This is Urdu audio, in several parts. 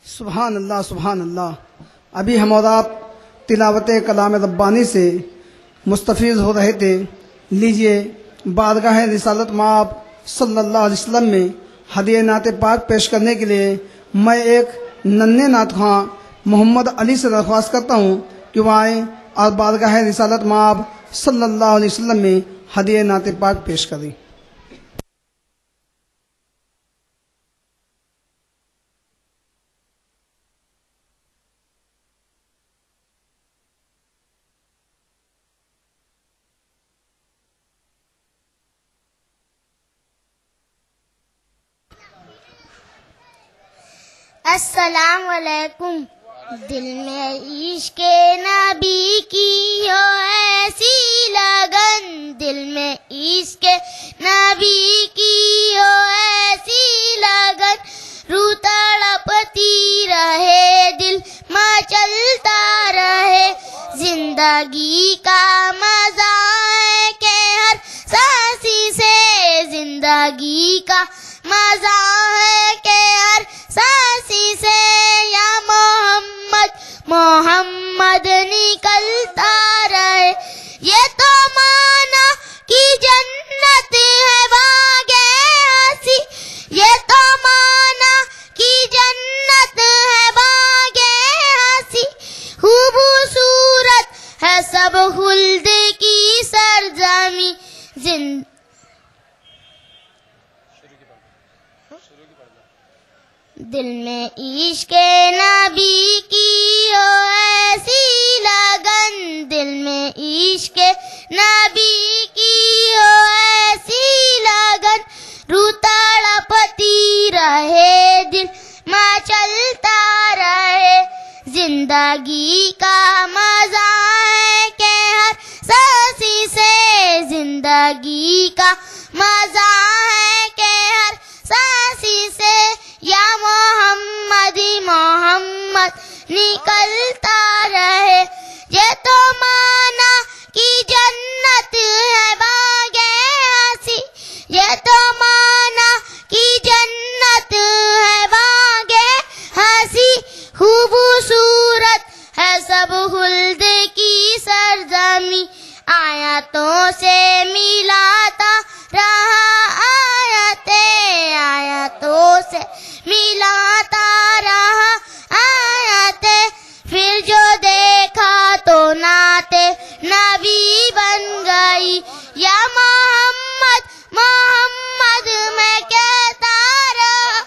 سبحان اللہ سبحان اللہ. ابھی ہم اور آپ تلاوت کلام ربانی سے مستفیض ہو رہے تھے. لیجئے بارگاہ رسالت مآب صلی اللہ علیہ وسلم میں ہدیہ نعت پاک پیش کرنے کے لیے میں ایک ننھے نعت خواں محمد علی سے درخواست کرتا ہوں کہ وہ آئیں اور بارگاہ رسالت مآب صلی اللہ علیہ وسلم میں ہدیہ نعت پاک پیش کریں. السلام علیکم. دل میں عشق نبی کی ہو ایسی لگن، دل میں عشق نبی کی ہو ایسی لگن، روح تڑپتی رہے دل مچلتا رہے، زندگی کا مزہ ہے کہ ہر سانسی سے، زندگی کا مزہ ہے کہ ہر سانسی سے، یا محمد محمد نکلتا رہے. یہ تو مانا کی جنت ہے باغِ ہنسی، یہ تو مانا کی جنت ہے باغِ ہنسی، خوبصورت ہے سب خلد کی سرزمین. دل میں عشق نبی کی ہو ایسی لگن، دل میں عشق نبی کی ہو ایسی لگن، روح تڑپتی رہے دل مچلتا رہے، زندگی کا مزہ ہے کہ ہر سانسی سے، زندگی کا مزہ ہے کہ ہر سانسی سے، یا محمد محمد نکلتا رہے. یہ تو مانا کی جنت ہے باغِ ہنسی، یہ تو مانا کی جنت ہے باغِ ہنسی، خوبصورت ہے سب خلد کی سرزمین. آیاتوں سے ملاتا رہا آیاتوں سے ملاتا رہا آیاتیں، پھر جو دیکھا تو نعت نبی بن گئی. یا محمد محمد میں کہتا رہا،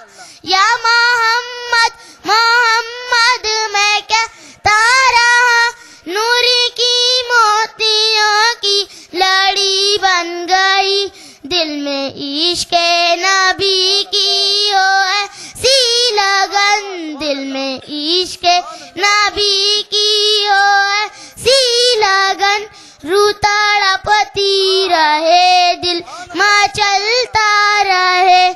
یا محمد محمد میں کہتا رہا، نوری کی موتیوں کی لڑی بن گئی. دل میں عشق نبی کی ہو ایسی لگن، دل میں عشق نبی کی ہو ایسی لگن، روح تڑپتی رہے دل مچلتا رہے.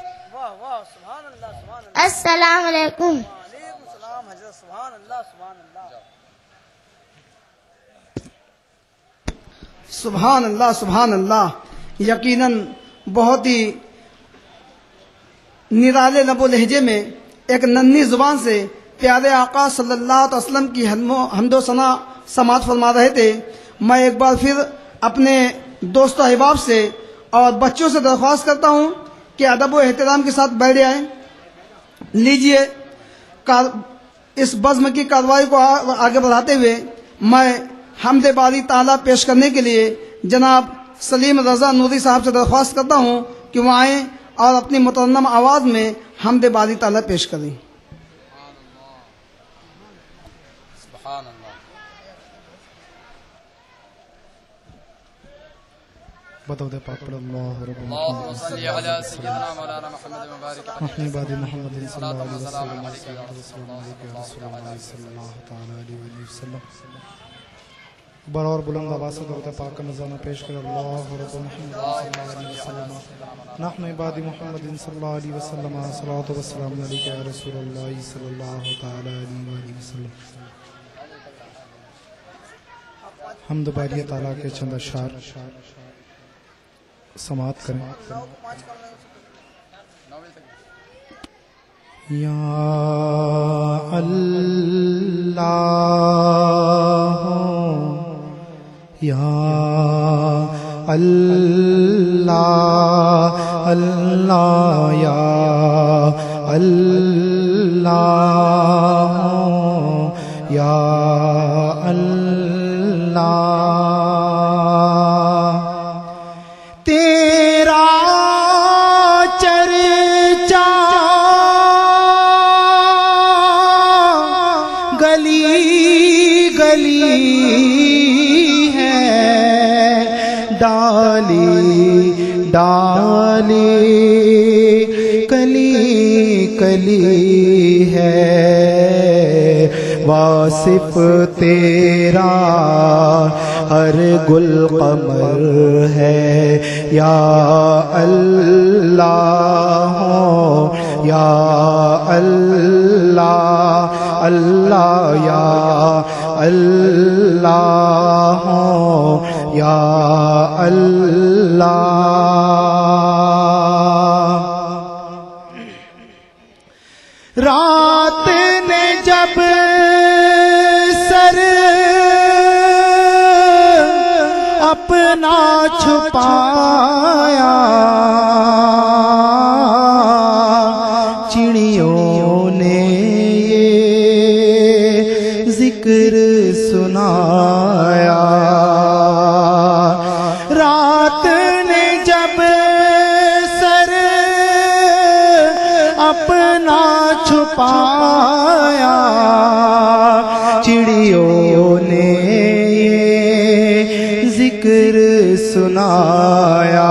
السلام علیکم. سبحان اللہ سبحان اللہ. یقیناً بہت ہی نرالے لب و لہجے میں ایک ننھی زبان سے پیارے آقا صلی اللہ علیہ وسلم کی حمد و ثنا سماعت فرما رہے تھے. میں ایک بار پھر اپنے دوست و احباب سے اور بچوں سے درخواست کرتا ہوں کہ ادب و احترام کے ساتھ بیٹھ جائیں. لیجئے اس بزم کی کارروائی کو آگے بڑھاتے ہوئے میں حمد باری تعالیٰ پیش کرنے کے لیے جناب سلیم رضا نوری صاحب سے درخواست کرتا ہوں کہ وہ آئیں اور اپنی مترنم آواز میں حمد باری تعالیٰ پیش کریں. سبحان اللہ. بدود پاک پڑھ اللہ رب اللهم صل على سيدنا مولانا محمد وبارك عليه اپنے بعد محمد صلی اللہ علیہ وسلم. وسلم بڑا اور بلند آواز سے درود پاک کا نذرانہ پیش کر اللہ رب محمد صلی اللہ علیہ وسلم. نحن عباد محمد صلی اللہ علیہ وسلم صلاۃ و سلام علیک یا رسول اللہ صلی اللہ تعالی علیہ وسلم. حمد باری تعالیٰ کے چند اشعار سماعت کریں. یا اللہ یا اللہ اللہ یا اللہ یا اللہ تیرا چرچا گلی گلی ہے ڈالی ڈالی کلی کلی ہے واصف تیرا ہر گل قمر ہے یا اللہ یا اللہ اللہ یا اللہ یا اللہ رات نے جب سر اپنا چھپایا چڑیوں نے یہ ذکر سنایا رات نے جب سر اپنا چھپایا چڑیوں نے یہ ذکر سنایا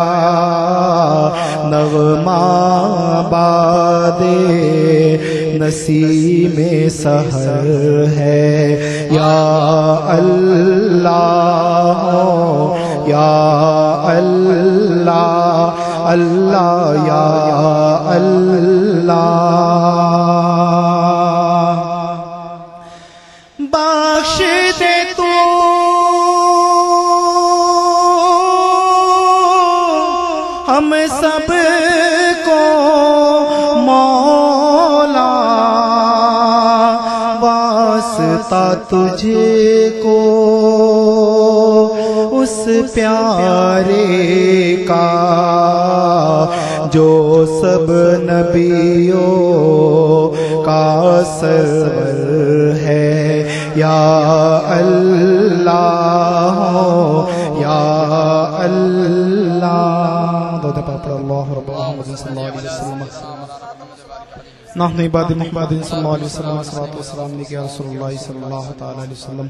نغمہ باد نسیم سحر ہے یا اللہ یا اللہ اللہ یا اللہ بخش دے تو ہم سب کو مولا واسطہ تجھے کو اس پیارے کا جو سب نبیوں کا سرور ہے یا اللہ یا اللہ دعوت پاک اللہ رب محمد صلی اللہ علیہ وسلم نحن عباد محمد صلی اللہ علیہ وسلم صلاۃ والسلام علیک یا رسول اللہ صلی اللہ تعالی علیہ وسلم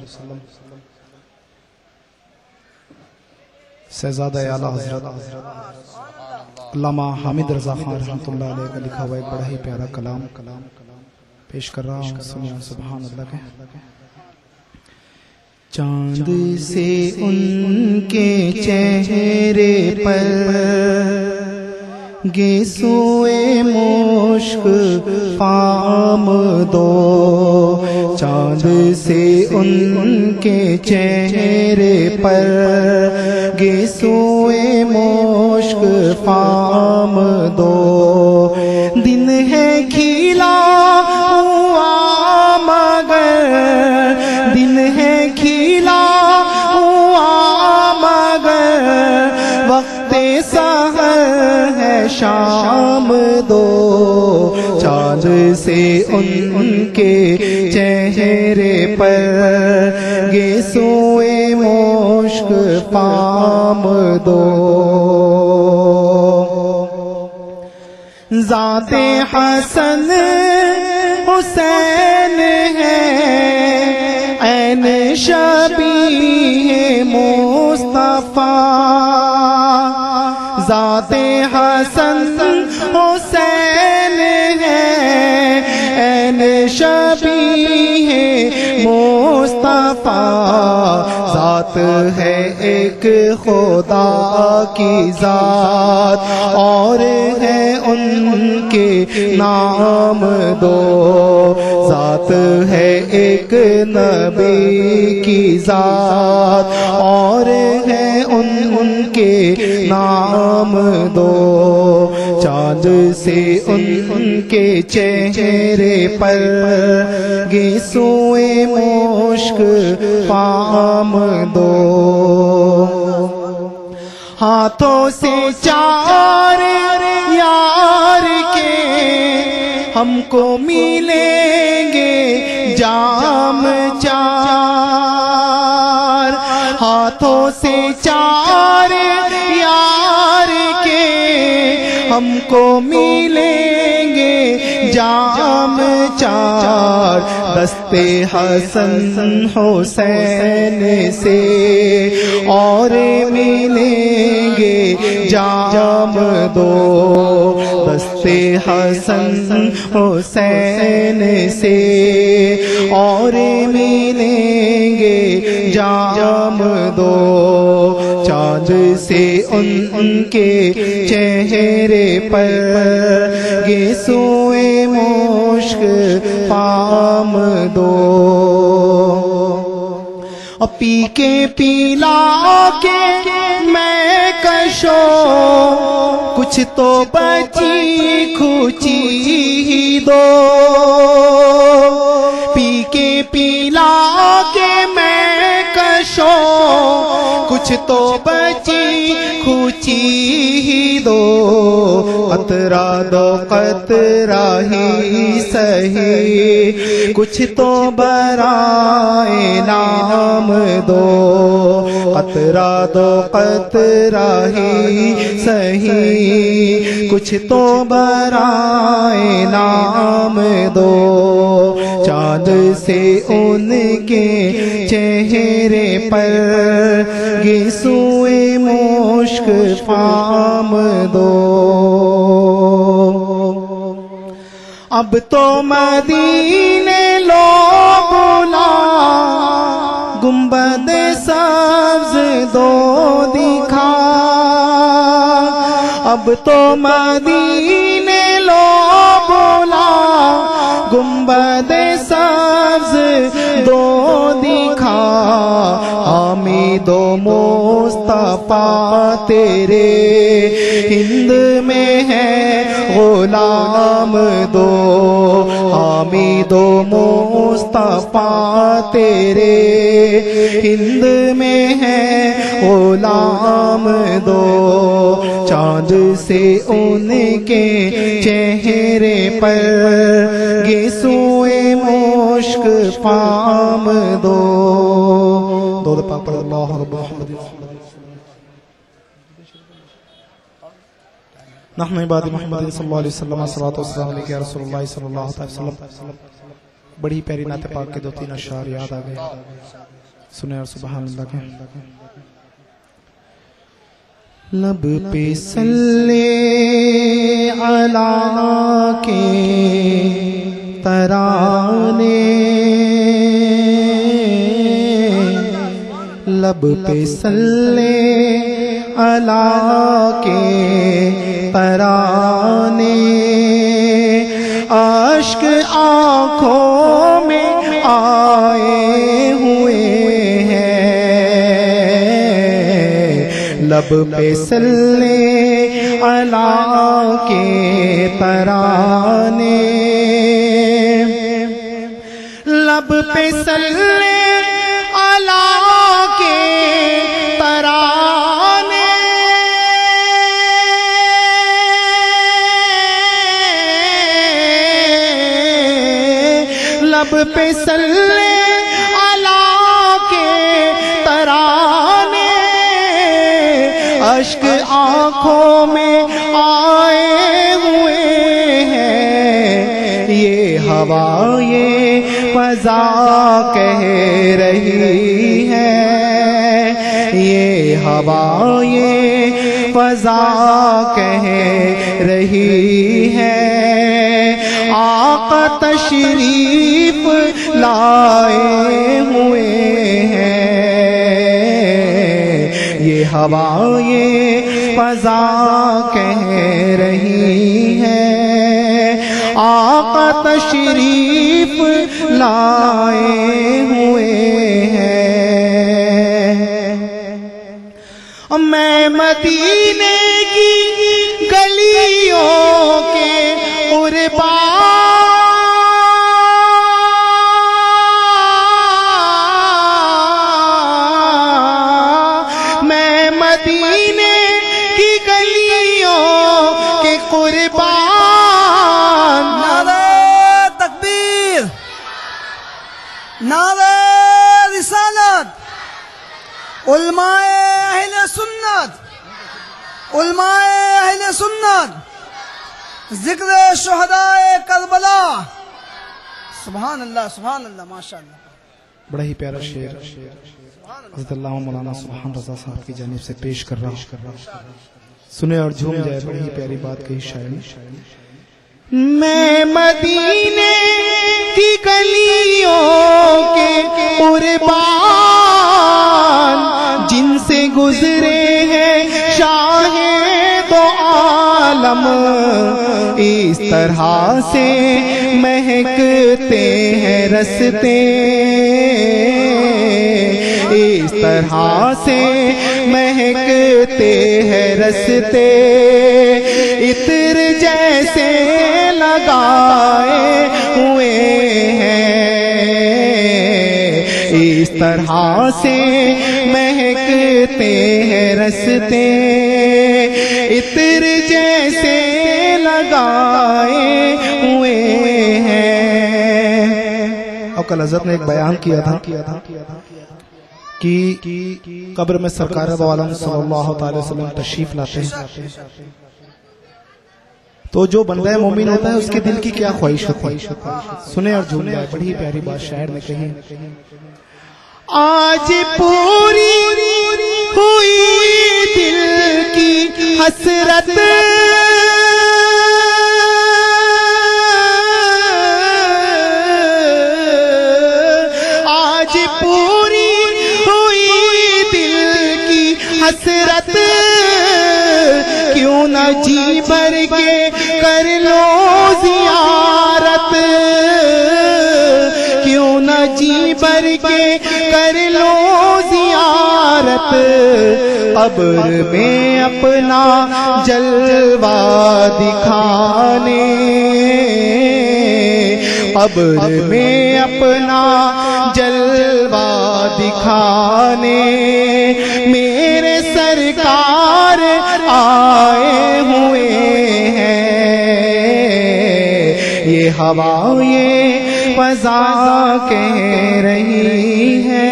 شہزادہ اعلیٰ حضرت علامہ حامد رضا خان رحمۃ اللہ علیہ کا لکھا ہوا ایک بڑا ہی پیارا کلام پیش کر رہا ہوں سنیے سبحان اللہ کے چاند سے ان کے چہرے پر گیسوئے مشک فام دو چاند سے ان کے چہرے پر گیسوئے مشک فام دو دن ہے کھیلا ہوا مگر دن ہے کھیلا ہوا مگر وقت سحر ہے شام دو چاند سے ان کے چہرے پر گیسوئے مشک پام دو ذات حسن حسین ہے عین شبیہ مصطفیٰ ذات حسن حسین ہے عین شبیہ مصطفیٰ ذات ہے ایک خدا کی ذات اور ہے ان کے نام دو ذات ہے ایک نبی کی ذات اور ہے ان کے نام دو چاند سے ان کے چہرے پر گیسوئے مشک فام دو، ہاتھوں سے چار یار کے ہم کو ملیں گے جام چار، ہاتھوں سے چار یار کے ہم کو ملیں گے جام چار، دستے حسن حسین سے اور ملیں گے جام دو، دستے حسن حسین سے اور ملیں گے جام دو، چاند سے ان کے چہرے پر گیسوئے مشک فام دو، پی کے پیلا کے میں کشو کچھ تو بچی کھوچی ہی دو، پی کے پیلا کے میں کشو کچھ تو بچی کھوچی ہی دو، قطرہ دو قطرہ ہی سہی کچھ تو برائے نام دو، قطرہ دو قطرہ ہی سہی کچھ تو برائے نام دو، چاند سے ان کے چہرے پر گیسوئے مشک فام دو، اب تو مدینے لو بلا گنبد سبز دو دکھا، اب تو مدینے لو بلا گنبد سبز دو دکھا، حامد و مصطفیٰ تیرے ہند میں ہے غلام دو، حامد و مصطفیٰ تیرے ہند میں ہے غلام دو، چاند سے ان کے چہرے پر گیسوئے مشک فام دو، دو پاک پر اللہ رب محمد نحن عباد محمد صلی اللہ علیہ وسلم، صلاۃ والسلام علیک یا رسول اللہ صلی اللہ علیہ وسلم۔ بڑی پیاری نعت پاک کے دو تین اشعار یاد آ گئے، سنیں اور سبحان اللہ کہیں۔ لب پہ صلی علی کے ترانے، لب پہ صلی علی کے ترانے، اشک آنکھوں میں آئے ہوئے ہیں، لب پہ صلی علی کے ترانے، لب پہ صلی علی کے ترانے، لب پہ صلی علی کے ترانے، اشک آنکھوں میں آئے ہوئے ہیں، یہ ہوا یہ فضا کہہ رہی ہے، یہ ہوا یہ فضا کہہ رہی ہے، آقا تشریف لائے ہوئے ہیں، یہ ہوا یہ فضا کہہ رہی ہے، آقا تشریف لائے ہوئے ہیں، میں مدینے کی گلیوں قربان میں مدینے کی گلیوں کے قربان نعرہ تکبیر، نعرہ رسالت، علماء اہل سنت، علماء اہل سنت، ذکر شہداء کربلا. سبحان اللہ، سبحان اللہ، ماشاء اللہ. بڑا ہی پیارا شعر حضرت علامہ مولانا سبحان رضا صاحب کی جانب سے پیش کر رہا ہوں. سنے اور جھوم جائے. بڑی ہی پیاری بات کہی شاعری. میں مدینے کی گلیوں کے قربان جن سے گزرے ہیں شاہ دو عالم اس طرح سے مہکتے ہیں رستے، اس طرح سے مہکتے ہیں رستے، عطر جیسے لگائے ہوئے ہیں، اس طرح سے مہکتے ہیں رستے، عطر جیسے لگائے ہوئے ہیں. اب کل حضرت نے ایک بیان کیا تھا کہ قبر میں سرکار دو عالم صلی اللہ علیہ وسلم تشریف لاتے ہیں تو جو بندہ مومن ہوتا ہے اس کے دل کی کیا خواہش ہوتی ہے. سنیں اور جھوم جائے. بڑی پیاری بات شاعر نے کہی. آج پوری ہوئی دل کی حسرت، آج پوری ہوئی دل کی حسرت، کیوں نہ جی بھر کے کر لو زیارت، کیوں نہ جی بھر کے کر لو زیارت، قبر میں اپنا جلوہ دکھانے، قبر میں اپنا جلوہ دکھانے میرے سرکار آئے ہوئے ہیں. یہ ہوا یہ فضا کہہ رہی ہے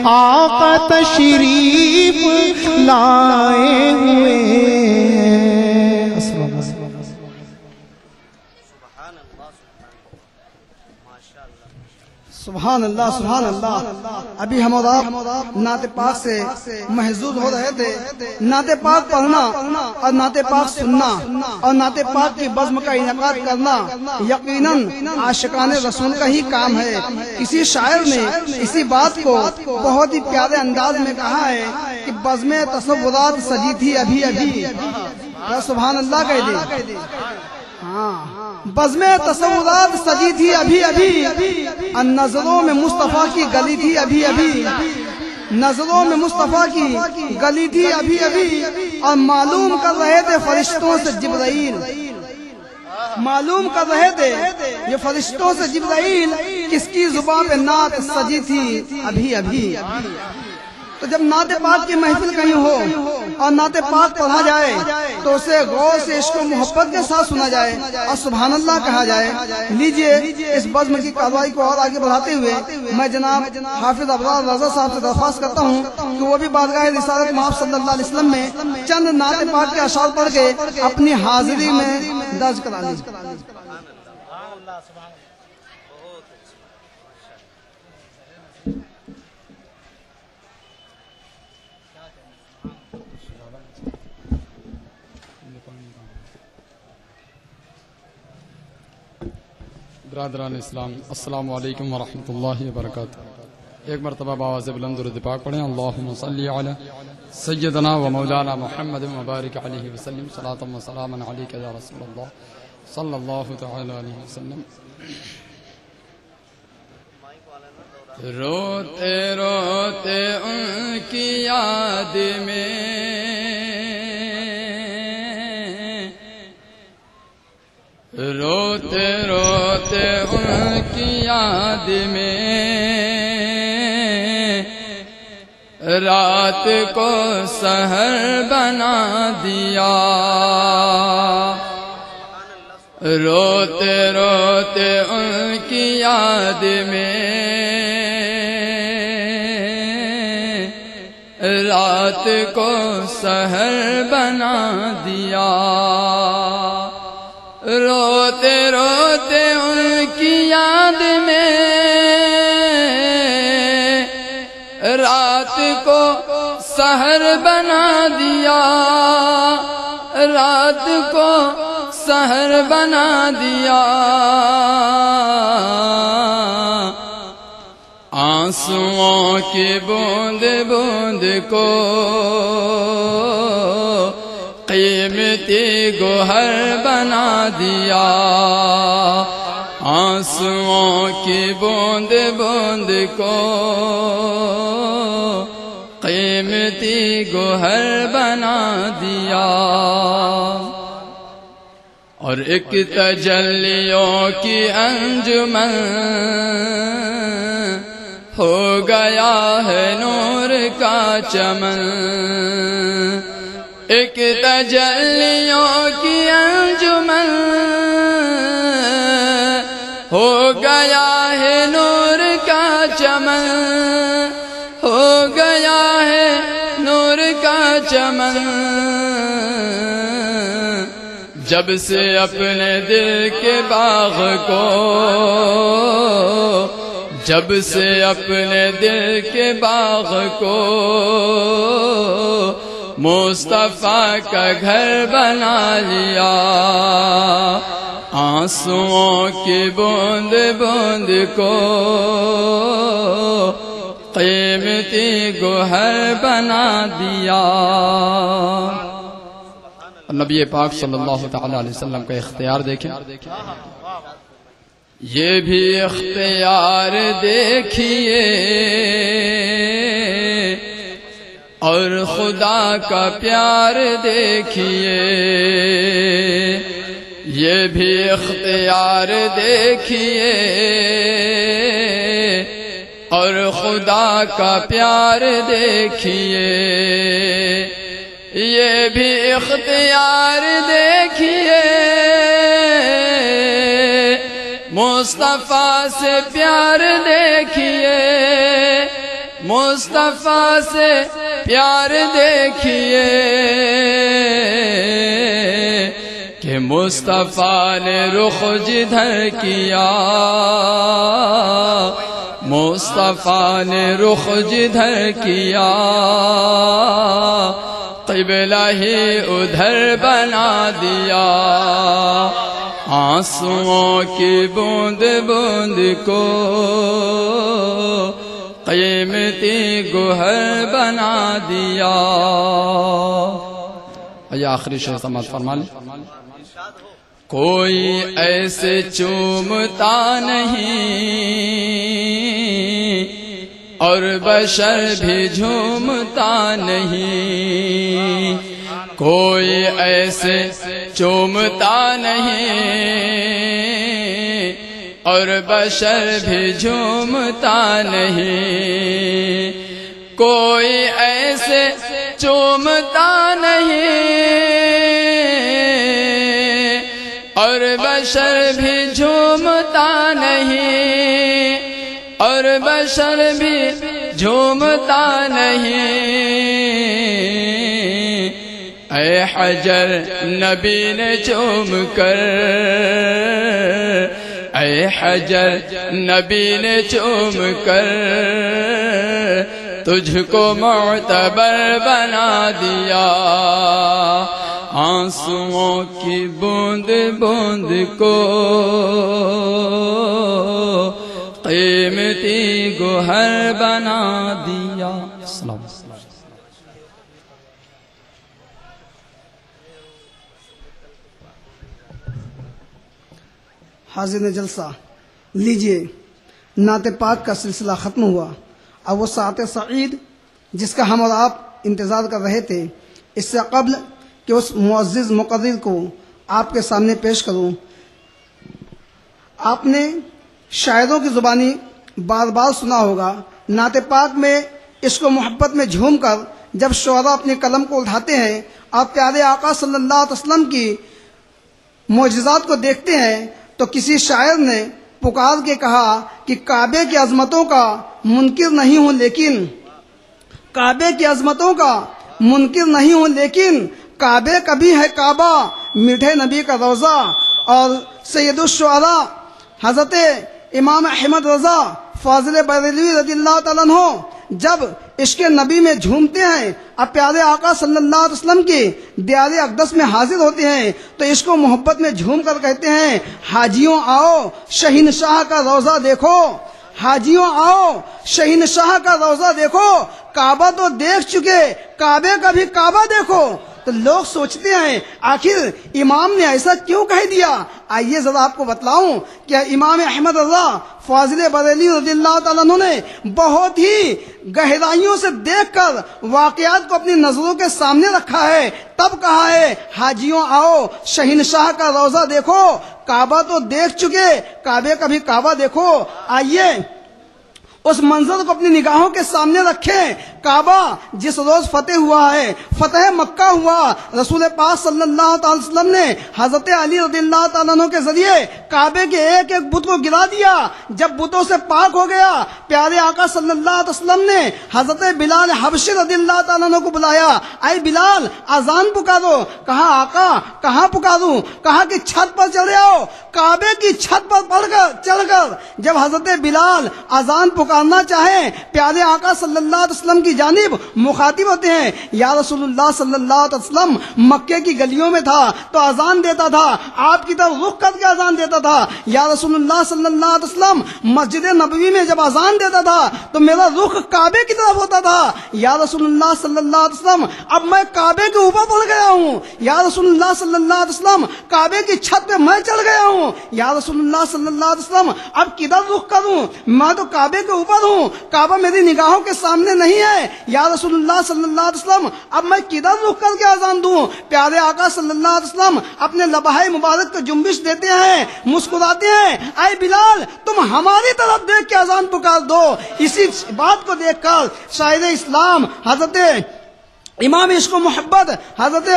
آقا تشریف لائے ہوئے ہیں. السلام علیکم. سبحان اللہ، سبحان اللہ. ابھی ہم اور آپ نعت پاک سے محظوظ ہو رہے تھے. نعت پاک پڑھنا اور نعت پاک سننا اور نعت پاک کی بزم کا انعقاد کرنا یقیناً عاشقان رسول کا ہی کام ہے. کسی شاعر نے اسی بات کو بہت ہی پیارے انداز میں کہا ہے کہ بزم تصورات سجی تھی ابھی ابھی. سبحان اللہ کہہ دیں. ہاں، بزم تصورات سجی تھی ابھی ابھی، نظروں میں مصطفیٰ کی گلی تھی ابھی ابھی، نظروں میں مصطفیٰ کی گلی تھی ابھی ابھی، اور معلوم کر رہے تھے فرشتوں سے جبرائیل، معلوم کر رہے تھے یہ فرشتوں سے جبرائیل کس کی زبان پہ نعت سجی تھی ابھی ابھی. تو جب نعت پاک کی محفل کہیں ہو اور نعت پاک پڑھا جائے تو اسے غور سے عشق و محبت کے ساتھ سنا جائے اور سبحان اللہ کہا جائے. لیجئے اس بزم کی کارروائی کو اور آگے بڑھاتے ہوئے میں جناب حافظ ابرار رضا صاحب سے درخواست کرتا ہوں کہ وہ بھی بارگاہ رسالت مآب صلی اللہ علیہ وسلم میں چند نعت پاک کے اشعار پڑھ کے اپنی حاضری میں درج کرا لیں. برادران اسلام، السلام علیکم ورحمۃ اللہ وبرکاتہ. ایک مرتبہ بآواز بلند درود پاک پڑھیں. اللہم صلی علی سیدنا و مولانا محمد مبارک علیہ وسلم، صلاۃ و سلاما علیک یا رسول اللہ صلی اللہ تعالی علیہ وسلم. روتے روتے ان کی یاد میں روتے روتے ان کی یاد میں رات کو سحر بنا دیا، روتے روتے ان کی یاد میں رات کو سحر بنا دیا، روتے روتے ان کی یاد میں رات کو سحر بنا دیا، رات کو سحر بنا دیا، آنسوؤں کی بوند بوند کو قیمتی گوہر بنا دیا، آنسوؤں کی بوند بوند کو قیمتی گوہر بنا دیا، اور ایک تجلیوں کی انجمن ہو گیا ہے نور کا چمن، ایک تجلیوں کی انجمن ہو گیا ہے نور کا چمن، ہو گیا ہے نور کا چمن، جب سے اپنے دل کے باغ کو، جب سے اپنے دل کے باغ کو مصطفیٰ کا گھر بنا لیا، آنسوؤں کی بوند بوند کو قیمتی گوہر بنا دیا۔ نبی پاک صلی اللہ تعالی علیہ وسلم کا اختیار دیکھیں، یہ بھی اختیار دیکھیے اور خدا کا پیار دیکھیے، یہ بھی اختیار دیکھیے اور خدا کا پیار دیکھیے، یہ بھی اختیار دیکھیے، مصطفیٰ سے پیار دیکھیے، مصطفیٰ سے پیار دیکھیے، کہ مصطفیٰ نے رخ جدھر کیا، مصطفیٰ نے رخ جدھر کیا، قبلہ ہی ادھر بنا دیا، آنسوؤں کی بوند بوند کو قیمتی گوہر بنا دیا۔ یہ آخری شعر سماعت فرما لیں۔ کوئی ایسے چومتا نہیں اور بشر بھی جھومتا نہیں، کوئی ایسے چومتا نہیں اور بشر بھی جھومتا نہیں، کوئی ایسے چومتا نہیں اور بشر بھی جھومتا نہیں، اور بشر بھی جھومتا نہیں، اے حجر نبی نے چوم کر، اے حجر نبی نے چوم کر تجھ کو معتبر بنا دیا، آنسوؤں کی بوند بوند کو قیمتی گوہر بنا دیا۔ السلام علیکم۔ حاضرین جلسہ، لیجئے نعت پاک کا سلسلہ ختم ہوا، اب وہ ساعت سعید جس کا ہم اور آپ انتظار کر رہے تھے، اس سے قبل کہ اس معزز مقرر کو آپ کے سامنے پیش کروں، آپ نے شاعروں کی زبانی بار بار سنا ہوگا، نعت پاک میں عشق و محبت میں جھوم کر جب شعراء اپنے قلم کو اٹھاتے ہیں اور پیارے آقا صلی اللہ علیہ وسلم کی معجزات کو دیکھتے ہیں تو کسی شاعر نے پکار کے کہا کہ کعبے کی عظمتوں کا منکر نہیں ہوں، لیکن کعبے کی عظمتوں کا منکر نہیں ہوں، لیکن کعبے کا بھی ہے کعبہ، میٹھے نبی کا روضہ۔ اور سید الشعراء حضرت امام احمد رضا فاضل بریلوی رضی اللہ تعالیٰ عنہ جب عشق نبی میں جھومتے ہیں، اب پیارے آقا صلی اللہ علیہ وسلم کی دیار اقدس میں حاضر ہوتے ہیں تو عشق و محبت میں جھوم کر کہتے ہیں، حاجیوں آؤ شہنشاہ کا روضہ دیکھو، حاجیوں آؤ شہنشاہ کا روضہ دیکھو، کعبہ تو دیکھ چکے، کعبے کا بھی کعبہ دیکھو۔ تو لوگ سوچتے ہیں آخر امام نے ایسا کیوں کہہ دیا؟ آئیے ذرا آپ کو بتلاؤں کہ امام احمد رضا فاضل بریلوی رضی اللہ تعالیٰ عنہ نے بہت ہی گہرائیوں سے دیکھ کر واقعات کو اپنی نظروں کے سامنے رکھا ہے، تب کہا ہے حاجیوں آؤ شہنشاہ کا روضہ دیکھو، کعبہ تو دیکھ چکے، کعبے کا بھی کعبہ دیکھو۔ آئیے اس منظر کو اپنی نگاہوں کے سامنے رکھیں۔ کعبہ جس روز فتح ہوا ہے، فتح مکہ ہوا، رسول پاک صلی اللہ تعالی وسلم نے حضرت علی رضی اللہ تعالیٰ عنہ کے ذریعے کعبے کے ایک ایک بت کو گرا دیا۔ جب بتوں سے پاک ہو گیا، پیارے آقا صلی اللہ علیہ وسلم نے حضرت بلال حبشی رضی اللہ تعالیٰ عنہ کو بلایا، اے بلال اذان پکارو۔ کہا آقا کہاں پکاروں؟ کہا کہ چھت پر چلے آؤ۔ کعبے کی چھت پر چڑھ کر جب حضرت بلال اذان پکارنا چاہیں، پیارے آقا صلی اللہ علیہ وسلم کی جانب مخاطب ہوتے ہیں، یا رسول اللہ صلی اللہ علیہ وسلم مکے کی گلیوں میں تھا تو اذان دیتا تھا، آپ کی طرف رخ کر کے اذان دیتا تھا۔ یا رسول اللہ صلی اللہ علیہ وسلم مسجد نبوی میں جب اذان دیتا تھا تو میرا رخ کعبے کی طرف ہوتا تھا۔ یا رسول اللہ صلی اللہ علیہ وسلم اب میں کعبے کے اوپر پڑ گیا ہوں۔ یا رسول اللہ صلی اللہ علیہ وسلم کعبے کی چھت پہ میں چڑھ گیا ہوں۔ یا رسول اللہ صلی اللہ علیہ وسلم اب کدھر رخ کروں؟ میں تو کعبے کے اوپر ہوں، کعبہ میری نگاہوں کے سامنے نہیں ہے۔ یا رسول اللہ صلی اللہ علیہ وسلم اب میں کدھر رخ کر کے اذان دوں؟ پیارے آقا صلی اللہ علیہ وسلم اپنے لبہائے مبارک کو جنبش دیتے ہیں، مسکراتے ہیں، اے بلال تم ہماری طرف دیکھ کے اذان پکار دو۔ اسی بات کو دیکھ کر شاعر اسلام حضرت امام عشق و محبت حضرت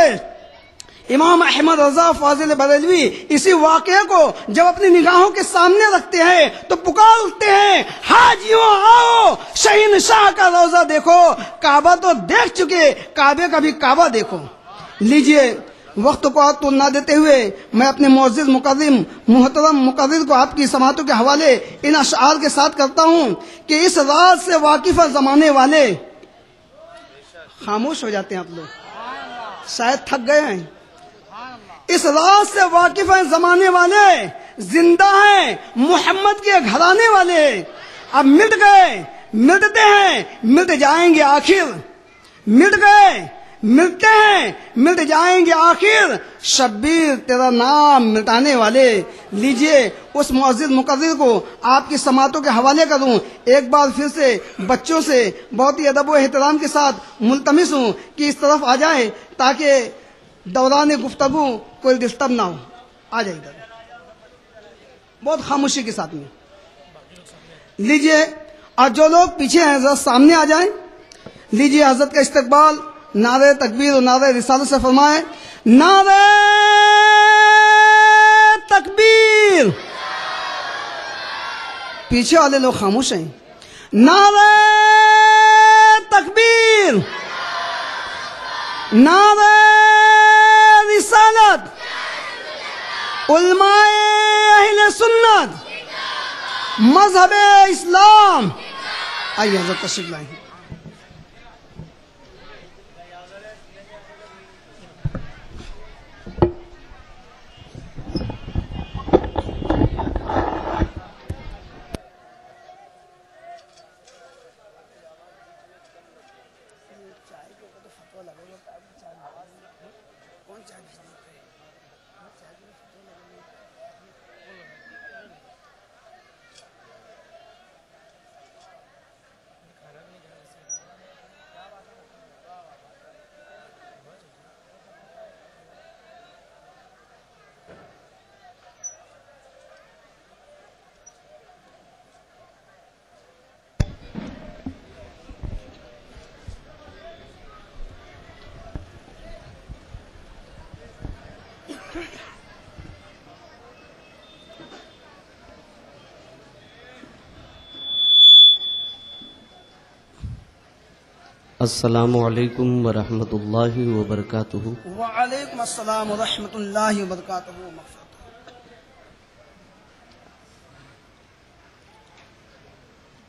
امام احمد رضا فاضل بریلوی اسی واقعے کو جب اپنی نگاہوں کے سامنے رکھتے ہیں تو پکار اٹھتے ہیں، حاجیوں آؤ شہنشاہ کا روضہ دیکھو، کعبہ تو دیکھ چکے، کعبے کا بھی کعبہ دیکھو۔ لیجئے وقت کو تو نہ دیتے ہوئے میں اپنے معزز محترم مقرر کو آپ کی سماعتوں کے حوالے ان اشعار کے ساتھ کرتا ہوں کہ اس راز سے واقف زمانے والے خاموش ہو جاتے ہیں، آپ لوگ شاید تھک گئے ہیں۔ اس راز سے واقف ہیں زمانے والے، زندہ ہیں محمد کے گھرانے والے، اب مٹ گئے مٹتے ہیں مٹ جائیں گے آخر، مٹ گئے ملتے ہیں مٹ جائیں گے آخر، شبیر تیرا نام مٹانے والے۔ لیجئے اس معزز مقرر کو آپ کی سماعتوں کے حوالے کروں۔ ایک بار پھر سے بچوں سے بہت ہی ادب و احترام کے ساتھ ملتمس ہوں کہ اس طرف آ جائیں تاکہ دوران گفتگو کوئی ڈسٹرب نہ ہو۔ آ جائے ادھر بہت خاموشی کے ساتھ میں۔ لیجئے اور جو لوگ پیچھے ہیں ذرا سامنے آ جائیں۔ لیجئے حضرت کا استقبال نعرہ تکبیر اور نعرہ رسالت سے فرمائیں۔ نعرہ تکبیر، پیچھے والے لوگ خاموش ہیں۔ نعرہ تکبیر، نعرہ رسالت، علماء اہل سنت، مذہب اسلام۔ آئیے حضرت تشریف لائیں۔ السلام علیکم ورحمۃ اللہ وبرکاتہ۔ وعلیکم السلام ورحمۃ اللہ وبرکاتہ۔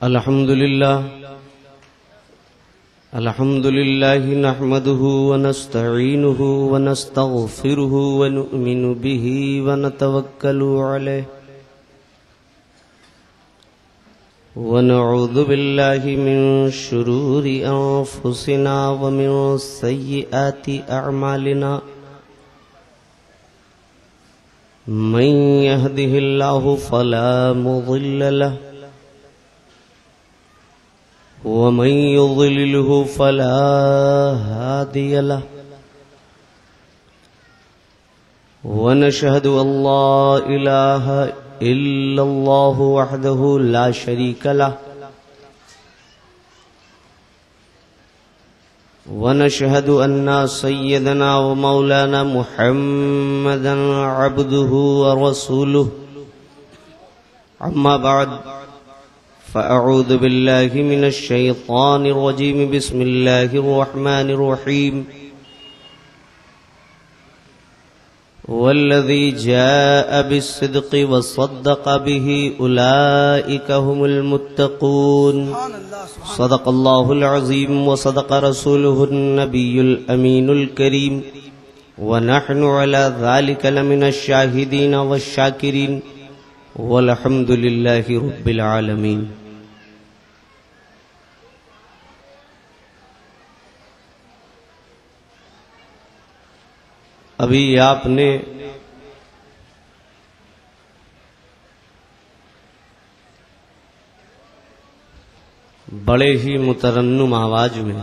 الحمد للہ نحمده ونستعینه ونستغفره ونؤمن به ونتوکل علیہ ونعوذ باللہ من شرور انفسنا ومن سیئات اعمالنا من يهده الله فلا مضل له ومن يضلله فلا هادي له ونشهد أن لا إله إلا الله وحده لا شريك له ونشهد أن سيدنا ومولانا محمدا عبده ورسوله أما بعد فأعوذ بالله من الشيطان الرجيم بسم الله الرحمن الرحيم والذي جاء بالصدق وصدق به أولئك هم المتقون صدق الله العظيم وصدق رسوله النبي الأمين الكريم ونحن على ذلك لمن الشاهدين والشاكرين والحمد لله رب العالمين۔ ابھی آپ نے بڑے ہی مترنم آواز میں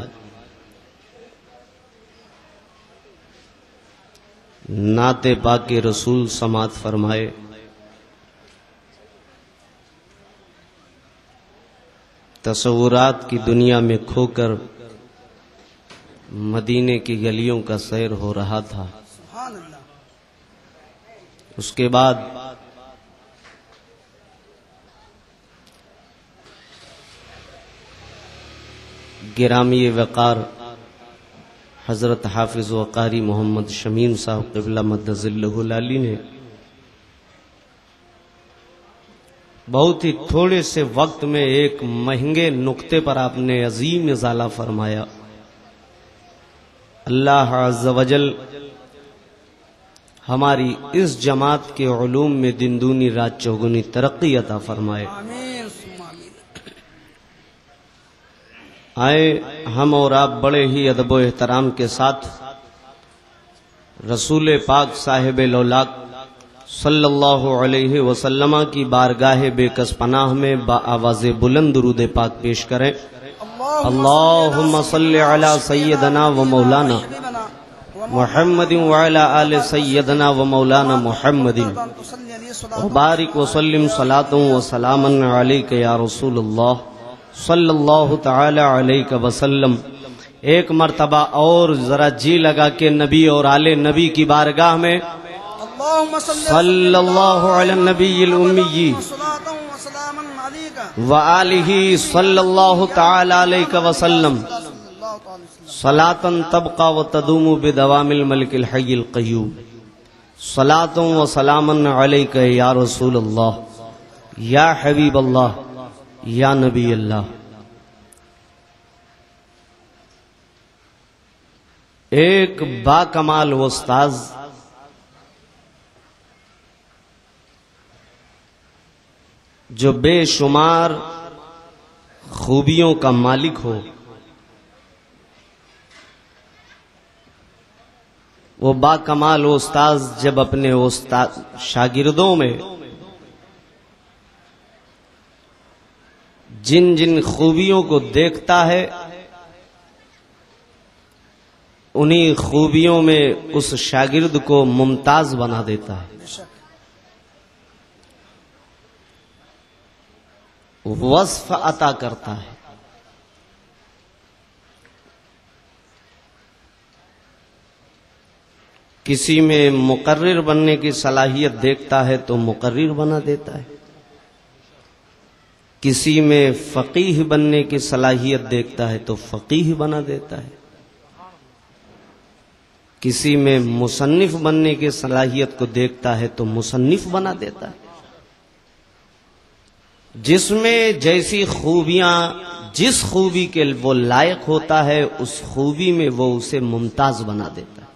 نعت پاک رسول سماعت فرمائے۔ تصورات کی دنیا میں کھو کر مدینے کی گلیوں کا سیر ہو رہا تھا۔ اس کے بعد گرامی وقار حضرت حافظ و قاری محمد شمیم صاحب قبلہ مد ظلہ العالی نے بہت ہی تھوڑے سے وقت میں ایک مہنگے نقطے پر آپ نے عظیم ازالہ فرمایا۔ اللہ عز و جل ہماری اس جماعت کے علوم میں دن دونی رات چوگنی ترقی عطا فرمائے۔ آئے ہم اور آپ بڑے ہی ادب و احترام کے ساتھ رسول پاک صاحب لولاک صلی اللہ علیہ وسلم کی بارگاہ بے کس پناہ میں با آواز بلند درود پاک پیش کریں۔ اللہم صلی علی سیدنا و مولانا محمد وعلی آل سیدنا و مولانا محمد وبارک وسلم صلاۃ و سلاما علیک یا رسول اللہ صلی اللہ تعالی علیہ وسلم۔ ایک مرتبہ اور ذرا جی لگا کہ نبی اور آل نبی کی بارگاہ میں صلی اللہ علی النبی الامی وآلہ صلی اللہ تعالی علیہ وسلم صلاۃ تبقى وتدوم بدوام الملک الحی القیوم صلاۃ و سلاما علیک یا رسول اللہ یا حبیب اللہ یا نبی اللہ۔ ایک با کمال استاذ جو بے شمار خوبیوں کا مالک ہو، وہ با کمال استاذ جب اپنے شاگردوں میں جن جن خوبیوں کو دیکھتا ہے انہی خوبیوں میں اس شاگرد کو ممتاز بنا دیتا ہے، وصف عطا کرتا ہے۔ کسی میں مقرر بننے کی صلاحیت دیکھتا ہے تو مقرر بنا دیتا ہے، کسی میں فقیہ بننے کی صلاحیت دیکھتا ہے تو فقیہ بنا دیتا ہے، کسی میں مصنف بننے کی صلاحیت کو دیکھتا ہے تو مصنف بنا دیتا ہے۔ جس میں جیسی خوبیاں، جس خوبی کے وہ لائق ہوتا ہے اس خوبی میں وہ اسے ممتاز بنا دیتا ہے۔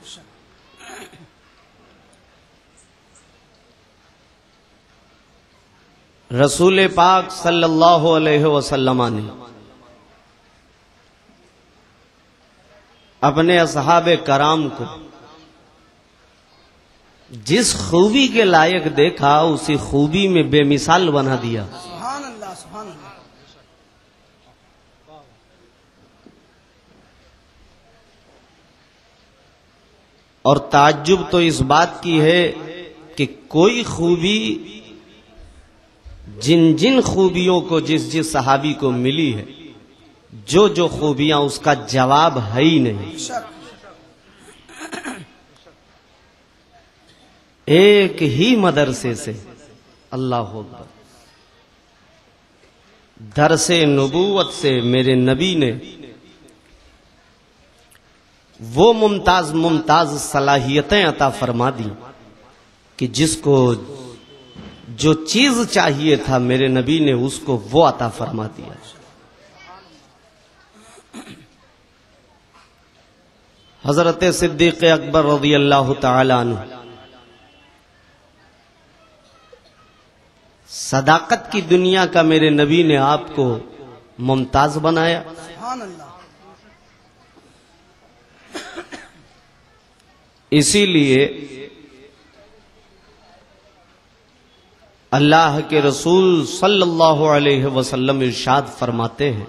رسول پاک صلی اللہ علیہ وسلم نے اپنے اصحاب کرام کو جس خوبی کے لائق دیکھا اسی خوبی میں بے مثال بنا دیا۔ سبحان اللہ، سبحان اللہ۔ اور تعجب تو اس بات کی ہے کہ کوئی خوبی جن جن خوبیوں کو جس جس صحابی کو ملی ہے، جو جو خوبیاں اس کا جواب ہے ہی نہیں۔ ایک ہی مدرسے سے، اللہ اکبر، درس نبوت سے میرے نبی نے وہ ممتاز صلاحیتیں عطا فرما دی کہ جس کو جو چیز چاہیے تھا میرے نبی نے اس کو وہ عطا فرما دیا۔ حضرت صدیق اکبر رضی اللہ تعالی عنہ صداقت کی دنیا کا میرے نبی نے آپ کو ممتاز بنایا۔ سبحان اللہ۔ اسی لیے اللہ کے رسول صلی اللہ علیہ وسلم ارشاد فرماتے ہیں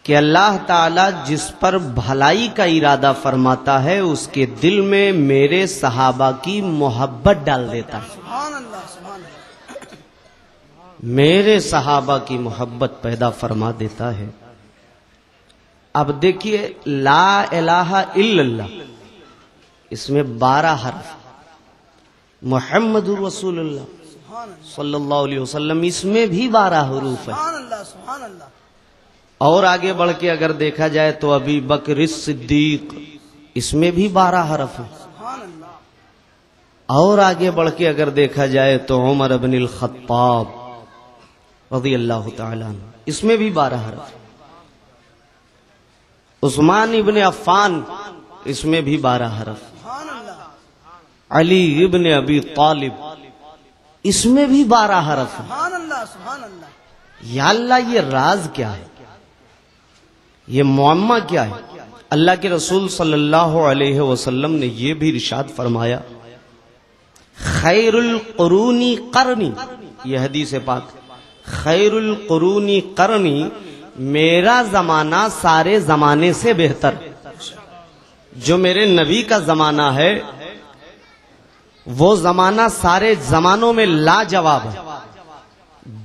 کہ اللہ تعالی جس پر بھلائی کا ارادہ فرماتا ہے اس کے دل میں میرے صحابہ کی محبت ڈال دیتا ہے، سبحان اللہ، سبحان اللہ۔ میرے صحابہ کی محبت پیدا فرما دیتا ہے۔ اب دیکھیے لا الہ الا اللہ، اس میں 12 حرف، محمد رسول اللہ صلی اللہ علیہ وسلم، اس میں بھی 12 حروف ہیں۔ سبحان اللہ، سبحان اللہ۔ اور آگے بڑھ کے اگر دیکھا جائے تو ابی بکر الصدیق، اس میں بھی 12 حرف ہیں۔ سبحان اللہ۔ اور آگے بڑھ کے اگر دیکھا جائے تو عمر بن الخطاب رضی اللہ تعالی عنہ، اس میں بھی 12 حرف ہیں۔ عثمان ابن عفان، اس میں بھی 12 حرف ہیں۔ سبحان اللہ۔ علی ابن ابی طالب، اس میں بھی 12 حرف ہیں۔ سبحان اللہ، سبحان اللہ۔ یا اللہ، یہ راز کیا ہے، یہ معمہ کیا ہے؟ اللہ کے رسول صلی اللہ علیہ وسلم نے یہ بھی ارشاد فرمایا، خیر القرونی قرنی، یہ حدیث پاک، خیر القرونی قرنی، میرا زمانہ سارے زمانے سے بہتر۔ جو میرے نبی کا زمانہ ہے وہ زمانہ سارے زمانوں میں لاجواب ہے،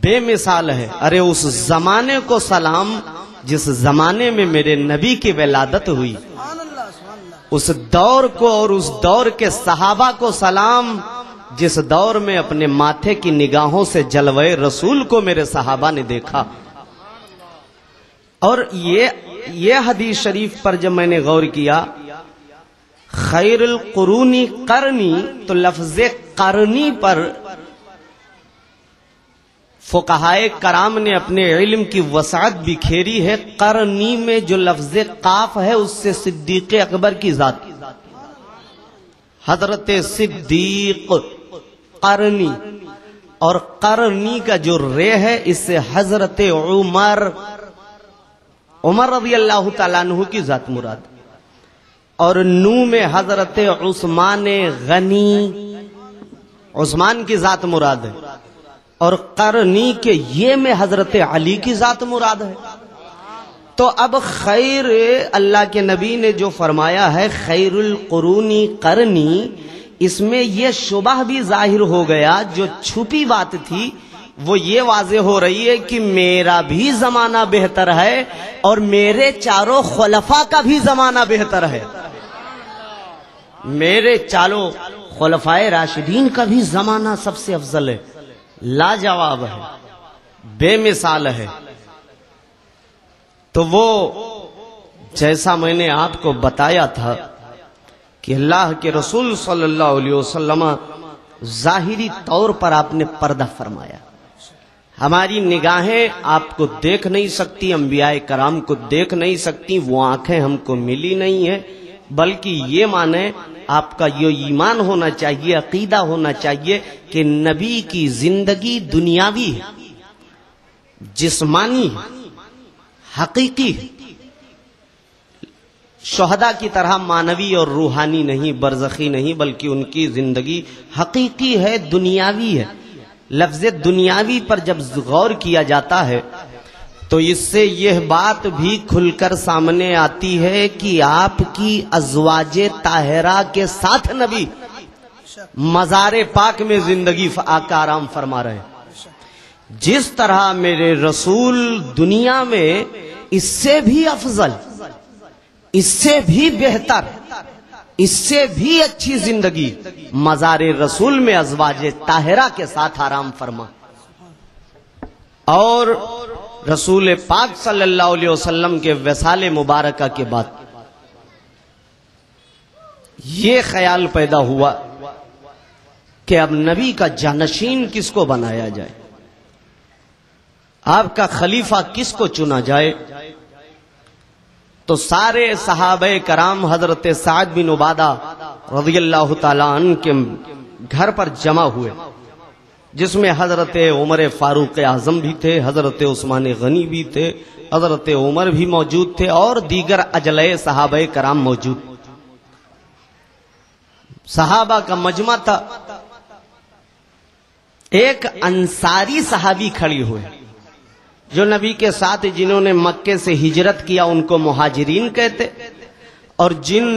بے مثال ہے۔ ارے اس زمانے کو سلام جس زمانے میں میرے نبی کی ولادت ہوئی، سبحان اللہ، سبحان اللہ۔ اس دور کو اور اس دور کے صحابہ کو سلام جس دور میں اپنے ماتھے کی نگاہوں سے جلوے رسول کو میرے صحابہ نے دیکھا۔ اور یہ حدیث شریف پر جب میں نے غور کیا، خیر القرونی قرنی، تو لفظ قرنی پر فقہائے کرام نے اپنے علم کی وسعت بکھیری ہے۔ قرنی میں جو لفظ قاف ہے اس سے صدیق اکبر کی ذات، حضرت صدیق قرنی، اور قرنی کا جو رے ہے اس سے حضرت عمر رضی اللہ تعالیٰ عنہ کی ذات مراد، اور نو میں حضرت عثمان غنی، عثمان کی ذات مراد ہے، اور قرنی کے یہ میں حضرت علی کی ذات مراد ہے۔ تو اب خیر، اللہ کے نبی نے جو فرمایا ہے خیر القرونی قرنی، اس میں یہ شبہ بھی ظاہر ہو گیا، جو چھپی بات تھی وہ یہ واضح ہو رہی ہے کہ میرا بھی زمانہ بہتر ہے اور میرے چاروں خلفاء کا بھی زمانہ بہتر ہے، میرے چاروں خلفائے راشدین کا بھی زمانہ سب سے افضل ہے، لاجواب ہے۔ بے مثال ہے. تو وہ جیسا میں نے آپ کو بتایا تھا کہ اللہ کے رسول صلی اللہ علیہ وسلم ظاہری طور پر آپ نے پردہ فرمایا. ہماری نگاہیں آپ کو دیکھ نہیں سکتی، انبیاء کرام کو دیکھ نہیں سکتی، وہ آنکھیں ہم کو ملی نہیں ہیں، بلکہ یہ مانیں آپ کا یہ ایمان ہونا چاہیے، عقیدہ ہونا چاہیے کہ نبی کی زندگی دنیاوی ہے، جسمانی ہے، حقیقی ہے، شہداء کی طرح مانوی اور روحانی نہیں، برزخی نہیں، بلکہ ان کی زندگی حقیقی ہے، دنیاوی ہے. لفظ دنیاوی پر جب غور کیا جاتا ہے تو اس سے یہ بات بھی کھل کر سامنے آتی ہے کہ آپ کی ازواج طاہرہ کے ساتھ نبی مزار پاک میں زندگی آقا آرام فرما رہے ہیں. جس طرح میرے رسول دنیا میں اس سے بھی افضل، اس سے بھی بہتر، اس سے بھی اچھی زندگی مزار رسول میں ازواج طاہرہ کے ساتھ آرام فرما. اور رسول پاک صلی اللہ علیہ وسلم کے وصال مبارکہ کے بعد یہ خیال پیدا ہوا کہ اب نبی کا جانشین کس کو بنایا جائے، آپ کا خلیفہ کس کو چنا جائے. تو سارے صحابہ کرام حضرت سعد بن عبادہ رضی اللہ تعالیٰ عنہ کے گھر پر جمع ہوئے، جس میں حضرت عمر فاروق اعظم بھی تھے، حضرت عثمان غنی بھی تھے، حضرت عمر بھی موجود تھے، اور دیگر اجلائے صحابہ کرام موجود. صحابہ کا مجمع تھا. ایک انصاری صحابی کھڑی ہوئے جو نبی کے ساتھ جنہوں نے مکے سے ہجرت کیا ان کو مہاجرین کہتے، اور جن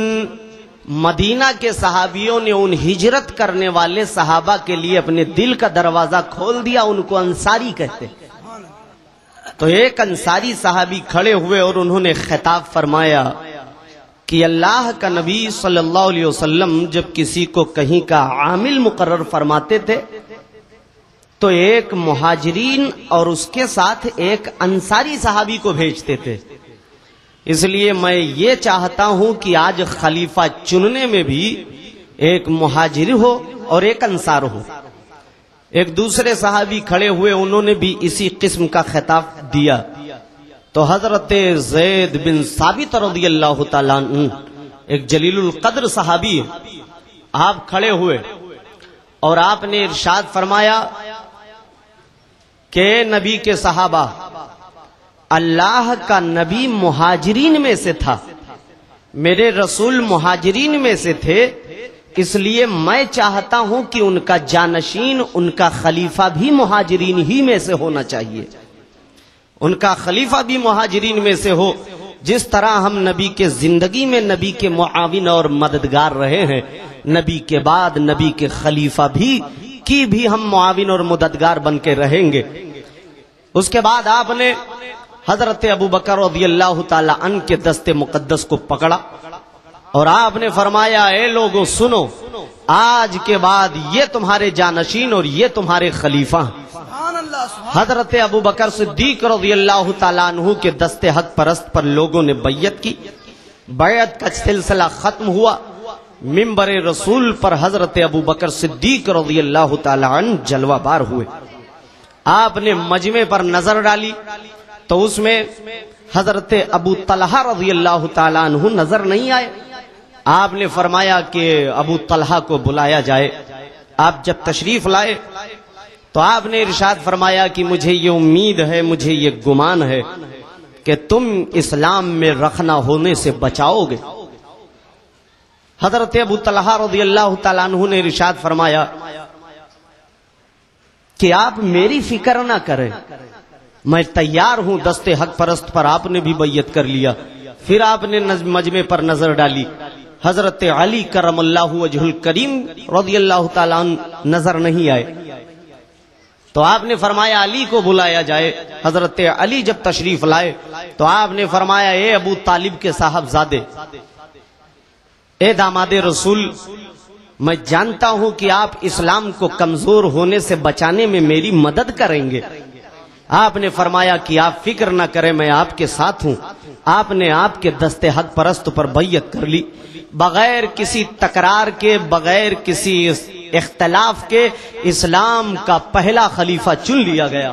مدینہ کے صحابیوں نے ان ہجرت کرنے والے صحابہ کے لیے اپنے دل کا دروازہ کھول دیا ان کو انصاری کہتے. تو ایک انصاری صحابی کھڑے ہوئے اور انہوں نے خطاب فرمایا کہ اللہ کا نبی صلی اللہ علیہ وسلم جب کسی کو کہیں کا عامل مقرر فرماتے تھے تو ایک مہاجرین اور اس کے ساتھ ایک انصاری صحابی کو بھیجتے تھے. اس لیے میں یہ چاہتا ہوں کہ آج خلیفہ چننے میں بھی ایک مہاجر ہو اور ایک انصار ہو. ایک دوسرے صحابی کھڑے ہوئے، انہوں نے بھی اسی قسم کا خطاب دیا. تو حضرت زید بن ثابت رضی اللہ تعالیٰ عنہ ایک جلیل القدر صحابی ہے، آپ کھڑے ہوئے اور آپ نے ارشاد فرمایا کہ نبی کے صحابہ، اللہ کا نبی مہاجرین میں سے تھا، میرے رسول مہاجرین میں سے تھے، اس لیے میں چاہتا ہوں کہ ان کا جانشین، ان کا خلیفہ بھی مہاجرین ہی میں سے ہونا چاہیے، ان کا خلیفہ بھی مہاجرین میں سے ہو. جس طرح ہم نبی کے زندگی میں نبی کے معاون اور مددگار رہے ہیں، نبی کے بعد نبی کے خلیفہ بھی ہم معاون اور مددگار بن کے رہیں گے. اس کے بعد آپ نے حضرت ابو بکر رضی اللہ تعالی عنہ کے دست مقدس کو پکڑا اور آپ نے فرمایا، اے لوگو سنو، آج کے بعد یہ تمہارے جانشین اور یہ تمہارے خلیفہ. حضرت ابو بکر صدیق رضی اللہ تعالیٰ عنہ کے دست حق پرست پر لوگوں نے بیعت کی. بیعت کا سلسلہ ختم ہوا. منبر رسول پر حضرت ابو بکر صدیق رضی اللہ تعالیٰ عنہ جلوہ بار ہوئے. آپ نے مجمع پر نظر ڈالی تو اس میں حضرت ابو طلحہ رضی اللہ تعالیٰ عنہ نظر نہیں آئے. آپ نے فرمایا کہ ابو طلحہ کو بلایا جائے. آپ جب تشریف لائے تو آپ نے ارشاد فرمایا کہ مجھے یہ امید ہے، مجھے یہ گمان ہے کہ تم اسلام میں رخنہ ہونے سے بچاؤ گے. حضرت ابو طلحہ رضی اللہ تعالیٰ عنہ نے ارشاد فرمایا کہ آپ میری فکر نہ کریں، میں تیار ہوں. دست حق پرست پر آپ نے بھی بیعت کر لیا. پھر آپ نے مجمع پر نظر ڈالی، حضرت علی کرم اللہ وجہ الکریم رضی اللہ تعالیٰ عنہ نظر نہیں آئے. تو آپ نے فرمایا علی کو بلایا جائے. حضرت علی جب تشریف لائے تو آپ نے فرمایا، اے ابو طالب کے صاحبزادے، اے داماد رسول، میں جانتا ہوں کہ آپ اسلام کو کمزور ہونے سے بچانے میں میری مدد کریں گے. آپ نے فرمایا کہ آپ فکر نہ کریں، میں آپ کے ساتھ ہوں۔ آپ نے آپ کے دست حق پرست پر بیعت کر لی، بغیر کسی تکرار کے، بغیر کسی اختلاف کے اسلام کا پہلا خلیفہ چن لیا گیا۔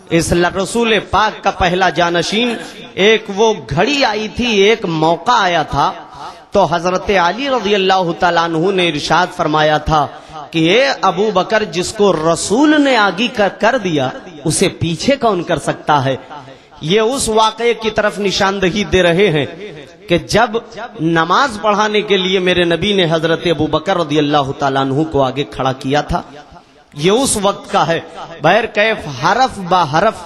اس رسول پاک کا پہلا جانشین، ایک وہ گھڑی آئی تھی، ایک موقع آیا تھا، تو حضرت علی رضی اللہ تعالیٰ عنہ نے ارشاد فرمایا تھا کہ اے ابو بکر، جس کو رسول نے آگے کر دیا اسے پیچھے کون کر سکتا ہے؟ یہ اس واقعے کی طرف نشاندہی دے رہے ہیں کہ جب نماز پڑھانے کے لیے میرے نبی نے حضرت ابو بکر رضی اللہ تعالیٰ عنہ کو آگے کھڑا کیا تھا، یہ اس وقت کا ہے۔ بہر کیف حرف با حرف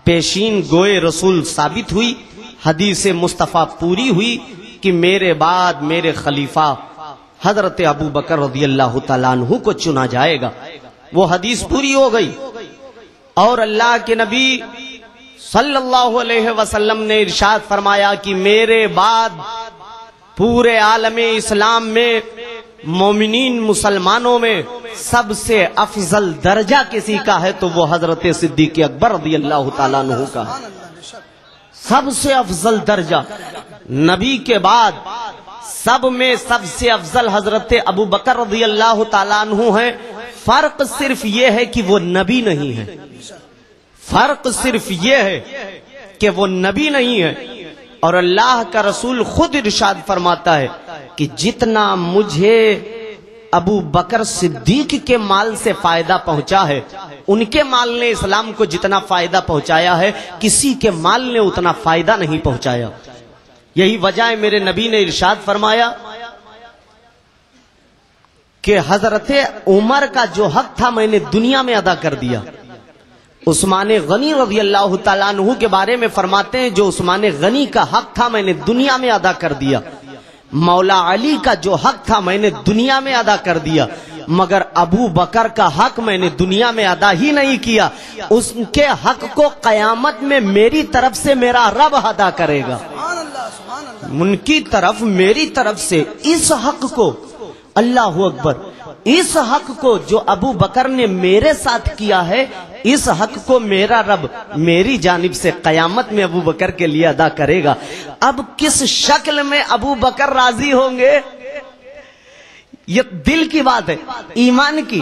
پیشین گوئے رسول ثابت ہوئی، حدیث مصطفیٰ پوری ہوئی کہ میرے بعد میرے خلیفہ حضرت ابو بکر رضی اللہ تعالیٰ عنہ کو چنا جائے گا۔ وہ حدیث پوری ہو گئی، اور اللہ کے نبی صلی اللہ علیہ وسلم نے ارشاد فرمایا کہ میرے بعد پورے عالم اسلام میں، مومنین مسلمانوں میں سب سے افضل درجہ کسی کا ہے تو وہ حضرت صدیق اکبر رضی اللہ تعالیٰ عنہ کا ہے۔ سب سے افضل درجہ نبی کے بعد سب میں سب سے افضل حضرت ابو بکر رضی اللہ تعالیٰ عنہ ہیں۔ فرق صرف یہ ہے کہ وہ نبی نہیں ہے، فرق صرف یہ ہے کہ وہ نبی نہیں ہے، اور اللہ کا رسول خود ارشاد فرماتا ہے کہ جتنا مجھے ابو بکر صدیق کے مال سے فائدہ پہنچا ہے، ان کے مال نے اسلام کو جتنا فائدہ پہنچایا ہے کسی کے مال نے اتنا فائدہ نہیں پہنچایا۔ یہی وجہ ہے میرے نبی نے ارشاد فرمایا کہ حضرت عمر کا جو حق تھا میں نے دنیا میں ادا کر دیا۔ عثمان غنی رضی اللہ تعالیٰ عنہ کے بارے میں فرماتے ہیں جو عثمان غنی کا حق تھا میں نے دنیا میں ادا کر دیا۔ مولا علی کا جو حق تھا میں نے دنیا میں ادا کر دیا، مگر ابو بکر کا حق میں نے دنیا میں ادا ہی نہیں کیا۔ اس کے حق کو قیامت میں میری طرف سے میرا رب ادا کرے گا، ان کی طرف میری طرف سے اس حق کو، اللہ اکبر، اس حق کو جو ابو بکر نے میرے ساتھ کیا ہے، اس حق کو میرا رب میری جانب سے قیامت میں ابو بکر کے لیے ادا کرے گا۔ اب کس شکل میں ابو بکر راضی ہوں گے؟ یہ دل کی بات ہے، ایمان کی۔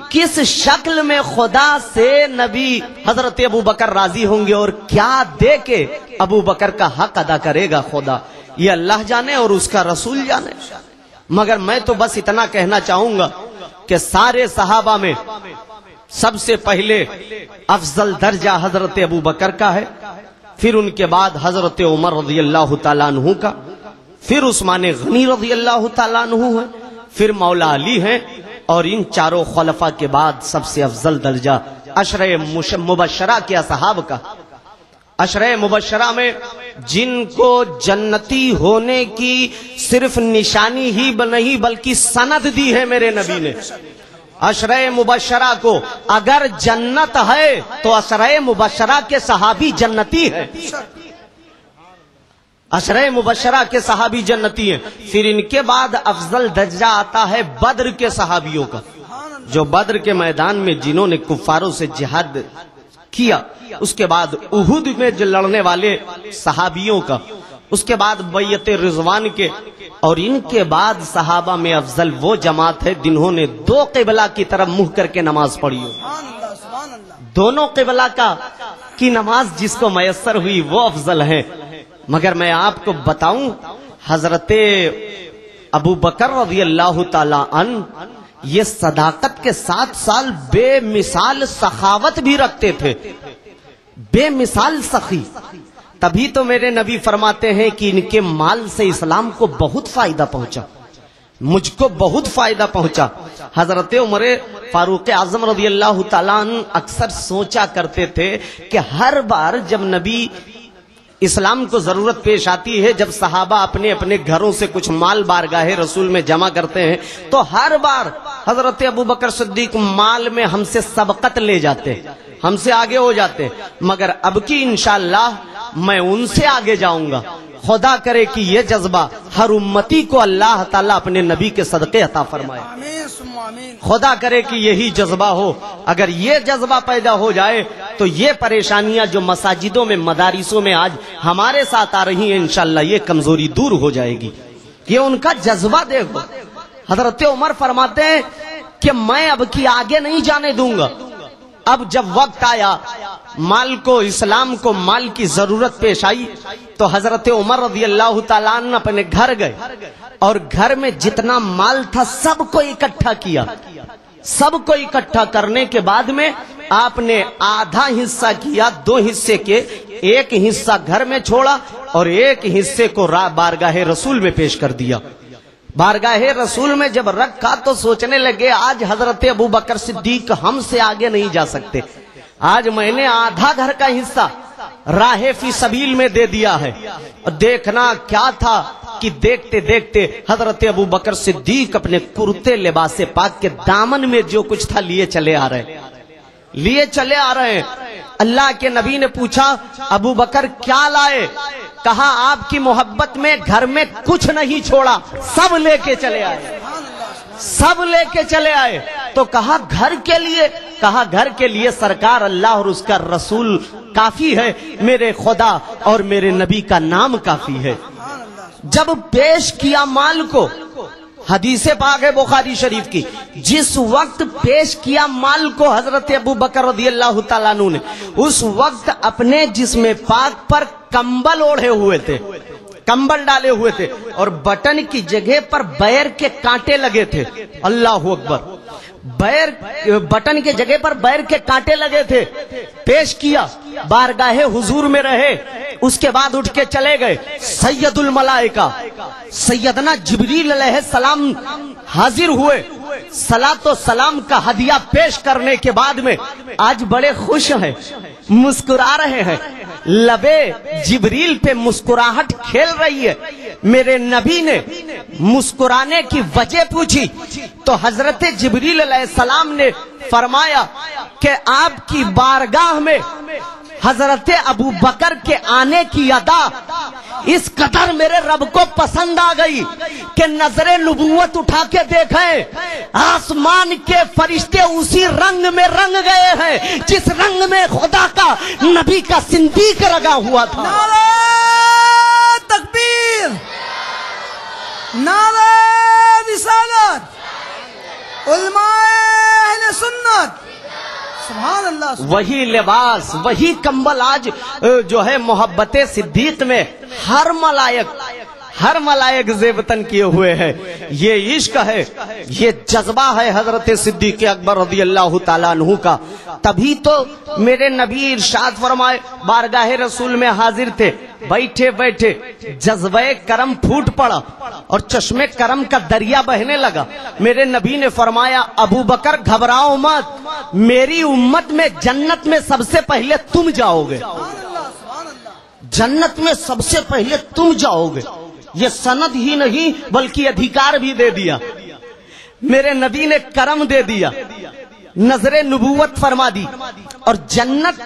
کس شکل میں خدا سے نبی حضرت ابو بکر راضی ہوں گے اور کیا دے کے ابو بکر کا حق ادا کرے گا خدا، یہ اللہ جانے اور اس کا رسول جانے۔ مگر میں تو بس اتنا کہنا چاہوں گا کہ سارے صحابہ میں سب سے پہلے افضل درجہ حضرت ابو بکر کا ہے، پھر ان کے بعد حضرت عمر رضی اللہ تعالیٰ عنہ کا، پھر عثمان غنی رضی اللہ تعالیٰ عنہ ہے، پھر مولا علی ہیں، اور ان چاروں خلفاء کے بعد سب سے افضل درجہ عشرہ مبشرہ کے اصحاب کا۔ عشرہ مبشرہ میں جن کو جنتی ہونے کی صرف نشانی ہی نہیں بلکہ سند دی ہے میرے نبی نے۔ عشرہ مبشرہ کو اگر جنت ہے تو عشرہ مبشرہ کے صحابی جنتی ہے، عشرہ مبشرہ کے صحابی جنتی ہیں۔ پھر ان کے بعد افضل درجہ آتا ہے بدر کے صحابیوں کا، جو بدر کے میدان میں جنہوں نے کفاروں سے جہاد کیا، اس کے بعد احد میں جو لڑنے والے صحابیوں کا، اس کے بعد بیعت رضوان کے، اور ان کے بعد صحابہ میں افضل وہ جماعت ہے جنہوں نے دو قبلہ کی طرف منہ کر کے نماز پڑھی ہو۔ دونوں قبلہ کی نماز جس کو میسر ہوئی وہ افضل ہے۔ مگر میں آپ کو بتاؤں، حضرت ابو بکر رضی اللہ تعالی عنہ یہ صداقت کے ساتھ سال بے مثال سخاوت بھی رکھتے تھے، بے مثال سخی۔ تبھی تو میرے نبی فرماتے ہیں کہ ان کے مال سے اسلام کو بہت فائدہ پہنچا، مجھ کو بہت فائدہ پہنچا۔ حضرت عمر فاروق اعظم رضی اللہ تعالیٰ عنہ اکثر سوچا کرتے تھے کہ ہر بار جب نبی اسلام کو ضرورت پیش آتی ہے، جب صحابہ اپنے اپنے گھروں سے کچھ مال بارگاہ رسول میں جمع کرتے ہیں، تو ہر بار حضرت ابو بکر صدیق مال میں ہم سے سبقت لے جاتے، ہم سے آگے ہو جاتے۔ مگر اب کی انشاءاللہ میں ان سے آگے جاؤں گا۔ خدا کرے کہ یہ جذبہ ہر امتی کو اللہ تعالیٰ اپنے نبی کے صدقے عطا فرمائے۔ خدا کرے کہ یہی جذبہ ہو. اگر یہ جذبہ پیدا ہو جائے تو یہ پریشانیاں جو مساجدوں میں مدارسوں میں آج ہمارے ساتھ آ رہی ہیں انشاءاللہ یہ کمزوری دور ہو جائے گی. یہ ان کا جذبہ دیکھو. حضرت عمر فرماتے ہیں کہ میں اب کی آگے نہیں جانے دوں گا. اب جب وقت آیا مال کو, اسلام کو مال کی ضرورت پیش آئی تو حضرت عمر رضی اللہ تعالیٰ عنہ اپنے گھر گئے اور گھر میں جتنا مال تھا سب کو اکٹھا کیا. سب کو اکٹھا کرنے کے بعد میں آپ نے آدھا حصہ کیا, 2 حصے کے, ایک حصہ گھر میں چھوڑا اور ایک حصے کو بارگاہ رسول میں پیش کر دیا. بارگاہ رسول میں جب رکھا تو سوچنے لگے آج حضرت ابو بکر صدیق ہم سے آگے نہیں جا سکتے. آج میں نے آدھا گھر کا حصہ راہ فی سبیل میں دے دیا ہے. اور دیکھنا کیا تھا کہ دیکھتے دیکھتے حضرت ابو بکر صدیق اپنے کرتے لباس پاک کے دامن میں جو کچھ تھا لیے چلے آ رہے ہیں. اللہ کے نبی نے پوچھا ابو بکر کیا لائے؟ کہا آپ کی محبت میں گھر میں کچھ نہیں چھوڑا, سب لے کے چلے آئے, سب لے کے چلے آئے. تو کہا گھر کے لیے؟ کہا گھر کے لیے سرکار اللہ اور اس کا رسول کافی ہے, میرے خدا اور میرے نبی کا نام کافی ہے. جب پیش کیا مال کو, حدیث پاک ہے بخاری شریف کی, جس وقت پیش کیا مال کو حضرت ابو بکر رضی اللہ تعالیٰ عنہ نے, اس وقت اپنے جسم پاک پر کمبل اوڑھے ہوئے تھے, کمبل ڈالے ہوئے تھے اور بٹن کی جگہ پر بیر کے کانٹے لگے تھے. اللہ اکبر. بٹن کے جگہ پر بیر کے کانٹے لگے تھے. پیش کیا, بارگاہ حضور میں رہے, اس کے بعد اٹھ کے چلے گئے. سید الملائکہ سیدنا جبریل علیہ السلام حاضر ہوئے. صلاۃ و سلام کا ہدیہ پیش کرنے کے بعد میں آج بڑے خوش ہیں, مسکرا رہے ہیں. لبے جبریل پہ مسکراہٹ کھیل رہی ہے. میرے نبی نے مسکرانے کی وجہ پوچھی تو حضرت جبریل علیہ السلام نے فرمایا کہ آپ کی بارگاہ میں حضرت ابو بکر کے آنے کی ادا اس قدر میرے رب کو پسند آ گئی کہ نظر نبوت اٹھا کے دیکھیں, آسمان کے فرشتے اسی رنگ میں رنگ گئے ہیں جس رنگ میں خدا کا نبی کا صدیق رنگا ہوا تھا. نعرہ تکبیر, نعرہ رسالت, علماء اہل سنت. سبحان اللہ. وہی لباس, وہی کمبل آج جو ہے محبت صدیق میں ہر ملائک زیبتن کیے ہوئے ہیں. یہ عشق ہے, یہ جذبہ ہے حضرت صدیق اکبر رضی اللہ تعالیٰ عنہ کا. تبھی تو میرے نبی ارشاد فرمائے, بارگاہ رسول میں حاضر تھے, بیٹھے بیٹھے جذبہ کرم پھوٹ پڑا اور چشمے کرم کا دریا بہنے لگا. میرے نبی نے فرمایا ابو بکر گھبراؤ مت, میری امت میں جنت میں سب سے پہلے تم جاؤ گے, جنت میں سب سے پہلے تم جاؤ گے. یہ سند ہی نہیں بلکہ ادھیکار بھی دے دیا. میرے نبی نے کرم دے دیا, نظر نبوت فرما دی, اور جنت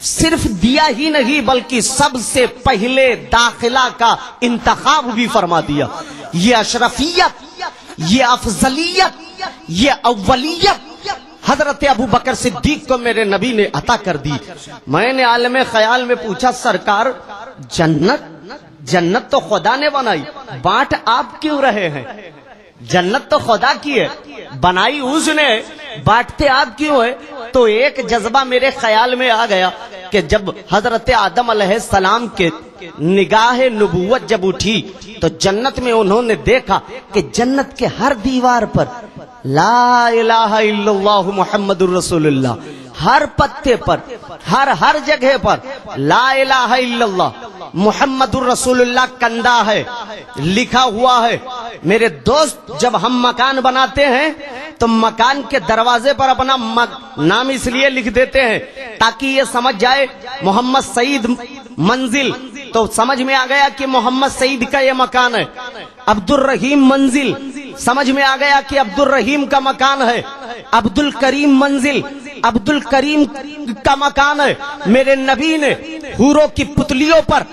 صرف دیا ہی نہیں بلکہ سب سے پہلے داخلہ کا انتخاب بھی فرما دیا. یہ اشرفیت, یہ افضلیت, یہ اولیت حضرت ابو بکر صدیق کو میرے نبی نے عطا کر دی. میں نے عالم خیال میں پوچھا سرکار جنت تو خدا نے بنائی, بانٹ آپ کیوں رہے ہیں؟ جنت تو خدا کی ہے, بنائی اس نے, بانٹتے آپ کیوں ہے؟ تو ایک جذبہ میرے خیال میں آ گیا کہ جب حضرت آدم علیہ السلام کے نگاہ نبوت جب اٹھی تو جنت میں انہوں نے دیکھا کہ جنت کے ہر دیوار پر لا الہ الا اللہ محمد الرسول اللہ, ہر پتے پر, ہر جگہ پر لا الہ الا اللہ محمد الرسول اللہ کندہ ہے, لکھا ہوا ہے. میرے دوست جب ہم مکان بناتے ہیں تو مکان کے دروازے پر اپنا نام اس لیے لکھ دیتے ہیں تاکہ یہ سمجھ جائے محمد سعید منزل, تو سمجھ میں آ گیا کہ محمد سعید کا یہ مکان ہے. عبد الرحیم منزل, سمجھ میں آ گیا کہ عبد الرحیم کا مکان ہے. عبد الکریم منزل, عبد الکریم کا مکان ہے. میرے نبی نے حوروں کی پتلیوں پر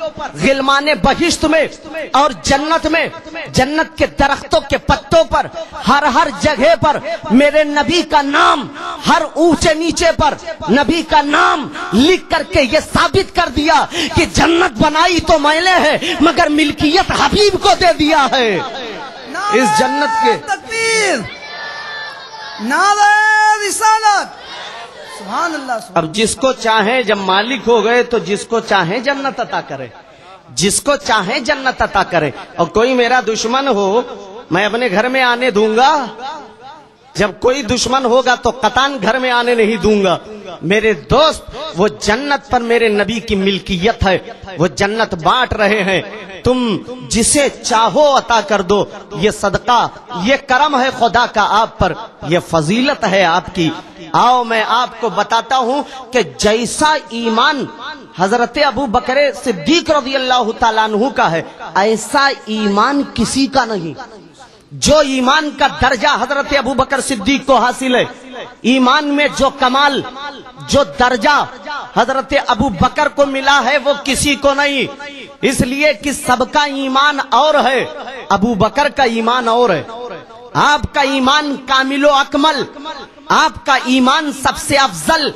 غلمان بہشت میں اور جنت میں جنت کے درختوں کے پتوں پر ہر جگہ پر میرے نبی کا نام، ہر اونچے نیچے پر نبی کا نام لکھ کر کے یہ ثابت کر دیا کہ جنت بنائی تو میں نے ہے مگر ملکیت حبیب کو دے دیا ہے۔ اس جنت کے تکبیر، نعرہ رسالت، سبحان اللہ سبحان اب جس کو چاہیں جب مالک ہو گئے تو جس کو چاہیں جنت عطا کرے، جس کو چاہیں جنت عطا کرے۔ اور کوئی میرا دشمن ہو میں اپنے گھر میں آنے دوں گا؟ جب کوئی دشمن ہوگا تو قطعاً گھر میں آنے نہیں دوں گا۔ میرے دوست وہ جنت پر میرے نبی کی ملکیت ہے، وہ جنت بانٹ رہے ہیں، تم جسے چاہو عطا کر دو۔ یہ صدقہ، یہ کرم ہے خدا کا آپ پر، یہ فضیلت ہے آپ کی۔ آؤ میں آپ کو بتاتا ہوں کہ جیسا ایمان حضرت ابو بکر صدیق رضی اللہ تعالیٰ عنہ کا ہے ایسا ایمان کسی کا نہیں۔ جو ایمان کا درجہ حضرت ابو بکر صدیق کو حاصل ہے، ایمان میں جو کمال، جو درجہ حضرت ابو بکر کو ملا ہے وہ کسی کو نہیں، اس لیے کہ سب کا ایمان اور ہے، ابو بکر کا ایمان اور ہے۔ آپ کا ایمان کامل و اکمل، آپ کا ایمان سب سے افضل،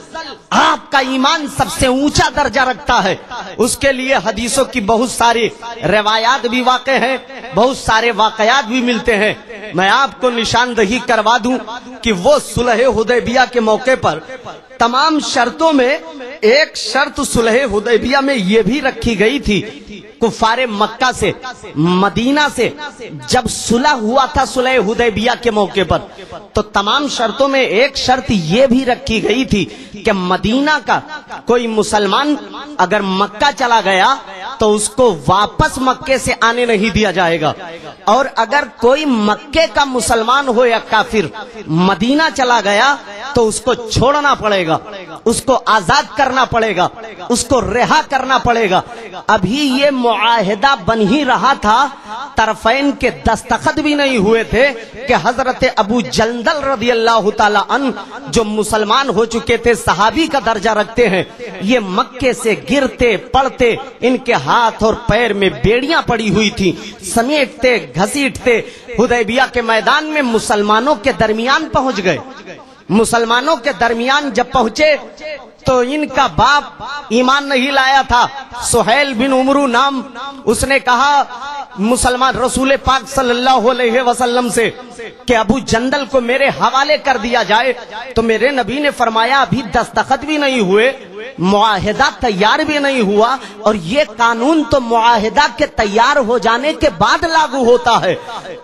آپ کا ایمان سب سے اونچا درجہ رکھتا ہے۔ اس کے لیے حدیثوں کی بہت ساری روایات بھی واقع ہیں، بہت سارے واقعات بھی ملتے ہیں۔ میں آپ کو نشاندہی کروا دوں کہ وہ صلح حدیبیہ کے موقع پر تمام شرطوں میں ایک شرط صلح حدیبیہ میں یہ بھی رکھی گئی تھی، کفار مکہ سے، مدینہ سے جب صلح ہوا تھا صلح حدیبیہ کے موقع پر، تو تمام شرطوں میں ایک شرط یہ بھی رکھی گئی تھی کہ مدینہ کا کوئی مسلمان اگر مکہ چلا گیا تو اس کو واپس مکے سے آنے نہیں دیا جائے گا، اور اگر کوئی مکے کا مسلمان ہو یا کافر مدینہ چلا گیا تو اس کو چھوڑنا پڑے گا، اس کو آزاد کرنا پڑے گا، اس کو رہا کرنا پڑے گا۔ ابھی یہ معاہدہ بن ہی رہا تھا، طرفین کے دستخط بھی نہیں ہوئے تھے کہ حضرت ابو جندل رضی اللہ تعالی عنہ جو مسلمان ہو چکے تھے، صحابی کا درجہ رکھتے ہیں، یہ مکے سے گرتے پڑتے، ان کے ہاتھ اور پیر میں بیڑیاں پڑی ہوئی تھی، سمیٹتے گھسیٹتے حدیبیہ کے میدان میں مسلمانوں کے درمیان پہنچ گئے۔ مسلمانوں کے درمیان جب پہنچے تو ان کا باپ ایمان نہیں لایا تھا، سہیل بن عمرو نام، اس نے کہا مسلمان رسول پاک صلی اللہ علیہ وسلم سے کہ ابو جندل کو میرے حوالے کر دیا جائے، تو میرے نبی نے فرمایا ابھی دستخط بھی نہیں ہوئے، معاہدہ تیار بھی نہیں ہوا، اور یہ قانون تو معاہدہ کے تیار ہو جانے کے بعد لاگو ہوتا ہے۔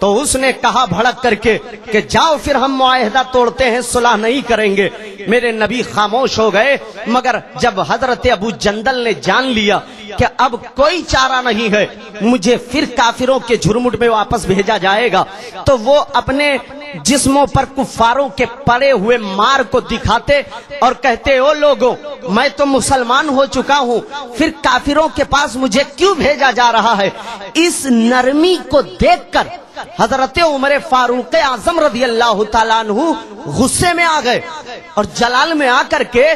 تو اس نے کہا بھڑک کر کے کہ جاؤ پھر ہم معاہدہ توڑتے ہیں، صلح نہیں کریں گے۔ میرے نبی خاموش ہو گئے، مگر جب حضرت ابو جندل نے جان لیا کہ اب کوئی چارہ نہیں ہے، مجھے پھر کافروں کے جھرمٹ میں واپس بھیجا جائے گا، تو وہ اپنے جسموں پر کفاروں کے پڑے ہوئے مار کو دکھاتے اور کہتے او لوگوں میں تو مسلمان ہو چکا ہوں، پھر کافروں کے پاس مجھے کیوں بھیجا جا رہا ہے؟ اس نرمی کو دیکھ کر حضرت عمر فاروق اعظم رضی اللہ تعالیٰ عنہ غصے میں آ گئے اور جلال میں آ کر کے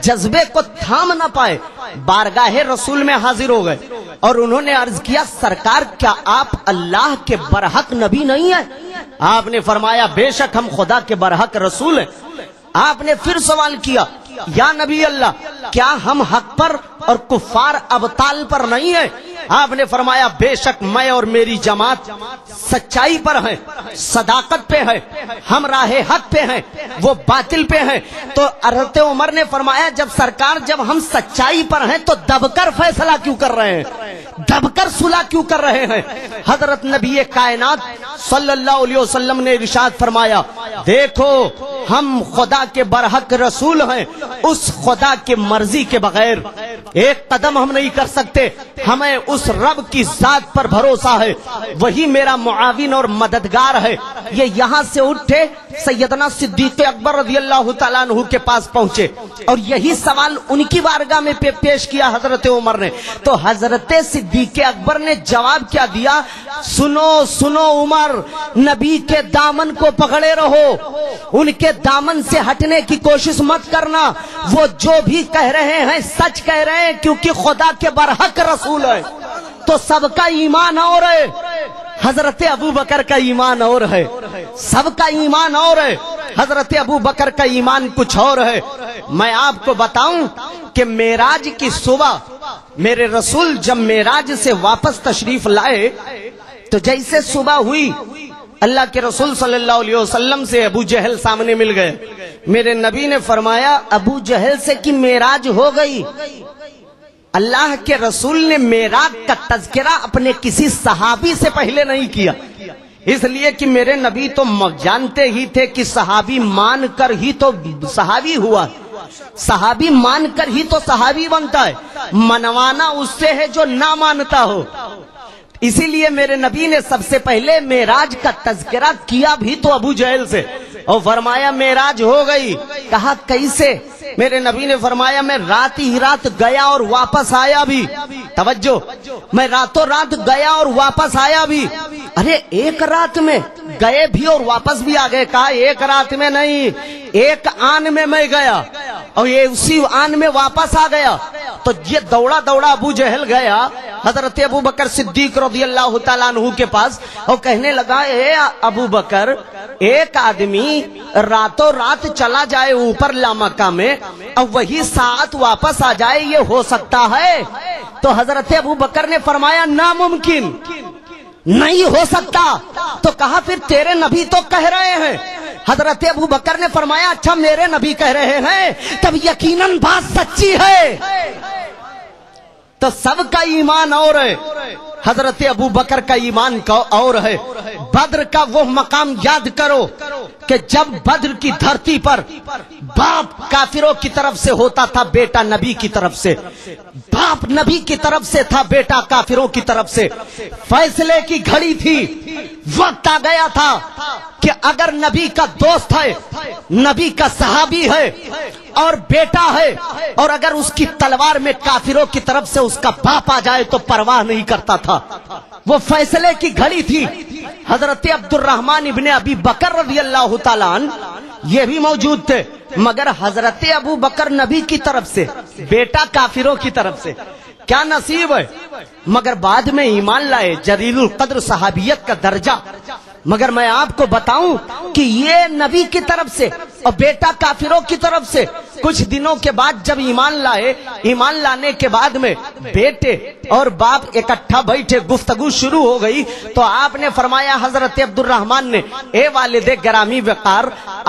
جذبے کو تھام نہ پائے، بارگاہ رسول میں حاضر ہو گئے اور انہوں نے عرض کیا سرکار کیا آپ اللہ کے برحق نبی نہیں ہیں؟ آپ نے فرمایا بے شک ہم خدا کے برحق رسول ہیں۔ آپ نے پھر سوال کیا یا نبی اللہ کیا ہم حق پر اور کفار ابطال پر نہیں ہیں؟ آپ نے فرمایا بے شک میں اور میری جماعت سچائی پر ہیں، صداقت پہ ہے، ہم راہ حق پہ ہیں، وہ باطل پہ ہیں۔ تو حضرت عمر نے فرمایا جب سرکار جب ہم سچائی پر ہیں تو دب کر فیصلہ کیوں کر رہے ہیں، دب کر صلح کیوں کر رہے ہیں؟ حضرت نبی کائنات صلی اللہ علیہ وسلم نے ارشاد فرمایا دیکھو ہم خدا کے برحق رسول ہیں، اس خدا کی مرضی کے بغیر ایک قدم ہم نہیں کر سکتے، ہمیں اس رب کی ذات پر بھروسہ ہے، وہی میرا معاون اور مددگار ہے۔ یہ یہاں سے اٹھے سیدنا صدیق اکبر رضی اللہ تعالیٰ عنہ کے پاس پہنچے اور یہی سوال ان کی بارگاہ میں پیش کیا حضرت عمر نے، تو حضرت صدیق اکبر نے جواب کیا دیا سنو سنو عمر، نبی کے دامن کو پکڑے رہو، ان کے دامن سے ہٹنے کی کوشش مت کرنا، وہ جو بھی کہہ رہے ہیں سچ کہہ دے رہے ہیں کیونکہ خدا کے برحق رسول ہے، تو سب کا ایمان اور ہے، حضرت ابو بکر کا ایمان اور ہے، سب کا ایمان اور ہے، حضرت ابو بکر کا ایمان کچھ اور ہے۔ میں آپ کو بتاؤں کہ معراج کی صبح میرے رسول جب معراج سے واپس تشریف لائے تو جیسے صبح ہوئی اللہ کے رسول صلی اللہ علیہ وسلم سے ابو جہل سامنے مل گئے۔ میرے نبی نے فرمایا ابو جہل سے کہ معراج ہو گئی۔ اللہ کے رسول نے معراج کا تذکرہ اپنے کسی صحابی سے پہلے نہیں کیا، اس لیے کہ میرے نبی تو جانتے ہی تھے کہ صحابی مان کر ہی تو صحابی ہوا، صحابی مان کر ہی تو صحابی بنتا ہے، منوانا اس سے ہے جو نہ مانتا ہو۔ اسی لیے میرے نبی نے سب سے پہلے معراج کا تذکرہ کیا بھی تو ابو جہل سے، اور فرمایا معراج ہو گئی۔ کہا کیسے؟ میرے نبی نے فرمایا میں رات ہی رات گیا اور واپس آیا بھی، توجہ، میں راتوں رات گیا اور واپس آیا بھی۔ ارے ایک رات میں گئے بھی اور واپس بھی آ گئے؟ کہا ایک رات میں نہیں، ایک آن میں میں گیا اور یہ اسی آن میں واپس آ گیا۔ تو یہ دوڑا دوڑا ابو جہل گیا حضرت ابو بکر صدیق رضی اللہ تعالیٰ عنہ کے پاس اور کہنے لگا اے ابو بکر، ایک آدمی راتوں رات چلا جائے اوپر لامکہ میں اور وہی ساتھ واپس آ جائے، یہ ہو سکتا ہے؟ تو حضرت ابو بکر نے فرمایا ناممکن، نہیں ہو سکتا۔ تو کہا پھر تیرے نبی تو کہہ رہے ہیں۔ حضرت ابو بکر نے فرمایا اچھا میرے نبی کہہ رہے ہیں تب یقیناً بات سچی ہے۔ تو سب کا ایمان اور ہے، حضرت ابو بکر کا ایمان کا اور ہے۔ بدر کا وہ مقام یاد کرو کہ جب بدر کی دھرتی پر باپ کافروں کی طرف سے ہوتا تھا، بیٹا نبی کی طرف سے، باپ نبی کی طرف سے تھا، بیٹا کافروں کی طرف سے۔ فیصلے کی گھڑی تھی، وقت آ گیا تھا کہ اگر نبی کا دوست ہے، نبی کا صحابی ہے اور بیٹا ہے، اور اگر اس کی تلوار میں کافروں کی طرف سے اس کا باپ آ جائے تو پرواہ نہیں کرتا تھا۔ وہ فیصلے کی گھڑی تھی۔ حضرت عبد الرحمن ابن ابی بکر رضی اللہ تعالیٰ عنہ یہ بھی موجود تھے، مگر حضرت ابو بکر نبی کی طرف سے، بیٹا کافروں کی طرف سے، کیا نصیب ہے۔ مگر بعد میں ایمان لائے، جلیل القدر صحابیت کا درجہ۔ مگر میں آپ کو بتاؤں کہ یہ نبی کی طرف سے اور بیٹا کافروں کی طرف سے۔ کچھ دنوں کے بعد جب ایمان لائے، ایمان لانے کے بعد میں بیٹے اور باپ اکٹھا بیٹھے، گفتگو شروع ہو گئی تو آپ نے فرمایا حضرت عبد الرحمن نے، اے والد گرامی وقار،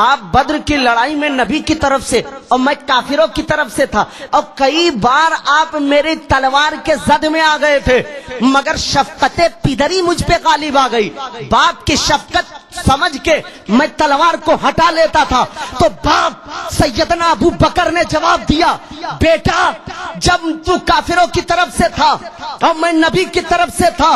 آپ بدر کی لڑائی میں نبی کی طرف سے اور میں کافروں کی طرف سے تھا، اور کئی بار آپ میری تلوار کے زد میں آ گئے تھے، مگر شفقت پدری مجھ پہ غالب آ گئی۔ باپ کی شفقت سمجھ کے میں تلوار کو ہٹا لیتا تھا، تو باپ سیدنا ابو بکر نے جواب دیا، بیٹا جب تو کافروں کی طرف سے تھا اور میں نبی کی طرف سے تھا،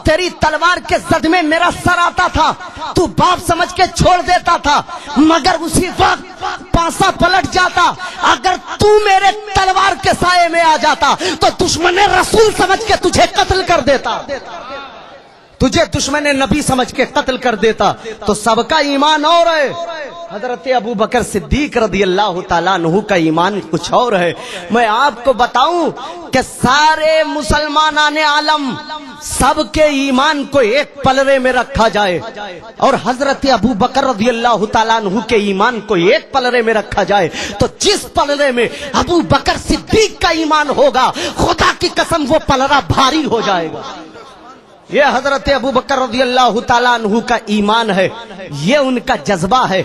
تیری تلوار کے زد میں میرا سر آتا تھا، تو باپ سمجھ کے چھوڑ دیتا تھا، مگر اسی وقت پاسا پلٹ جاتا۔ اگر تو میرے تلوار کے سائے میں آ جاتا تو دشمن رسول سمجھ کے تجھے قتل کر دیتا، تجھے دشمن نبی سمجھ کے قتل کر دیتا۔ تو سب کا ایمان اور ہے۔ حضرت ابو بکر صدیق رضی اللہ تعالیٰ عنہ کا ایمان کچھ اور ہے۔ میں آپ کو بتاؤں کہ سارے مسلمانان عالم سب کے ایمان کو ایک پلڑے میں رکھا جائے اور حضرت ابو بکر رضی اللہ تعالیٰ عنہ کے ایمان کو ایک پلڑے میں رکھا جائے تو جس پلڑے میں ابو بکر صدیق کا ایمان ہوگا، خدا کی قسم وہ پلڑا بھاری ہو جائے گا۔ یہ حضرت ابو بکر رضی اللہ تعالیٰ عنہ کا ایمان ہے، یہ ان کا جذبہ ہے،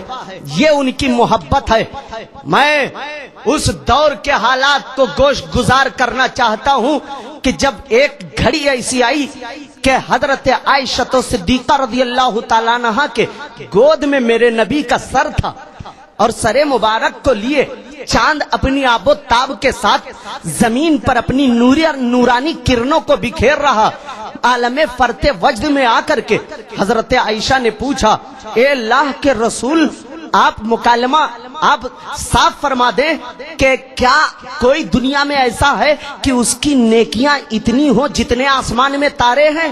یہ ان کی محبت ہے۔ میں اس دور کے حالات کو گوش گزار کرنا چاہتا ہوں کہ جب ایک گھڑی ایسی آئی کہ حضرت عائشہ صدیقہ رضی اللہ تعالیٰ عنہ کے گود میں میرے نبی کا سر تھا، اور سر مبارک کو لیے چاند اپنی آب و تاب کے ساتھ زمین پر اپنی نورانی کرنوں کو بکھیر رہا۔ عالم فرت وجد میں آ کر کے حضرت عائشہ نے پوچھا، اے اللہ کے رسول، آپ مکالمہ آپ صاف فرما دیں کہ کیا کوئی دنیا میں ایسا ہے کہ اس کی نیکیاں اتنی ہوں جتنے آسمان میں تارے ہیں؟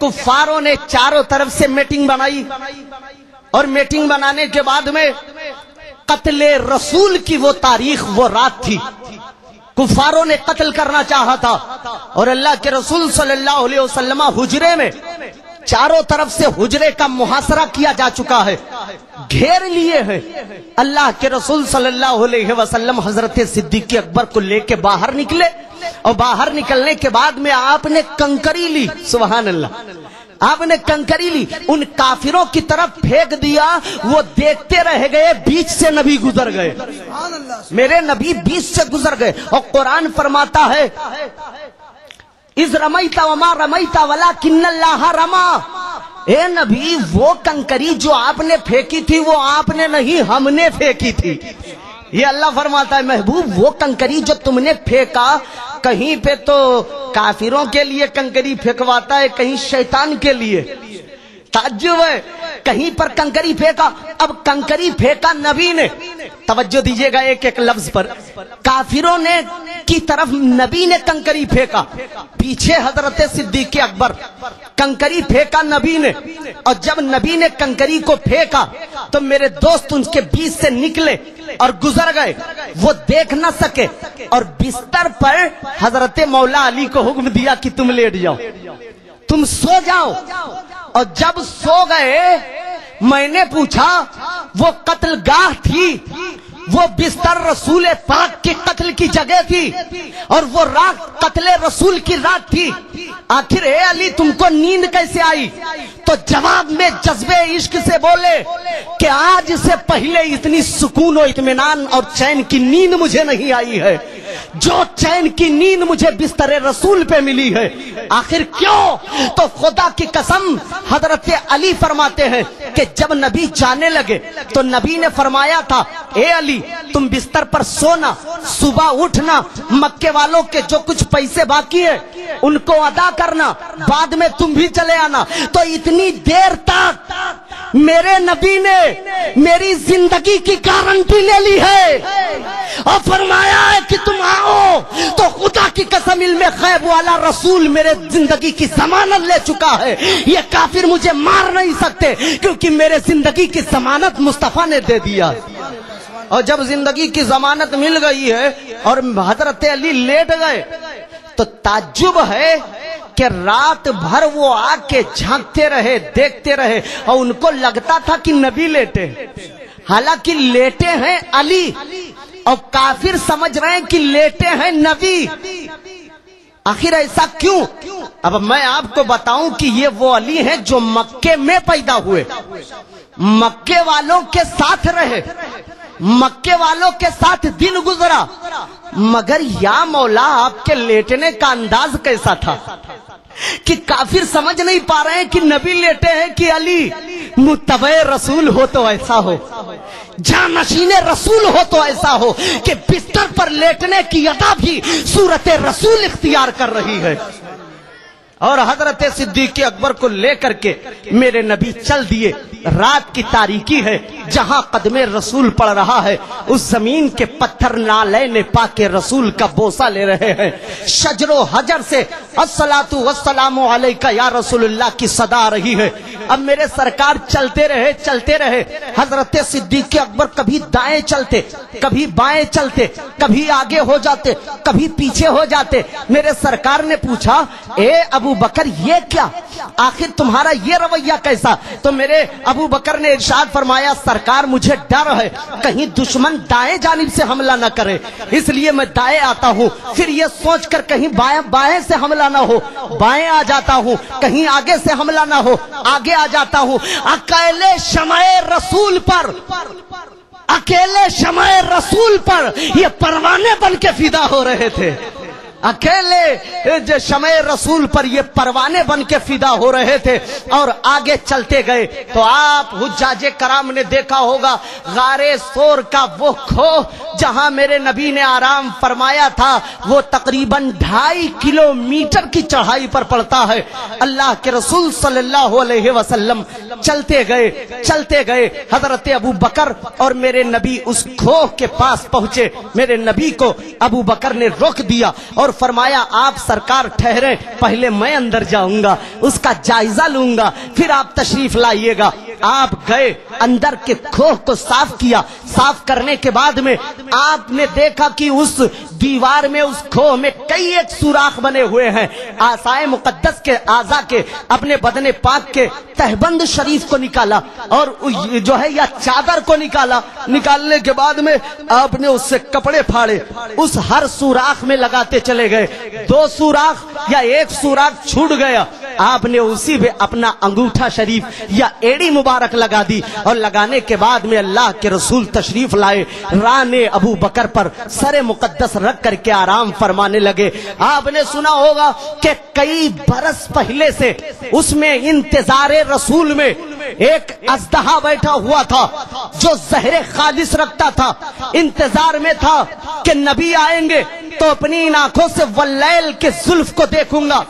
کفاروں نے چاروں طرف سے میٹنگ بنائی اور میٹنگ بنانے کے بعد میں قتل رسول کی وہ تاریخ وہ رات تھی. کفاروں نے قتل کرنا چاہا تھا اور اللہ کے رسول صلی اللہ علیہ وسلم حجرے میں چاروں طرف سے حجرے کا محاصرہ کیا جا چکا ہے, گھیر لیے ہیں. اللہ کے رسول صلی اللہ علیہ وسلم حضرت صدیق اکبر کو لے کے باہر نکلے اور باہر نکلنے کے بعد میں آپ نے کنکری لی. سبحان اللہ, آپ نے کنکری لی, ان کافروں کی طرف پھینک دیا. وہ دیکھتے رہ گئے, بیچ سے نبی گزر گئے, میرے نبی بیچ سے گزر گئے. اور قرآن فرماتا ہے اذ رمیت وما رمیت ولکن اللہ رما. اے نبی وہ کنکری جو آپ نے پھینکی تھی وہ آپ نے نہیں, ہم نے پھینکی تھی. یہ اللہ فرماتا ہے محبوب وہ کنکری جو تم نے پھینکا, کہیں پہ تو کافروں کے لیے کنکری پھینکواتا ہے, کہیں شیطان کے لیے. تعجب ہے, کہیں پر کنکری پھینکا. اب کنکری پھینکا نبی نے, توجہ دیجئے گا ایک ایک لفظ پر. کافروں نے کی طرف نبی نے کنکری پھینکا, پیچھے حضرت صدیق اکبر. کنکری پھینکا نبی نے, اور جب نبی نے کنکری کو پھینکا تو میرے دوست ان کے بیچ سے نکلے اور گزر گئے. وہ دیکھ نہ سکے اور بستر پر حضرت مولا علی کو حکم دیا کہ تم لیٹ جاؤ, تم سو جاؤ. اور جب سو گئے میں نے پوچھا وہ قتل گاہ تھی, وہ بستر رسول پاک کے قتل کی جگہ تھی اور وہ رات قتل رسول کی رات تھی. آخر اے علی تم کو نیند کیسے آئی؟ تو جواب میں جذبے عشق سے بولے کہ آج سے پہلے اتنی سکون و اطمینان اور چین کی نیند مجھے نہیں آئی ہے جو چین کی نیند مجھے بستر رسول پہ ملی ہے. آخر کیوں؟ تو خدا کی قسم حضرت علی فرماتے ہیں کہ جب نبی جانے لگے تو نبی نے فرمایا تھا اے علی تم بستر پر سونا, صبح اٹھنا, مکے والوں کے جو کچھ پیسے باقی ہے ان کو ادا کرنا, بعد میں تم بھی چلے آنا. تو اتنی دیر تک میرے نبی نے میری زندگی کی گارنٹی لے لی ہے اور فرمایا ہے کہ تم آؤ. تو خدا کی قسم علم غیب والا رسول میرے زندگی کی ضمانت لے چکا ہے. یہ کافر مجھے مار نہیں سکتے کیونکہ میرے زندگی کی ضمانت مصطفیٰ نے دے دیا. اور جب زندگی کی ضمانت مل گئی ہے اور حضرت علی لیٹ گئے تو تعجب ہے کہ رات بھر وہ آ کے جھانکتے رہے, دیکھتے رہے اور ان کو لگتا تھا کہ نبی لیٹے, حالانکہ لیٹے ہیں علی اور کافر سمجھ رہے ہیں کہ لیٹے ہیں نبی. آخر ایسا کیوں؟ اب میں آپ کو بتاؤں کہ یہ وہ علی ہیں جو مکے میں پیدا ہوئے, مکے والوں کے ساتھ رہے, مکے والوں کے ساتھ دن گزرا, مگر یا مولا آپ کے لیٹنے کا انداز کیسا تھا کہ کافر سمجھ نہیں پا رہے ہیں کہ نبی لیٹے ہیں کہ علی. متبع رسول ہو تو ایسا ہو, جانشین رسول ہو تو ایسا ہو کہ بستر پر لیٹنے کی ادا بھی صورت رسول اختیار کر رہی ہے. اور حضرت صدیق اکبر کو لے کر کے میرے نبی چل دیے. رات کی تاریکی ہے, جہاں قدم رسول پڑ رہا ہے اس زمین کے پتھر نالین پاک رسول کا بوسہ لے رہے ہیں. شجر و حجر سے الصلاۃ والسلام علیک یا رسول اللہ کی صدا آ رہی ہے. اب میرے سرکار چلتے رہے. حضرت صدیق اکبر کبھی دائیں چلتے, کبھی بائیں چلتے, کبھی آگے ہو جاتے, کبھی پیچھے ہو جاتے. میرے سرکار نے پوچھا اے ابو بکر یہ کیا, آخر تمہارا یہ رویہ کیسا؟ تو میرے ابو بکر نے ارشاد فرمایا سرکار مجھے ڈر ہے کہیں دشمن دائیں جانب سے حملہ نہ کرے, اس لیے میں دائیں آتا ہوں. پھر یہ سوچ کر کہیں بائیں سے حملہ نہ ہو, بائیں آ جاتا ہوں. کہیں آگے سے حملہ نہ ہو, آگے آ جاتا ہوں. اکیلے شمع رسول پر, اکیلے شمع رسول پر یہ پروانے بن کے فدا ہو رہے تھے. اکیلے شمع رسول پر یہ پروانے بن کے فدا ہو رہے تھے اور آگے چلتے گئے. تو آپ حجاج کرام نے دیکھا ہوگا غار سور کا وہ کھو جہاں میرے نبی نے آرام فرمایا تھا وہ تقریباً 2.5 کلومیٹر کی چڑھائی پر پڑتا ہے. اللہ کے رسول صلی اللہ علیہ وسلم چلتے گئے. حضرت ابو بکر اور میرے نبی اس کھو کے پاس پہنچے. میرے نبی کو ابو بکر نے روک دیا اور اور فرمایا آپ سرکار ٹھہرے، پہلے میں اندر جاؤں گا، اس کا جائزہ لوں گا، پھر آپ تشریف لائیے گا۔ آپ گئے، اندر کے کھوہ کو صاف کیا، صاف کرنے کے بعد میں آپ نے دیکھا کہ اس دیوار میں، اس کھوہ میں کئی ایک سوراخ بنے ہوئے ہیں۔ آسائے مقدس کے اعضا کے، اپنے بدن پاک کے تہبند شریف کو نکالا اور جو ہے یا چادر کو نکالا۔ نکالنے کے بعد میں آپ نے اس سے کپڑے پھاڑے، اس ہر سوراخ میں لگاتے چلے گئے۔ 2 سوراخ یا 1 سوراخ چھوٹ گیا، آپ نے اسی پہ اپنا انگوٹھا شریف یا ایڑی مبارک لگا دی، اور لگانے کے بعد میں اللہ کے رسول تشریف لائے، ران ابو بکر پر سر مقدس رکھ کر کے آرام فرمانے لگے۔ آپ نے سنا ہوگا کہ کئی برس پہلے سے اس میں انتظار رسول میں ایک اژدہا بیٹھا ہوا تھا جو زہر خالص رکھتا تھا، انتظار میں تھا کہ نبی آئیں گے تو اپنی ان آنکھوں سے واللیل کے زلف کو دیکھوں گا،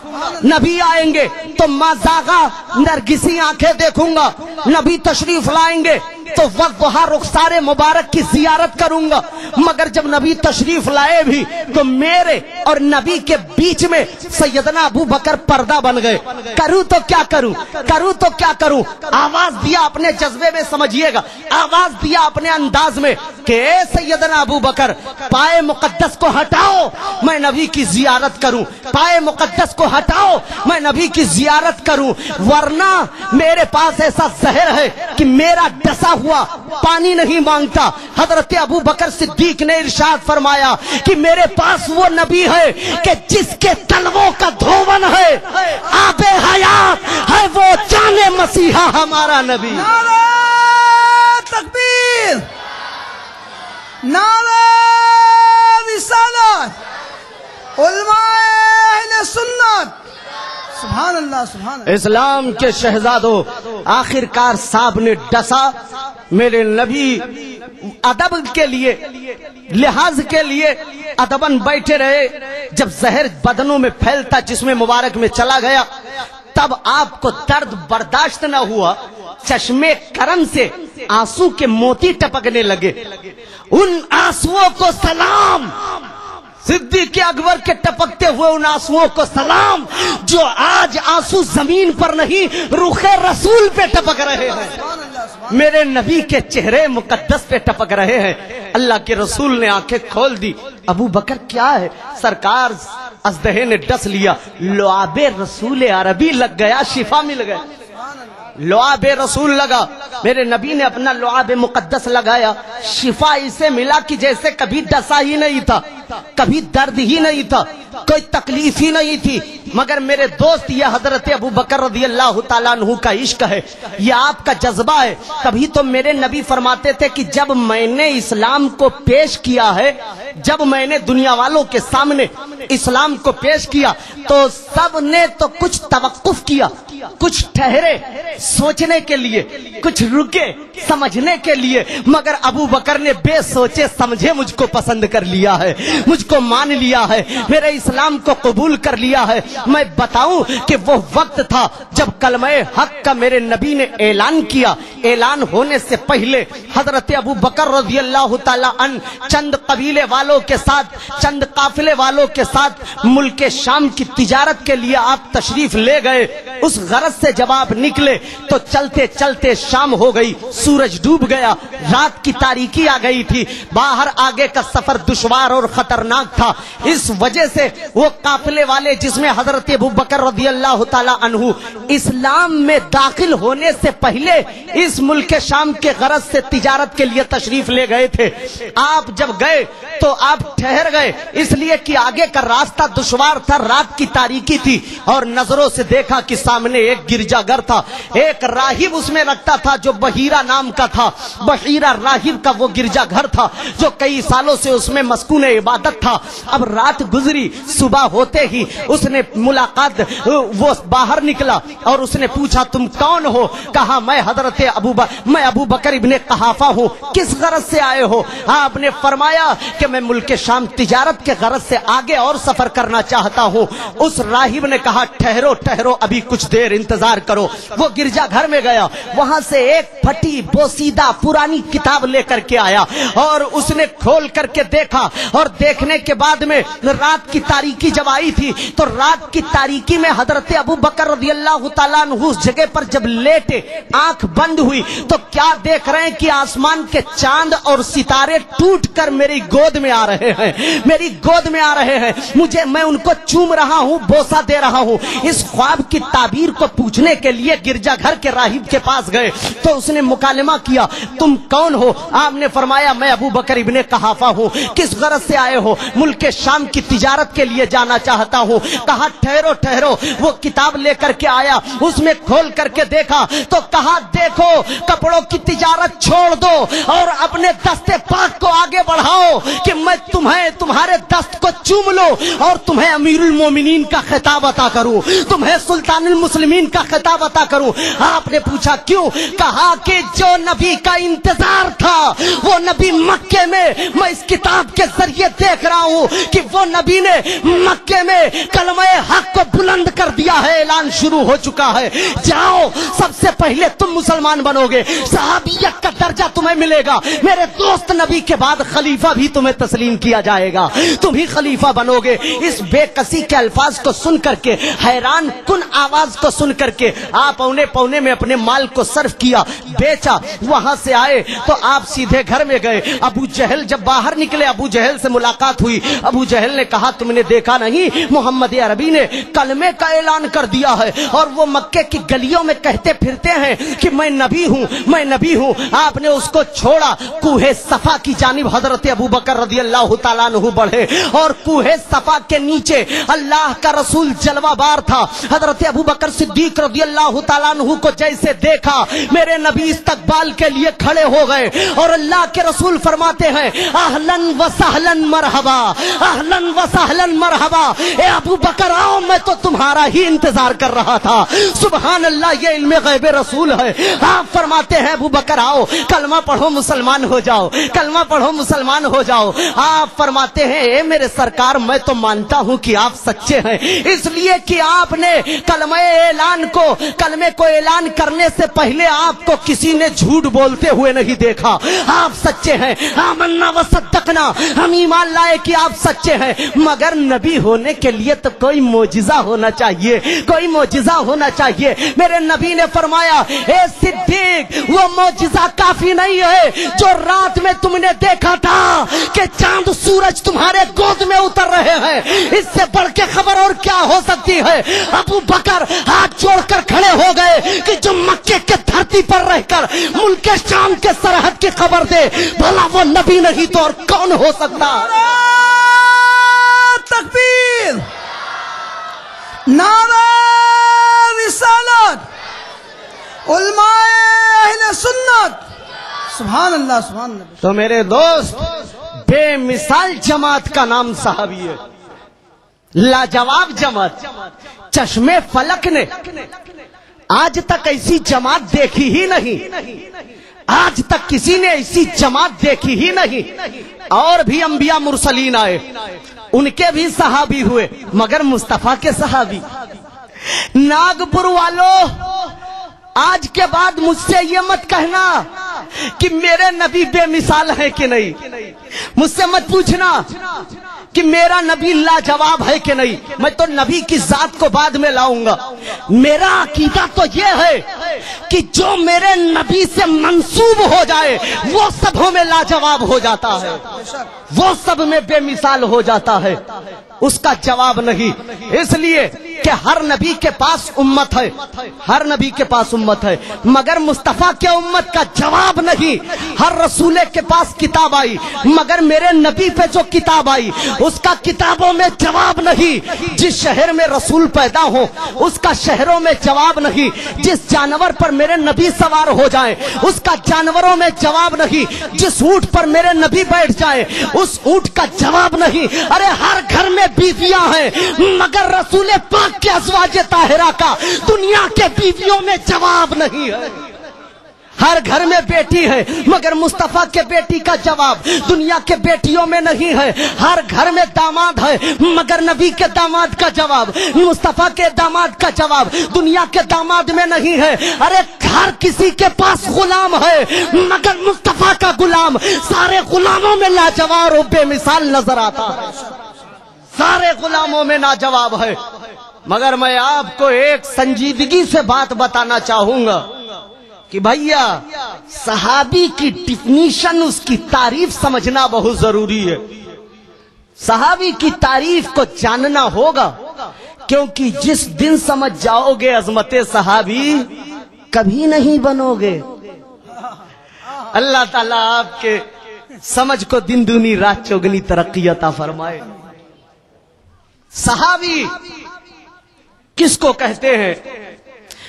نبی آئیں گے تو مازاغا نرگسی آنکھیں دیکھوں گا، نبی تشریف لائیں گے تو وضحا رخسار مبارک کی زیارت کروں گا۔ مگر جب نبی تشریف لائے بھی تو میرے اور نبی کے بیچ میں سیدنا ابو بکر پردہ بن گئے۔ کروں تو کیا کروں، کروں تو کیا کروں؟ آواز دیا اپنے جذبے میں، سمجھیے گا، آواز دیا اپنے انداز میں کہ اے سیدنا ابو بکر، پائے مقدس کو ہٹاؤ، میں نبی کی زیارت کروں، پائے مقدس کو ہٹاؤ، میں نبی کی زیارت کروں، ورنہ میرے پاس ایسا زہر ہے کہ میرا ڈسا ہوا پانی نہیں مانگتا۔ حضرت ابو بکر صدیق نے ارشاد فرمایا کہ میرے پاس وہ نبی ہے کہ جس کے تلووں کا دھون ہے، آب حیات ہے، وہ جانے مسیحا ہمارا نبی۔ نعرہ تکبیر، نعرہ رسالت، علماء اہل سنت، سبحان اللہ سبحان اللہ۔ اسلام کے شہزادوں، آخر کار صاحب نے ڈسا، میرے نبی ادب کے لیے، لحاظ کے لیے ادبن بیٹھے رہے۔ جب زہر بدنوں میں پھیلتا، جسم مبارک میں چلا گیا، تب آپ کو درد برداشت نہ ہوا، چشمے کرم سے آنسو کے موتی ٹپکنے لگے۔ ان آنسوؤں کو سلام، صدیق اکبر کے ٹپکتے ہوئے ان آنسوؤں کو سلام، جو آج آنسو زمین پر نہیں رخ رسول پہ ٹپک رہے ہیں، میرے نبی کے چہرے مقدس پہ ٹپک رہے ہیں۔ اللہ کے رسول نے آنکھیں کھول دی۔ ابو بکر کیا ہے؟ سرکار اژدہے نے ڈس لیا، لعاب رسول عربی لگ گیا، شفا مل گیا۔ لعاب رسول لگا، میرے نبی نے اپنا لعاب مقدس لگایا، شفا اسے ملا کہ جیسے کبھی ڈسا ہی نہیں تھا، کبھی درد ہی نہیں تھا، کوئی تکلیف ہی نہیں تھی۔ مگر میرے دوست، یہ حضرت ابو بکر رضی اللہ تعالیٰ عنہ کا عشق ہے، یہ آپ کا جذبہ ہے۔ تبھی تو میرے نبی فرماتے تھے کہ جب میں نے اسلام کو پیش کیا ہے، جب میں نے دنیا والوں کے سامنے اسلام کو پیش کیا تو سب نے تو کچھ توقف کیا، کچھ ٹھہرے سوچنے کے لیے، کچھ رکے سمجھنے کے لیے، مگر ابو بکر نے بے سوچے سمجھے مجھ کو پسند کر لیا ہے، مجھ کو مان لیا ہے، میرے اسلام کو قبول کر لیا ہے۔ میں بتاؤں کہ وہ وقت تھا جب کلمہ حق کا میرے نبی نے اعلان کیا۔ اعلان ہونے سے پہلے حضرت ابو بکر رضی اللہ تعالیٰ عنہ چند قبیلے والوں کے ساتھ، چند قافلے والوں کے ساتھ ملک شام کی تجارت کے لیے آپ تشریف لے گئے۔ اس غرض سے جب آپ نکلے تو چلتے چلتے شام ہو گئی، سورج ڈوب گیا، رات کی تاریکی آ گئی تھی، باہر آگے کا سفر دشوار اور خطرناک تھا۔ اس وجہ سے وہ قافلے والے جس میں حضرت ابو بکر رضی اللہ تعالی عنہ اسلام میں داخل ہونے سے پہلے اس ملک شام کے غرض سے تجارت کے لیے تشریف لے گئے تھے، آپ جب گئے تو آپ ٹھہر گئے، اس لیے کہ آگے کا راستہ دشوار تھا، رات کی تاریکی تھی، اور نظروں سے دیکھا کہ سامنے ایک گرجا گھر تھا، ایک راہب اس میں رکھتا تھا جو بحیرہ نام کا تھا، بحیرہ راہب کا وہ گرجا گھر تھا جو کئی سالوں سے اس میں مسکون عبادت تھا۔ اب رات گزری، صبح ہوتے ہی اس نے ملاقات، وہ باہر نکلا اور اس نے پوچھا تم کون ہو؟ کہا میں حضرت میں ابو بکر ابن قحافہ ہوں، کس غرض سے آئے ہو؟ آپ نے فرمایا کہ میں ملک شام تجارت کے غرض سے آگے اور سفر کرنا چاہتا ہوں۔ اس راہب نے کہا ٹھہرو ٹھہرو، ابھی کچھ کچھ دیر انتظار کرو۔ وہ گرجا گھر میں گیا، وہاں سے ایک پھٹی بوسیدہ پرانی کتاب لے کر کے آیا اور اس نے کھول کر کے دیکھا، اور دیکھنے کے بعد میں رات کی تاریکی جب آئی تھی تو رات کی تاریکی میں حضرت ابو بکر رضی اللہ تعالیٰ عنہ اس جگہ پر جب لیٹے، آنکھ بند ہوئی تو کیا دیکھ رہے ہیں کہ آسمان کے چاند اور ستارے ٹوٹ کر میری گود میں آ رہے ہیں، میری گود میں آ رہے ہیں، میں ان کو چوم رہا ہوں، بوسا دے رہا ہوں۔ اس خواب کی تعبیر کو پوچھنے کے لیے گرجا گھر کے راہب کے پاس گئے تو اس نے مکالمہ کیا، تم کون ہو؟ آپ نے فرمایا میں ابو بکر ابن قحافہ ہوں۔ کس غرض سے آئے ہو؟ ملک شام کی تجارت کے لیے جانا چاہتا ہوں۔ کہا ٹھہرو ٹھہرو، وہ کتاب لے کر کے آیا، اس میں کھول کر کے دیکھا تو کہا دیکھو کپڑوں کی تجارت چھوڑ دو اور اپنے دست پاک کو آگے بڑھاؤ کہ میں تمہارے دست کو چوم لو اور تمہیں امیر المومنین کا خطاب عطا کروں، تمہیں سلطان المسلمین کا خطاب عطا کروں۔ آپ نے پوچھا کیوں؟ کہا کہ جو نبی کا انتظار تھا وہ نبی مکے میں اس کتاب کے ذریعے دیکھ رہا ہوں کہ وہ نبی نے مکے میں کلمہ حق کو بلند کر دیا ہے، اعلان شروع ہو چکا ہے، جاؤ سب سے پہلے تم مسلمان بنو گے، صحابیت کا درجہ تمہیں ملے گا، میرے دوست نبی کے بعد خلیفہ بھی تمہیں تسلیم کیا جائے گا، تم ہی خلیفہ بنو گے۔ اس بے کسی کے الفاظ کو سن کر کے، حیران کن آواز کو سن کر کے آپ اونے پونے میں اپنے مال کو صرف کیا، بیچا۔ وہاں سے آئے تو آپ سیدھے گھر میں گئے۔ ابو جہل جب باہر نکلے، ابو جہل سے ملاقات ہوئی۔ ابو جہل نے کہا تم نے دیکھا نہیں محمد عربی نے کلمے کا اعلان کر دیا ہے اور وہ مکے کی گلیوں میں کہتے پھرتے ہیں کہ میں نبی ہوں، میں نبی ہوں۔ آپ نے اس کو چھوڑا، کوہ صفا کی جانب حضرت ابو بکر رضی اللہ تعالیٰ عنہ بڑھے اور کوہ صفا کے نیچے اللہ کا رسول جلوہ بار تھا۔ حضرت ابو بکر صدیق رضی اللہ تعالیٰ عنہ کو جیسے دیکھا میرے نبی استقبال کے لیے کھڑے ہو گئے اور اللہ کے رسول فرماتے ہیں اہلن و سہلن مرحبا، اہلن و سہلن مرحبا، اے ابو بکر آؤ، میں تو تمہارا ہی انتظار کر رہا تھا۔ سبحان اللہ، یہ علم غیب رسول ہے۔ آپ فرماتے ہیں ابو بکر آؤ، کلمہ پڑھو مسلمان ہو جاؤ، کلمہ پڑھو مسلمان ہو جاؤ۔ آپ فرماتے ہیں اے میرے سرکار میں تو مانتا ہوں کہ آپ سچے ہیں، اس لیے کہ آپ نے کلمے کو اعلان کرنے سے پہلے آپ کو کسی نے جھوٹ بولتے ہوئے نہیں دیکھا۔ آپ سچے ہیں، آمنا و صدقنا، ہم ایمان لائے کہ آپ سچے ہیں، مگر نبی ہونے کے لیے تو کوئی معجزہ ہونا چاہیے، کوئی معجزہ ہونا چاہیے۔ میرے نبی نے فرمایا اے صدیق، وہ معجزہ کافی نہیں ہے جو رات میں تم نے دیکھا تھا کہ چاند سورج تمہارے گود میں اتر رہے ہیں، اس سے بڑھ کے خبر اور کیا ہو سکتی ہے؟ ابو بکر ہاتھ جوڑ کر کھڑے ہو گئے کہ جو مکے کے دھرتی پر رہ کر ملک شام کے سرحد کی خبر دے، بھلا وہ نبی نہیں تو اور کون ہو سکتا؟ تکبیر، نعرہ رسالت، علماء اہل سنت، سبحان اللہ سبحان اللہ۔ تو میرے دوست، بے مثال جماعت کا نام صحابی ہے، لاجواب جماعت۔ چشمے فلک نے آج تک ایسی جماعت دیکھی ہی نہیں، آج تک کسی نے ایسی جماعت دیکھی ہی نہیں۔ اور بھی انبیاء مرسلین آئے، ان کے بھی صحابی ہوئے، مگر مصطفیٰ کے صحابی۔ ناگپور والوں، آج کے بعد مجھ سے یہ مت کہنا کہ میرے نبی بے مثال ہے کہ نہیں، مجھ سے مت پوچھنا کہ میرا نبی لاجواب ہے کہ نہیں، میں تو نبی کی ذات کو بعد میں لاؤں گا۔ میرا عقیدہ تو یہ ہے کہ جو میرے نبی سے منسوب ہو جائے وہ سب میں لاجواب ہو جاتا ہے، وہ سب میں بے مثال ہو جاتا ہے، اس کا جواب نہیں۔ اس لیے کہ ہر نبی کے پاس امت ہے، ہر نبی کے پاس امت ہے، مگر مصطفیٰ کے امت کا جواب نہیں۔ ہر رسول کے پاس کتاب آئی، مگر میرے نبی پہ جو کتاب آئی اس کا کتابوں میں جواب نہیں۔ جس شہر میں رسول پیدا ہو اس کا شہروں میں جواب نہیں، جس جانور پر میرے نبی سوار ہو جائیں اس کا جانوروں میں جواب نہیں، جس اونٹ پر میرے نبی بیٹھ جائیں اس اونٹ کا جواب نہیں۔ ارے ہر گھر میں بیویاں ہیں، مگر رسول پاک کے ازواج طاہرہ کا دنیا کے بیویوں میں جواب نہیں ہے۔ ہر گھر میں بیٹی ہے مگر مصطفیٰ کے بیٹی کا جواب دنیا کے بیٹیوں میں نہیں ہے. ہر گھر میں داماد ہے مگر نبی کے داماد کا جواب مصطفیٰ کے داماد کا جواب دنیا کے داماد میں نہیں ہے. ارے ہر کسی کے پاس غلام ہے مگر مصطفیٰ کا غلام سارے غلاموں میں لاجواب اور بے مثال نظر آتا ہے. سارے غلاموں میں لاجواب ہے. مگر میں آپ کو ایک سنجیدگی سے بات بتانا چاہوں گا کہ بھیا صحابی کی ڈیفینیشن اس کی تعریف سمجھنا بہت ضروری ہے. صحابی کی تعریف کو جاننا ہوگا کیونکہ جس دن سمجھ جاؤ گے عظمت صحابی کبھی نہیں بنو گے. اللہ تعالیٰ آپ کے سمجھ کو دن دونی رات چوگنی ترقی عطا فرمائے. صحابی کس کو کہتے ہیں؟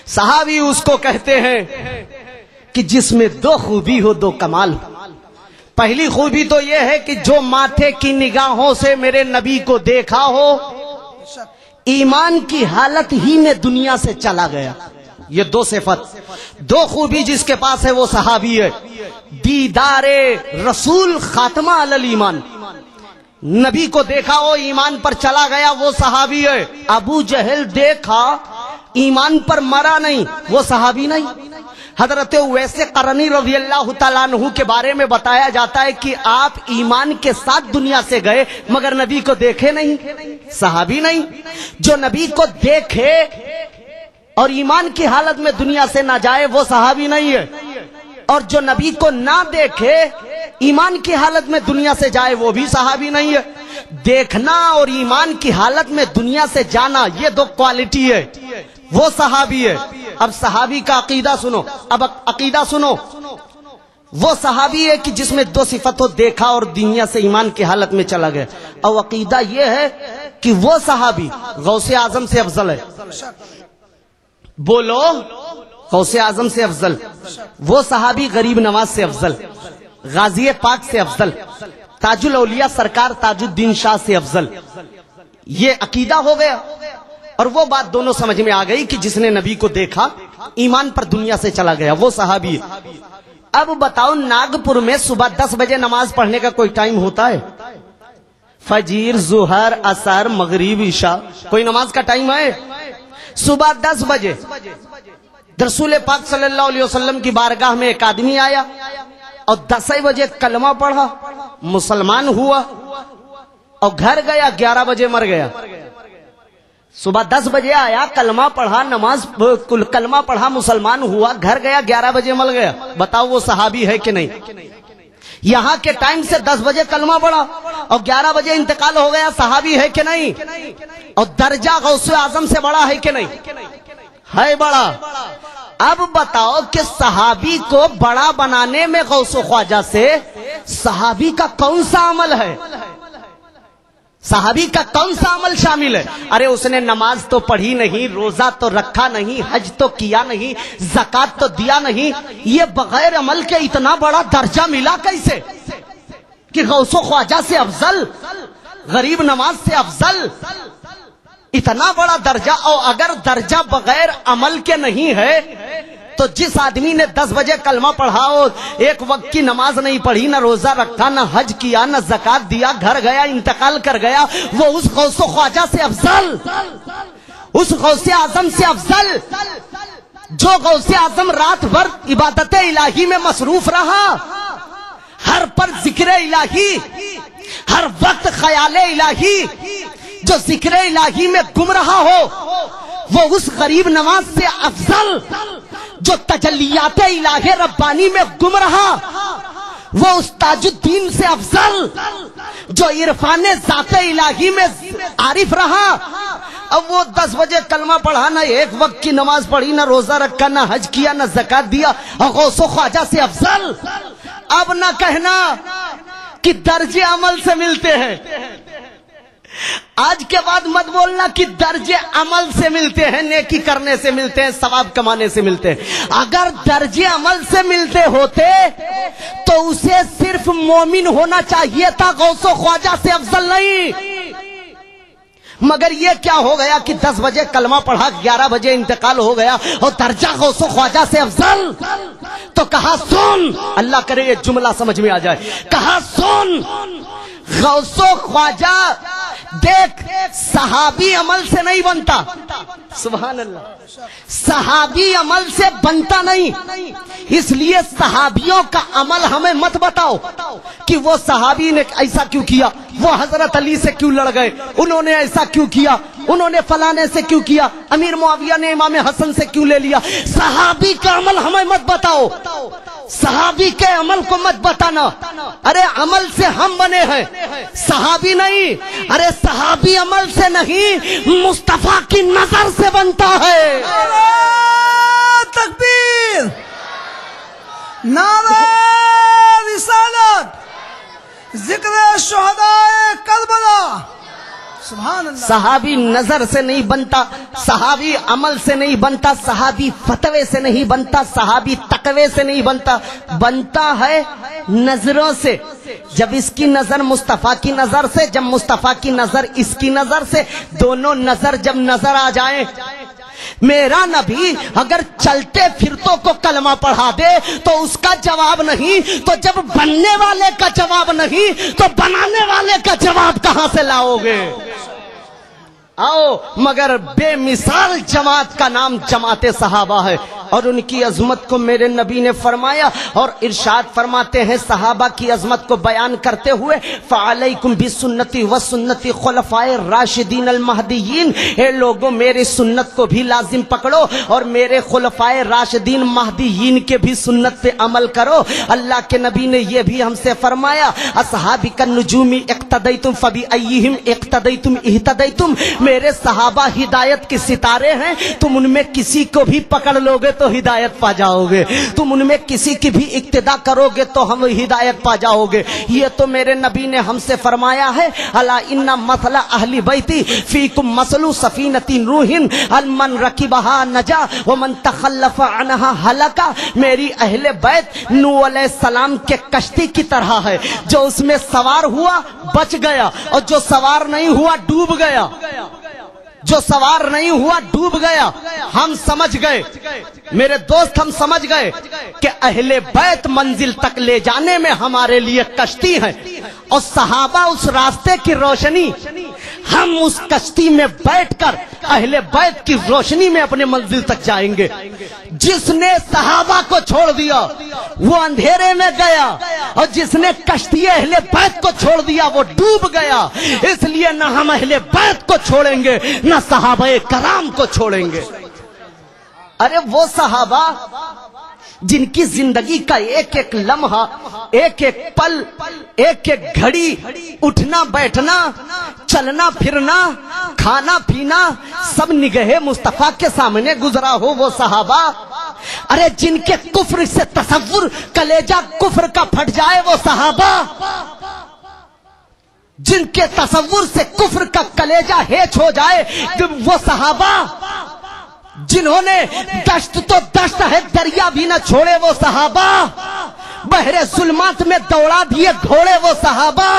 صحابی اس کو کہتے ہیں کہ جس میں دو خوبی ہو دو کمال ہو. پہلی خوبی تو یہ ہے کہ جو ماتھے کی نگاہوں سے میرے نبی کو دیکھا ہو ایمان کی حالت ہی میں دنیا سے چلا گیا. یہ دو صفت دو خوبی جس کے پاس ہے وہ صحابی ہے. دیدار رسول خاتمہ علی الایمان نبی کو دیکھا ہو ایمان پر چلا گیا وہ صحابی ہے. ابو جہل دیکھا ایمان پر مرا نہیں وہ صحابی نہیں. حضرت اویس قرنی رضی اللہ تعالیٰ عنہ کے بارے میں بتایا جاتا ہے کہ آپ ایمان کے ساتھ دنیا سے گئے مگر نبی کو دیکھے نہیں صحابی نہیں. جو نبی کو دیکھے اور ایمان کی حالت میں دنیا سے نہ جائے وہ صحابی نہیں ہے. اور جو نبی کو نہ دیکھے ایمان کی حالت میں دنیا سے جائے وہ بھی صحابی نہیں ہے. دیکھنا اور ایمان کی حالت میں دنیا سے جانا یہ دو کوالٹی ہے وہ صحابی ہے. اب صحابی کا عقیدہ سنو. اب عقیدہ سنو. وہ صحابی ہے کہ جس میں دو صفتوں دیکھا اور دنیا سے ایمان کی حالت میں چلا گیا. اور عقیدہ یہ ہے کہ وہ صحابی غوث اعظم سے افضل ہے. بولو غوث اعظم سے افضل. وہ صحابی غریب نواز سے افضل غازی پاک سے افضل تاج الاولیاء سرکار تاج الدین شاہ سے افضل. یہ عقیدہ ہو گیا. اور وہ بات دونوں سمجھ میں آ گئی کہ جس نے نبی کو دیکھا ایمان پر دنیا سے چلا گیا وہ صحابی ہے. اب بتاؤ ناگپور میں صبح 10 بجے نماز پڑھنے کا کوئی ٹائم ہوتا ہے؟ فجر ظہر عصر مغرب عشاء کوئی نماز کا ٹائم ہے؟ صبح 10 بجے رسول پاک صلی اللہ علیہ وسلم کی بارگاہ میں ایک آدمی آیا اور 10 بجے کلمہ پڑھا مسلمان ہوا اور گھر گیا 11 بجے مر گیا. صبح 10 بجے آیا کلمہ پڑھا کلمہ پڑھا مسلمان ہوا گھر گیا 11 بجے مر گیا. بتاؤ وہ صحابی ہے کہ نہیں؟ یہاں کے ٹائم سے 10 بجے کلمہ پڑھا اور 11 بجے انتقال ہو گیا صحابی ہے کہ نہیں؟ اور درجہ غوث اعظم سے بڑا ہے کہ نہیں؟ ہے بڑا. اب بتاؤ کہ صحابی کو بڑا بنانے میں غوث و خواجہ سے صحابی کا کون سا عمل ہے؟ صحابی کا کون سا عمل شامل ہے؟ ارے اس نے نماز تو پڑھی نہیں روزہ تو رکھا نہیں حج تو کیا نہیں زکات تو دیا نہیں. یہ بغیر عمل کے اتنا بڑا درجہ ملا کیسے کہ غوث و خواجہ سے افضل غریب نواز سے افضل اتنا بڑا درجہ. اور اگر درجہ بغیر عمل کے نہیں ہے تو جس آدمی نے 10 بجے کلمہ پڑھا اور ایک وقت کی نماز نہیں پڑھی نہ روزہ رکھا نہ حج کیا نہ زکات دیا گھر گیا انتقال کر گیا وہ اس غوث و خواجہ سے افضل اس غوث اعظم سے افضل جو غوث اعظم رات بھر عبادت الہی میں مصروف رہا ہر پر ذکر الہی ہر وقت خیال الہی جو ذکر الہی میں گم رہا ہو وہ اس غریب نواز سے افضل جو تجلیات الہی ربانی میں گم رہا وہ اس تاج الدین سے افضل جو عرفان ذات الہی میں عارف رہا. اب وہ 10 بجے کلمہ پڑھا نہ ایک وقت کی نماز پڑھی نہ روزہ رکھا نہ حج کیا نہ زکات دیا غوث و خواجہ سے افضل. اب نہ کہنا کہ درجے عمل سے ملتے ہیں. آج کے بعد مت بولنا کہ درجے عمل سے ملتے ہیں نیکی کرنے سے ملتے ہیں ثواب کمانے سے ملتے ہیں. اگر درجے عمل سے ملتے ہوتے تو اسے صرف مومن ہونا چاہیے تھا غوث و خواجہ سے افضل نہیں. مگر یہ کیا ہو گیا کہ 10 بجے کلمہ پڑھا، 11 بجے انتقال ہو گیا اور درجہ غوث و خواجہ سے افضل؟ تو کہا سن، اللہ کرے یہ جملہ سمجھ میں آ جائے، کہا سن غوث و خواجہ دیکھ، صحابی عمل سے نہیں بنتا، سبحان اللہ، صحابی عمل سے بنتا نہیں، اس لیے صحابیوں کا عمل ہمیں مت بتاؤ کہ وہ صحابی نے ایسا کیوں کیا، وہ حضرت علی سے کیوں لڑ گئے، انہوں نے ایسا کیوں کیا، انہوں نے فلانے سے کیوں کیا، امیر معاویہ نے امام حسن سے کیوں لے لیا۔ صحابی کا عمل ہمیں مت بتاؤ، صحابی کے عمل کو مت بتانا، ارے عمل سے ہم بنے ہیں، صحابی نہیں، ارے صحابی عمل سے نہیں، مصطفیٰ کی نظر سے بنتا ہے۔ تکبیر، نعرہ رسالت، ذکر شہداء کربلا، سبحان اللہ۔ صحابی نظر سے نہیں بنتا، صحابی عمل سے نہیں بنتا، صحابی فتوے سے نہیں بنتا، صحابی تقوی سے نہیں بنتا، بنتا ہے نظروں سے۔ جب اس کی نظر مصطفیٰ کی نظر سے، جب مصطفیٰ کی نظر اس کی نظر سے، دونوں نظر جب نظر آ جائیں، میرا نبی اگر چلتے پھرتوں کو کلمہ پڑھا دے تو اس کا جواب نہیں، تو جب بننے والے کا جواب نہیں تو بنانے والے کا جواب کہاں سے لاؤ گے؟ آؤ، مگر بے مثال جماعت کا نام جماعت صحابہ ہے، اور ان کی عظمت کو میرے نبی نے فرمایا اور ارشاد فرماتے ہیں صحابہ کی عظمت کو بیان کرتے ہوئے، فعلیکم بسنتی وسنتی خلفائے راشدین المہدیین، اے لوگوں میری سنت کو بھی لازم پکڑو اور میرے خلفائے راشدین مہدیین کے بھی سنت پہ عمل کرو۔ اللہ کے نبی نے یہ بھی ہم سے فرمایا، اصحابی النجوم اقتدیتم فبأیہم اقتدیتم اہتدیتم، میرے صحابہ ہدایت کے ستارے ہیں، تم ان میں کسی کو بھی پکڑ لوگے تو ہدایت پا جاؤ گے، تم ان میں کسی کی بھی اقتدا کرو گے تو ہم ہدایت پا جاؤ گے۔ یہ تو میرے نبی نے ہم سے فرمایا ہے، الا ان مثل اہل بیتی فیکم مثل سفینۃ نوح من رکبها نجا ومن تخلف عنها ہلک، میری اہل بیت نوح علیہ السلام کے کشتی کی طرح ہے، جو اس میں سوار ہوا بچ گیا اور جو سوار نہیں ہوا ڈوب گیا، جو سوار نہیں ہوا ڈوب گیا۔ ہم سمجھ گئے میرے دوست، ہم سمجھ گئے کہ اہل بیت منزل تک لے جانے میں ہمارے لیے کشتی ہے اور صحابہ اس راستے کی روشنی، ہم اس کشتی میں بیٹھ کر اہل بیت کی روشنی میں اپنے منزل تک جائیں گے۔ جس نے صحابہ کو چھوڑ دیا وہ اندھیرے میں گیا اور جس نے کشتی اہل بیت کو چھوڑ دیا وہ ڈوب گیا۔ اس لیے نہ ہم اہل بیت کو چھوڑیں گے نہ صحابہ کرام کو چھوڑیں گے۔ ارے وہ صحابہ جن کی زندگی کا ایک ایک لمحہ، ایک ایک پل، ایک ایک گھڑی، اٹھنا بیٹھنا، چلنا پھرنا، کھانا پینا سب نگہ مصطفیٰ کے سامنے گزرا ہو، وہ صحابہ، ارے جن کے کفر سے تصور کلیجہ کفر کا پھٹ جائے وہ صحابہ، جن کے تصور سے کفر کا کلیجہ ہیچ ہو جائے وہ صحابہ، جنہوں نے دشت تو دشت ہے دریا بھی نہ چھوڑے وہ صحابہ، بحر ظلمات میں دوڑا دیے گھوڑے وہ صحابہ،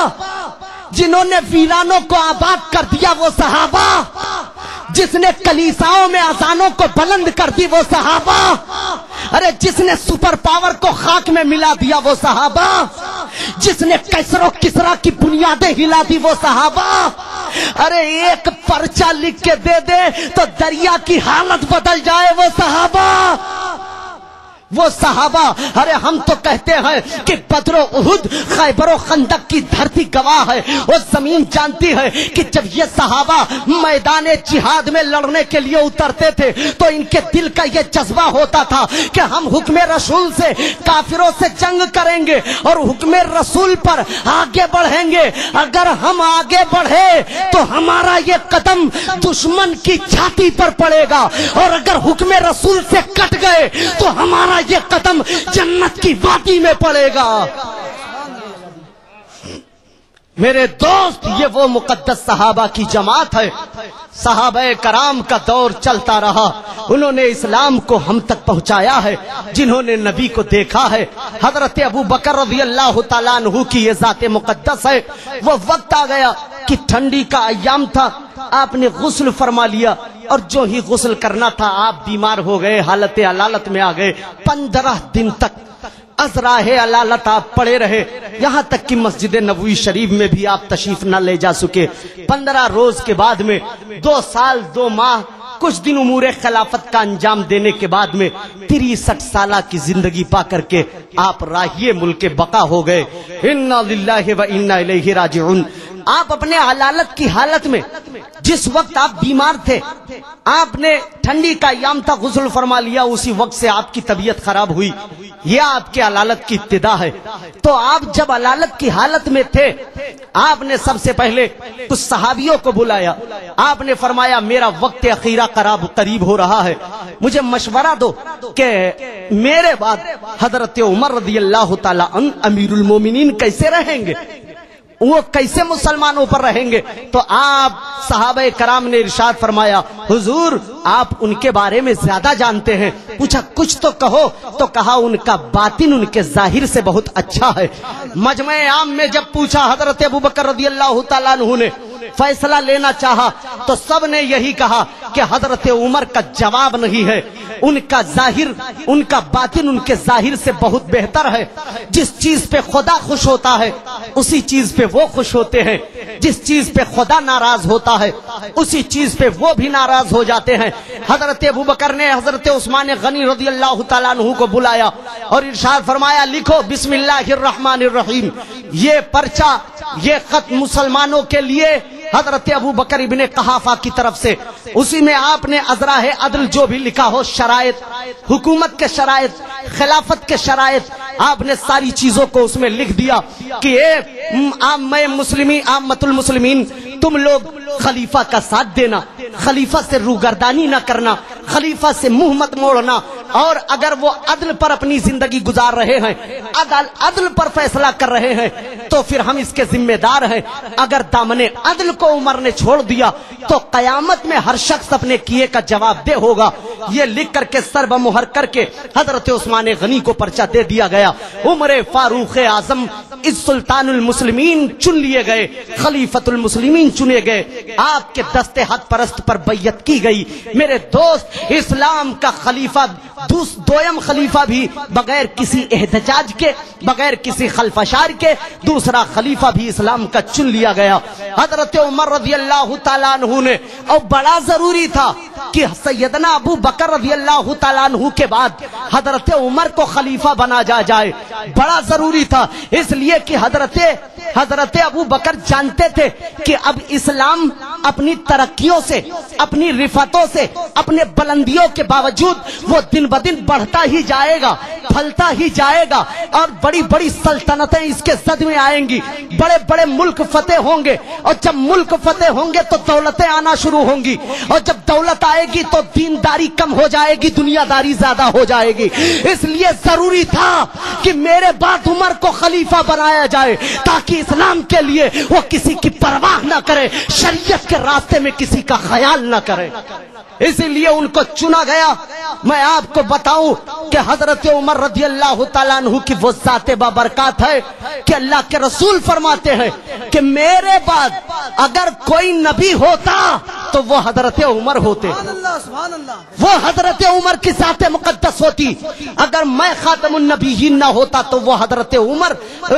جنہوں نے ویرانوں کو آباد کر دیا وہ صحابہ، جس نے کلیساؤں میں اذانوں کو بلند کر دی وہ صحابہ، ارے جس نے سپر پاور کو خاک میں ملا دیا وہ صحابہ، جس نے کیسر و کسرا کی بنیادیں ہلا دی وہ صحابہ، ارے ایک پرچہ لکھ کے دے دے تو دریا کی حالت بدل جائے وہ صحابہ، وہ صحابہ، ارے ہم تو کہتے ہیں کہ بدر و احد، خیبر و خندق کی دھرتی گواہ ہے، وہ زمین جانتی ہے کہ جب یہ صحابہ میدان جہاد میں لڑنے کے لیے اترتے تھے تو ان کے دل کا یہ جذبہ ہوتا تھا کہ ہم حکم رسول سے کافروں سے جنگ کریں گے اور حکم رسول پر آگے بڑھیں گے، اگر ہم آگے بڑھے تو ہمارا یہ قدم دشمن کی چھاتی پر پڑے گا اور اگر حکم رسول سے کٹ گئے تو ہمارا یہ قدم جنت کی وادی میں پڑے گا۔ میرے دوست، یہ وہ مقدس صحابہ کی جماعت ہے، صحابہ کرام کا دور چلتا رہا، انہوں نے اسلام کو ہم تک پہنچایا ہے، جنہوں نے نبی کو دیکھا ہے۔ حضرت ابو بکر رضی اللہ تعالیٰ عنہ کی یہ ذات مقدس ہے، وہ وقت آ گیا کہ ٹھنڈی کا ایام تھا، آپ نے غسل فرما لیا اور جو ہی غسل کرنا تھا آپ بیمار ہو گئے، حالت علالت میں آ گئے۔ 15 دن تک ازراہ علالت آپ پڑے رہے، یہاں تک کہ مسجد نبوی شریف میں بھی آپ تشریف نہ لے جا سکے۔ 15 روز کے بعد میں 2 سال 2 ماہ کچھ دن امور خلافت کا انجام دینے کے بعد میں 63 سالہ کی زندگی پا کر کے آپ راہی ملک بقا ہو گئے۔ انا للہ و انا الیہ راجعون۔ آپ اپنے علالت کی حالت میں جس وقت آپ بیمار تھے، آپ نے ٹھنڈی کا ایام تھا، غسل فرما لیا، اسی وقت سے آپ کی طبیعت خراب ہوئی۔ یہ آپ کے علالت کی ابتدا ہے۔ تو آپ جب علالت کی حالت میں تھے، آپ نے سب سے پہلے کچھ صحابیوں کو بلایا، آپ نے فرمایا میرا وقت اخیرہ قریب ہو رہا ہے، مجھے مشورہ دو کہ میرے بعد حضرت عمر رضی اللہ تعالی عنہ امیر المومنین کیسے رہیں گے، وہ کیسے مسلمانوں پر رہیں گے؟ تو آپ صحابہ کرام نے ارشاد فرمایا حضور آپ ان کے بارے میں زیادہ جانتے ہیں۔ پوچھا کچھ تو کہو، تو کہا ان کا باطن ان کے ظاہر سے بہت اچھا ہے۔ مجمع عام میں جب پوچھا حضرت ابوبکر رضی اللہ تعالیٰ عنہ نے فیصلہ لینا چاہا تو سب نے یہی کہا کہ حضرت عمر کا جواب نہیں ہے، ان کا ظاہر، ان کا باطن ان کے ظاہر سے بہت بہتر ہے۔ جس چیز پہ خدا خوش ہوتا ہے اسی چیز پہ وہ خوش ہوتے ہیں، جس چیز پہ خدا ناراض ہوتا ہے اسی چیز پہ وہ بھی ناراض ہو جاتے ہیں۔ حضرت ابوبکر نے حضرت عثمان غنی رضی اللہ تعالیٰ عنہ کو بلایا اور ارشاد فرمایا لکھو بسم اللہ الرحمن الرحیم، یہ پرچہ، یہ خط مسلمانوں کے لیے حضرت ابوبکر ابن قحافہ کی طرف سے۔ اسی میں آپ نے ازراہ عدل جو بھی لکھا ہو، شرائط، حکومت کے شرائط، خلافت کے شرائط، آپ نے ساری چیزوں کو اس میں لکھ دیا کہ اے عامت المسلمین، تم لوگ خلیفہ کا ساتھ دینا، خلیفہ سے روگردانی نہ کرنا، خلیفہ سے منہ مت موڑنا، اور اگر وہ عدل پر اپنی زندگی گزار رہے ہیں، عدل پر فیصلہ کر رہے ہیں تو پھر ہم اس کے ذمہ دار ہیں۔ اگر دامن عدل کو عمر نے چھوڑ دیا تو قیامت میں ہر شخص اپنے کیے کا جواب دہ ہوگا۔ یہ لکھ کر کے سر بمہر کر کے حضرت عثمان غنی کو پرچہ دے دیا گیا۔ عمر فاروق اعظم اس سلطان المسلمین چن لیے گئے، خلیفۃ المسلمین چنے گئے، آپ کے دستے حق پرست پر بیعت کی گئی۔ میرے دوست، اسلام کا خلیفہ، دویم خلیفہ بھی بغیر کسی احتجاج کے، بغیر کسی خلفشار کے، دوسرا خلیفہ بھی اسلام کا چن لیا گیا۔ حضرت عمر رضی اللہ تعالیٰ عنہ نے، اور بڑا ضروری تھا کہ سیدنا ابو بکر رضی اللہ تعالیٰ عنہ کے بعد حضرت عمر کو خلیفہ بنا جائے، بڑا ضروری تھا، اس لیے کہ حضرت ابو بکر جانتے تھے کہ اب اسلام اپنی ترقیوں سے، اپنی رفتوں سے، اپنے بلندیوں کے باوجود وہ دن بدن بڑھتا ہی جائے گا، پھلتا ہی جائے گا، اور بڑی بڑی سلطنتیں اس کے زد میں آئیں گی، بڑے بڑے ملک فتح ہوں گے، اور جب ملک فتح ہوں گے تو دولتیں آنا شروع ہوں گی، اور جب دولت آئے گی تو دینداری کم ہو جائے گی، دنیا داری زیادہ ہو جائے گی۔ اس لیے ضروری تھا کہ میرے بعد عمر کو خلیفہ بنایا جائے تاکہ اسلام کے لیے وہ کسی کی پرواہ نہ کرے، شریعت کے راستے میں کسی کا خیال نہ کرے، اسی لیے ان کو چنا گیا۔ میں آپ کو بتاؤں کہ حضرت عمر رضی اللہ تعالیٰ عنہ کی وہ ذات بابرکات ہے کہ اللہ کے رسول فرماتے ہیں کہ میرے بعد اگر کوئی نبی ہوتا تو وہ حضرت عمر ہوتے، وہ حضرت عمر کی ذات مقدس ہوتی۔ اگر میں خاتم النبیین نہ ہوتا تو وہ حضرت عمر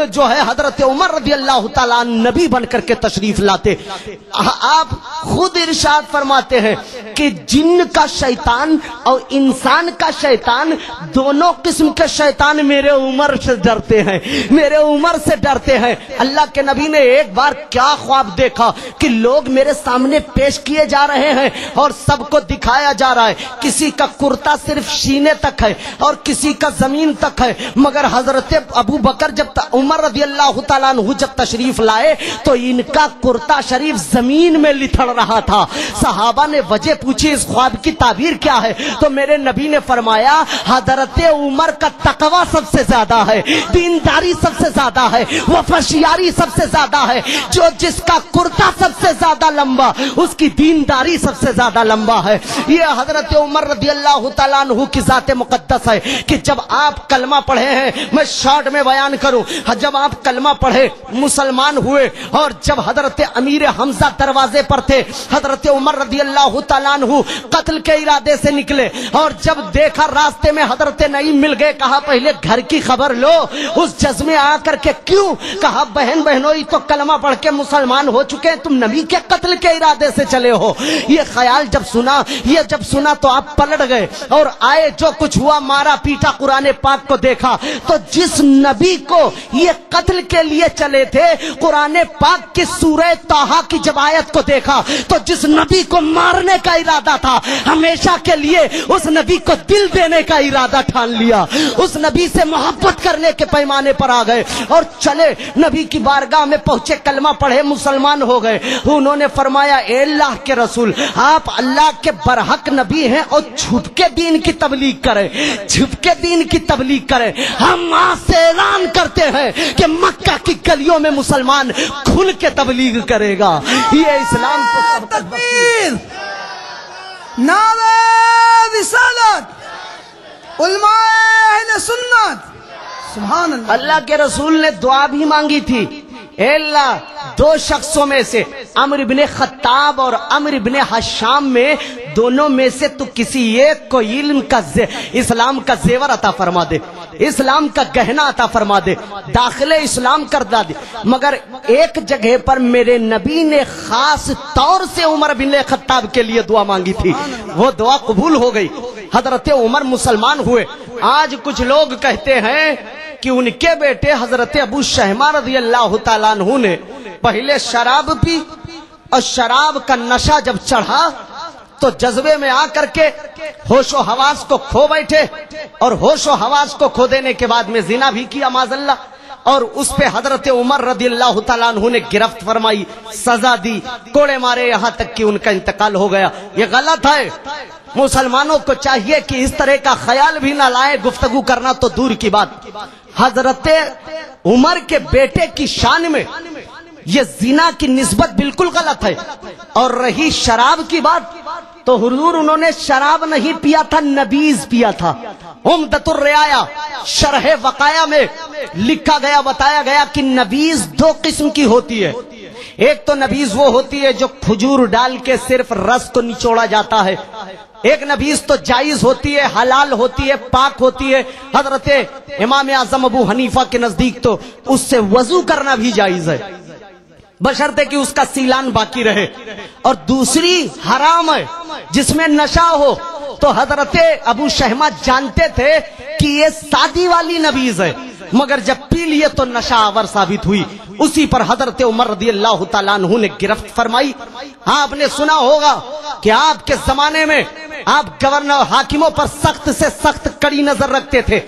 جو ہے، حضرت عمر رضی اللہ تعالیٰ عنہ نبی بن کر کے تشریف لاتے۔ آپ خود ارشاد فرماتے ہیں کہ جن کا شیطان اور انسان کا شیطان، دونوں قسم کے شیطان میرے عمر سے ڈرتے ہیں، میرے عمر سے ڈرتے ہیں۔ اللہ کے نبی نے ایک بار کیا خواب دیکھا کہ لوگ میرے سامنے پیش کیے جا رہے ہیں اور سب کو دکھایا جا رہا ہے، کسی کا کرتا صرف سینے تک ہے اور کسی کا زمین تک ہے، مگر حضرت ابو بکر عمر رضی اللہ تعالیٰ عنہ جب تشریف لائے تو ان کا کرتا شریف زمین میں لتھڑ رہا تھا۔ صحابہ نے وجہ پوچھی پوچھی اس خواب کی تعبیر کیا ہے تو میرے نبی نے فرمایا حضرت عمر کا تقوی سب سے زیادہ ہے، دینداری سب سے زیادہ ہے، وفاشیاری سب سے زیادہ ہے، جو جس کا کرتا سب سے زیادہ لمبا اس کی دینداری سب سے زیادہ لمبا ہے۔ یہ حضرت عمر رضی اللہ تعالیٰ عنہ کی ذات مقدس ہے کہ جب آپ کلمہ پڑھے ہیں، میں شارٹ میں بیان کروں، جب آپ کلمہ پڑھے مسلمان ہوئے اور جب حضرت امیر حمزہ دروازے پر تھے، حضرت عمر رضی اللہ تعالیٰ عنہ قتل کے ارادے سے نکلے اور جب دیکھا راستے میں حضرت نعیم مل گئے، کہا پہلے گھر کی خبر لو، اس جذبے آ کر کے کیوں؟ کہا بہن بہنوئی تو کلمہ پڑھ کے مسلمان ہو چکے ہیں، تم نبی کے قتل کے ارادے سے چلے ہو۔ یہ خیال جب سنا تو آپ پلٹ گئے اور آئے، جو کچھ ہوا مارا پیٹا قرآن پاک کو دیکھا تو جس نبی کو یہ قتل کے لیے چلے تھے، قرآن پاک کی سورہ طٰہٰ کی جب آیت کو دیکھا تو جس نبی کو مارنے کا ارادہ تھا، ہمیشہ کے لیے اس نبی کو دل دینے کا ارادہ ٹھان لیا، اس نبی سے محبت کرنے کے پیمانے پر آ گئے اور چلے نبی کی بارگاہ میں پہنچے، کلمہ پڑھے، مسلمان ہو گئے۔ انہوں نے فرمایا اے اللہ کے رسول، آپ اللہ کے برحق نبی ہیں اور چھپ کے دین کی تبلیغ کریں، چھپ کے دین کی تبلیغ کریں۔ ہم آج سے اعلان کرتے ہیں کہ مکہ کی گلیوں میں مسلمان کھل کے تبلیغ کرے گا۔ یہ اسلام کو تکبیر، نعرہ رسالت، علماء اہل سنت، سبحان اللہ۔ اللہ کے رسول نے دعا بھی مانگی تھی، اے اللہ دو شخصوں میں سے عمرو بن خطاب اور عمرو بن حشام میں دونوں میں سے تو کسی ایک کو علم کا اسلام کا زیور عطا فرما دے، اسلام کا گہنا عطا فرما دے، داخل اسلام کر دے۔ مگر ایک جگہ پر میرے نبی نے خاص طور سے عمر بن خطاب کے لیے دعا مانگی تھی، وہ دعا قبول ہو گئی، حضرت عمر مسلمان ہوئے۔ آج کچھ لوگ کہتے ہیں کہ ان کے بیٹے حضرت ابو شہمہ رضی اللہ تعالیٰ عنہ نے پہلے شراب پی اور شراب کا نشہ جب چڑھا تو جذبے میں آ کر کے ہوش و حواس کو کھو بیٹھے اور ہوش و حواس کو کھو دینے کے بعد میں زنا بھی کیا معاذ اللہ، اور اس پہ حضرت عمر رضی اللہ تعالیٰ عنہ نے گرفت فرمائی، سزا دی، کوڑے مارے، یہاں تک کہ ان کا انتقال ہو گیا۔ یہ غلط ہے، مسلمانوں کو چاہیے کہ اس طرح کا خیال بھی نہ لائے، گفتگو کرنا تو دور کی بات۔ حضرت عمر کے بیٹے کی شان میں یہ زنا کی نسبت بالکل غلط ہے۔ اور رہی شراب کی بات تو حضور انہوں نے شراب نہیں پیا تھا، نبیذ پیا تھا۔ عمدۃ الرعایا شرح وقایا میں لکھا گیا، بتایا گیا کہ نبیذ دو قسم کی ہوتی ہے۔ ایک تو نبیذ وہ ہوتی ہے جو کھجور ڈال کے صرف رس کو نچوڑا جاتا ہے، ایک نبیذ تو جائز ہوتی ہے، حلال ہوتی ہے، پاک ہوتی ہے۔ حضرت امام اعظم ابو حنیفہ کے نزدیک تو اس سے وضو کرنا بھی جائز ہے، بشرطے کہ اس کا سیلان باقی رہے۔ اور دوسری حرام ہے جس میں نشہ ہو، تو حضرت ابو شہمہ جانتے تھے کہ یہ سادی والی نبیذ ہے، مگر جب پی لیے تو نشہ آور ثابت ہوئی۔ اسی پر حضرت عمر رضی اللہ تعالیٰ عنہ نے گرفت فرمائی۔ آپ نے سنا ہوگا کہ آپ کے زمانے میں آپ گورنر حاکموں پر سخت سے سخت کڑی نظر رکھتے تھے۔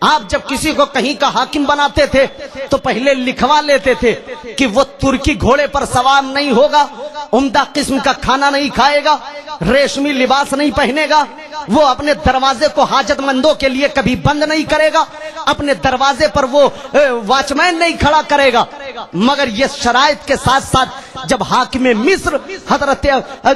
آپ جب کسی کو کہیں کا حاکم بناتے تھے تو پہلے لکھوا لیتے تھے کہ وہ ترکی گھوڑے پر سوار نہیں ہوگا، عمدہ قسم کا کھانا نہیں کھائے گا، ریشمی لباس نہیں پہنے گا، وہ اپنے دروازے کو حاجت مندوں کے لیے کبھی بند نہیں کرے گا، اپنے دروازے پر وہ واچ مین نہیں کھڑا کرے گا۔ مگر یہ شرائط کے ساتھ ساتھ جب حاکم مصر حضرت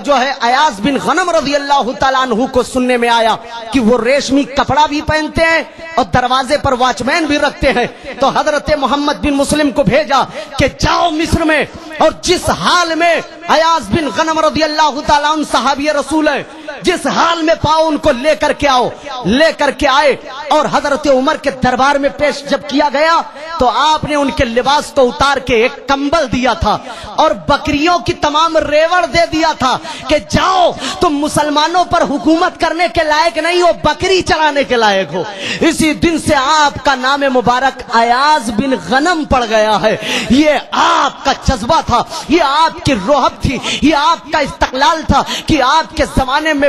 جو ہے ایاز بن غنم رضی اللہ تعالیٰ عنہ کو سننے میں آیا کہ وہ ریشمی کپڑا بھی پہنتے ہیں اور دروازے پر واچ مین بھی رکھتے ہیں، تو حضرت محمد بن مسلم کو بھیجا کہ جاؤ مصر میں، اور جس حال میں ایاز بن غنم رضی اللہ تعالیٰ عنہ صحابی رسول ہے، جس حال میں پاؤ ان کو لے کر کے آؤ، لے کر کے آئے اور حضرت عمر کے دربار میں پیش جب کیا گیا تو آپ نے ان کے لباس کو اتار کے ایک کمبل دیا تھا اور بکریوں کی تمام ریوڑ دے دیا تھا کہ جاؤ تم مسلمانوں پر حکومت کرنے کے لائق نہیں ہو، بکری چلانے کے لائق ہو۔ اسی دن سے آپ کا نام مبارک ایاز بن غنم پڑ گیا ہے۔ یہ آپ کا جذبہ تھا، یہ آپ کی روحب تھی، یہ آپ کا استقلال تھا کہ آپ کے زمانے میں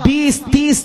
20-30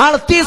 38,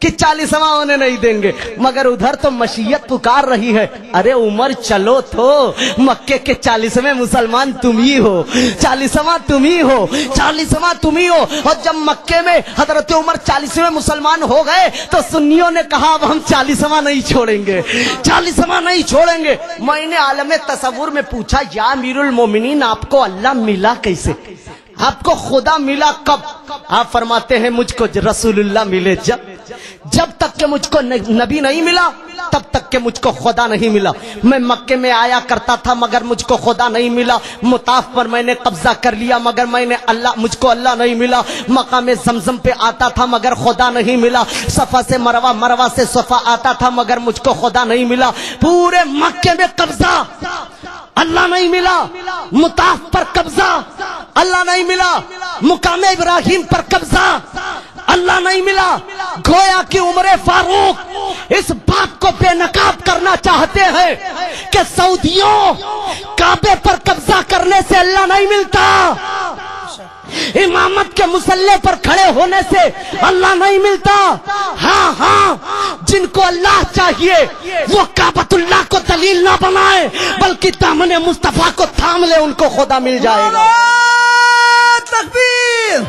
کہ 40واں ہونے نہیں دیں گے، مگر ادھر تو مشیت پکار رہی ہے، ارے عمر چلو تو، مکے کے 40ویں مسلمان تم ہی ہو، 40واں تم ہی ہو، 40واں تم ہی ہو۔ اور جب مکے میں حضرت عمر 40ویں مسلمان ہو گئے تو سنیوں نے کہا اب ہم 40واں نہیں چھوڑیں گے، 40واں نہیں چھوڑیں گے۔ میں نے عالم تصور میں پوچھا یا امیر المومنین آپ کو اللہ ملا کیسے، آپ کو خدا ملا کب؟ آپ فرماتے ہیں مجھ کو رسول اللہ ملے جب تک کہ مجھ کو نبی نہیں ملا تب تک کہ مجھ کو خدا نہیں ملا۔ میں مکے میں آیا کرتا تھا مگر مجھ کو خدا نہیں ملا، مطاف پر میں نے قبضہ کر لیا مگر مجھ کو اللہ نہیں ملا، مقام زمزم پہ آتا تھا مگر خدا نہیں ملا، صفا سے مروہ، مروہ سے صفا آتا تھا مگر مجھ کو خدا نہیں ملا، پورے مکے میں قبضہ اللہ نہیں ملا، مطاف پر قبضہ اللہ نہیں ملا، مقام ابراہیم پر قبضہ اللہ نہیں ملا۔ گویا کہ عمر فاروق اس بات کو بے نقاب کرنا چاہتے ہیں کہ سعودیوں کعبے پر قبضہ کرنے سے اللہ نہیں ملتا، امامت کے مسلح پر کھڑے ہونے سے اللہ نہیں ملتا۔ ہاں جن کو اللہ چاہیے وہ کعبۃ اللہ کو دلیل نہ بنائے بلکہ دامن مصطفیٰ کو تھام لے، ان کو خدا مل جائے گا۔ تکبیر،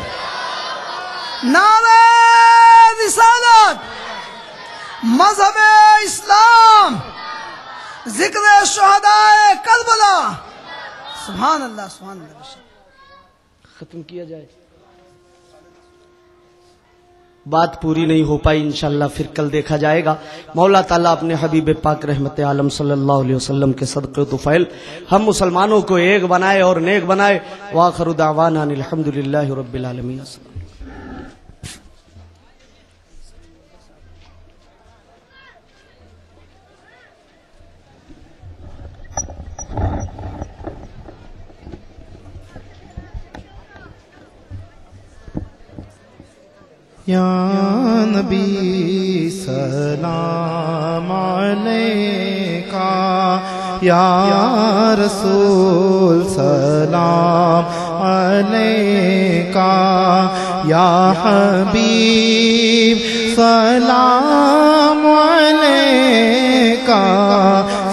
نعرہ رسالت، مذہب اسلام، ذکر شہداء کربلا، سبحان اللہ سبحان اللہ۔ ختم کیا جائے، بات پوری نہیں ہو پائی، انشاءاللہ پھر کل دیکھا جائے گا۔ مولا تعالیٰ اپنے حبیب پاک رحمت عالم صلی اللہ علیہ وسلم کے صدقے طفیل ہم مسلمانوں کو ایک بنائے اور نیک بنائے۔ وآخر دعوانا ان الحمدللہ رب العالمین۔ یا نبی سلام علیکہ، یا رسول سلام علیکہ، یا حبیب سلام علیکہ،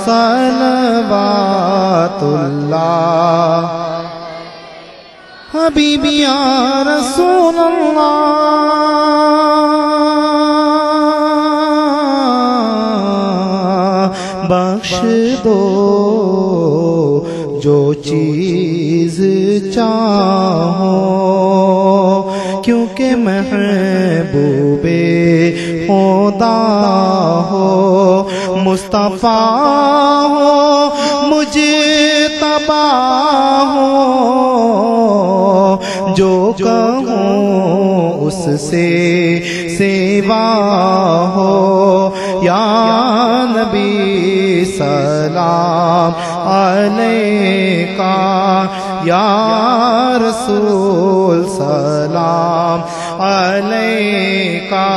صلوات اللہ حبیبی یا رسول اللہ، بخش دو جو چیز چاہو، کیونکہ محبوب خدا ہو، مصطفیٰ ہو، مجتبی ہو، جو کہوں اس سے سوا ہو۔ یا نبی سلام علیکہ، یا رسول سلام علیکہ،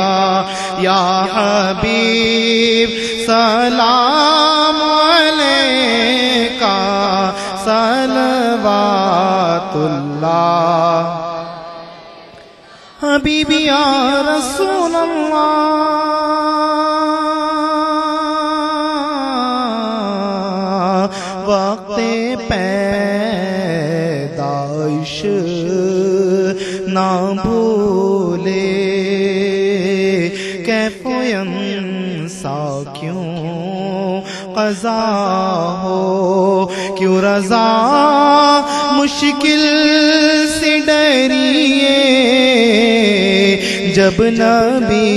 یا حبیب سلام علیکہ، صلوات اللہ حبیبی یا رسول اللہ۔ وقت پیدائش نہ بھولے، کیف ینسا کیوں قضا ہو، کیوں رضا مشکل سے ڈریے، جب نبی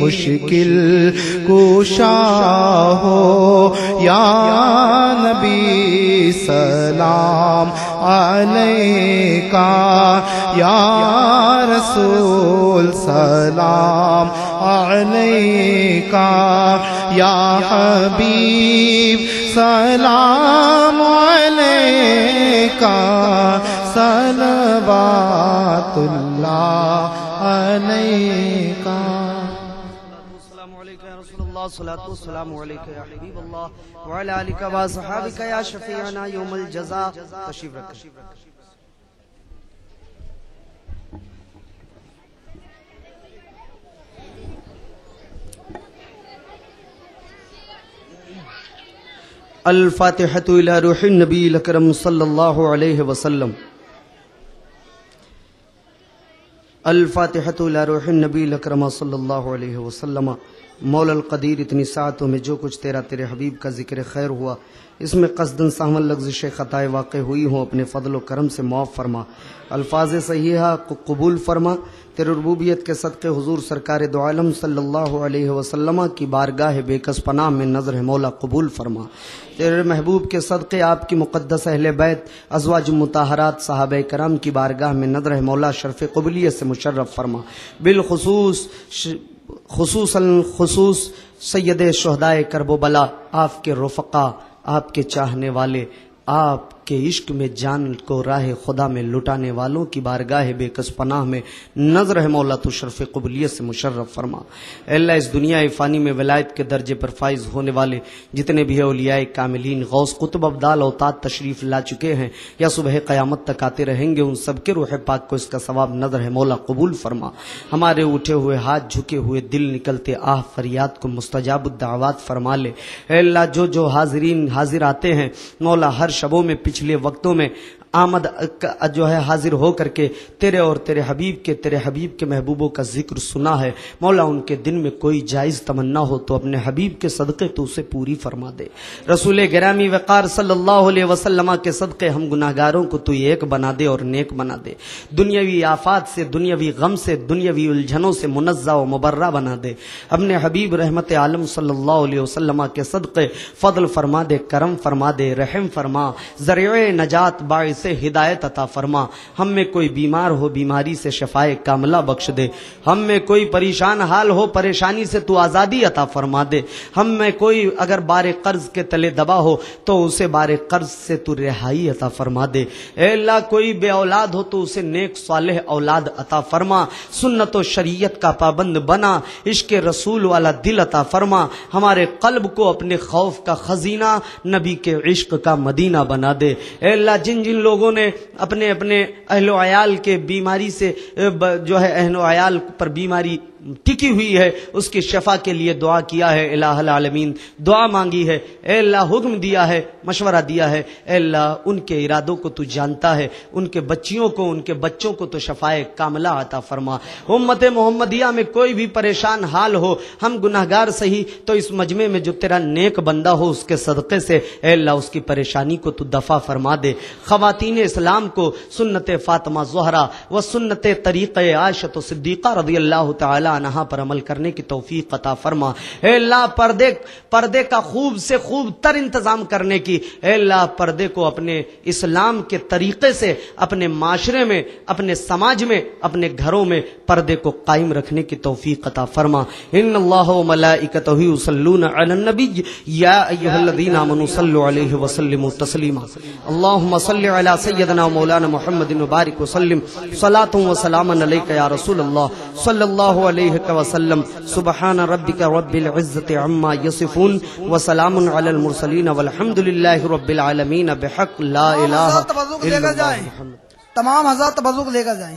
مشکل کوشا ہو۔ یا نبی سلام علیکہ، یا رسول سلام علیکہ، یا حبیب سلام علیکہ، صلوات اللہ علیکہ۔ السلام علیکم یا رسول اللہ، صلاۃ والسلام علیکم یا حبیب اللہ، وعلی آلک و صحابک یا شفیعنا یوم الجزاء۔ تشریف رکھیں۔ الفاتحة إلى روح النبي الأكرم صلى الله عليه وسلم. الفاتحة إلى روح النبی الأکرم صلی اللہ علیہ وسلم. مولا القدیر اتنی ساعتوں میں جو کچھ تیرا تیرے حبیب کا ذکر خیر ہوا اس میں قصدن سہمن لغزش خطائے واقع ہوئی ہوں اپنے فضل و کرم سے معاف فرما. الفاظ صحیحہ کو قبول فرما. تیرے ربوبیت کے صدقے حضور سرکار دو عالم صلی اللہ علیہ وسلم کی بارگاہ بے کس پناہ میں نظر مولا قبول فرما. تیرے محبوب کے صدقے آپ کی مقدس اہل بیت ازواج مطہرات صحابہ کرام کی بارگاہ میں نظر مولا شرف قبولیت سے مشرف فرما. خصوص سید شہدائے کرب و بلا آپ کے رفقا آپ کے چاہنے والے آپ کے عشق میں جان کو راہ خدا میں لٹانے والوں کی بارگاہ بے کس پناہ میں نظر ہے مولا تو شرف قبولیت سے مشرف فرما. اے اللہ اس دنیا فانی میں ولایت کے درجے پر فائز ہونے والے جتنے بھی اولیاء کاملین غوث قطب ابدال اوتاد تشریف لا چکے ہیں یا صبح قیامت تک آتے رہیں گے ان سب کے روح پاک کو اس کا ثواب نظر ہے مولا قبول فرما. ہمارے اٹھے ہوئے ہاتھ جھکے ہوئے دل نکلتے آہ فریاد کو مستجاب الدعوات فرما لے. اے اللہ جو حاضرین حاضر آتے ہیں مولا ہر شبوں میں پچھلے وقتوں میں آمد جو ہے حاضر ہو کر کے تیرے اور تیرے حبیب کے محبوبوں کا ذکر سنا ہے مولا ان کے دن میں کوئی جائز تمنا ہو تو اپنے حبیب کے صدقے تو اسے پوری فرما دے. رسول گرامی وقار صلی اللہ علیہ وسلم کے صدقے ہم گناہگاروں کو تو ایک بنا دے اور نیک بنا دے. دنیاوی آفات سے دنیاوی غم سے دنیاوی الجھنوں سے منزہ و مبرہ بنا دے. اپنے حبیب رحمت عالم صلی اللہ علیہ وسلم کے صدقے فضل فرما دے کرم فرما دے رحم فرما ذریعہ نجات باعث ہدایت عطا فرما. ہم میں کوئی بیمار ہو بیماری سے شفائے کاملہ بخش دے. ہم میں کوئی پریشان حال ہو پریشانی سے تو آزادی عطا فرما دے. ہم میں کوئی اگر بار قرض کے تلے دبا ہو تو اسے بار قرض سے تو رہائی عطا فرما دے. اے اللہ کوئی بے اولاد ہو تو اسے نیک صالح اولاد عطا فرما. سنت و شریعت کا پابند بنا. عشق رسول والا دل عطا فرما. ہمارے قلب کو اپنے خوف کا خزینہ نبی کے عشق کا مدینہ بنا دے. اے اللہ جن لوگوں نے اپنے اہل و عیال کے بیماری سے جو ہے اہل و عیال پر بیماری ٹکی ہوئی ہے اس کی شفا کے لیے دعا کیا ہے الہ العالمین دعا مانگی ہے. اے اللہ حکم دیا ہے مشورہ دیا ہے. اے اللہ ان کے ارادوں کو تو جانتا ہے. ان کے بچیوں کو ان کے بچوں کو تو شفائے کاملہ عطا فرما. امت محمدیہ میں کوئی بھی پریشان حال ہو ہم گناہگار سہی تو اس مجمع میں جو تیرا نیک بندہ ہو اس کے صدقے سے اے اللہ اس کی پریشانی کو تو دفع فرما دے. خواتین اسلام کو سنت فاطمہ زہرا و سنت طریقہ عائشہ صدیقہ رضی اللہ تعالی عنہا پر عمل کرنے کی توفیق عطا فرما. اے اللہ پردے کا خوب سے خوب تر انتظام کرنے کی. اے اللہ پردے کو اپنے اسلام کے طریقے سے اپنے معاشرے میں اپنے سماج میں اپنے گھروں میں پردے کو قائم رکھنے کی توفیق عطا فرما. ان اللہ و ملائکتہ یصلون علی النبی یا ایھا الذین آمنوا صلوا علیہ وسلموا تسلیما. اللهم صل علی سیدنا و مولانا محمد وبارک وسلم صلاۃ و سلام علیک یا رسول اللہ صلی اللہ علیہ وسلم. سبحان ربک رب العزت عما یصفون وسلام علی المرسلین والحمد للہ رب العالمین بحق لا الہ الا اللہ. تمام حضرات تبرک لے کر جائیں.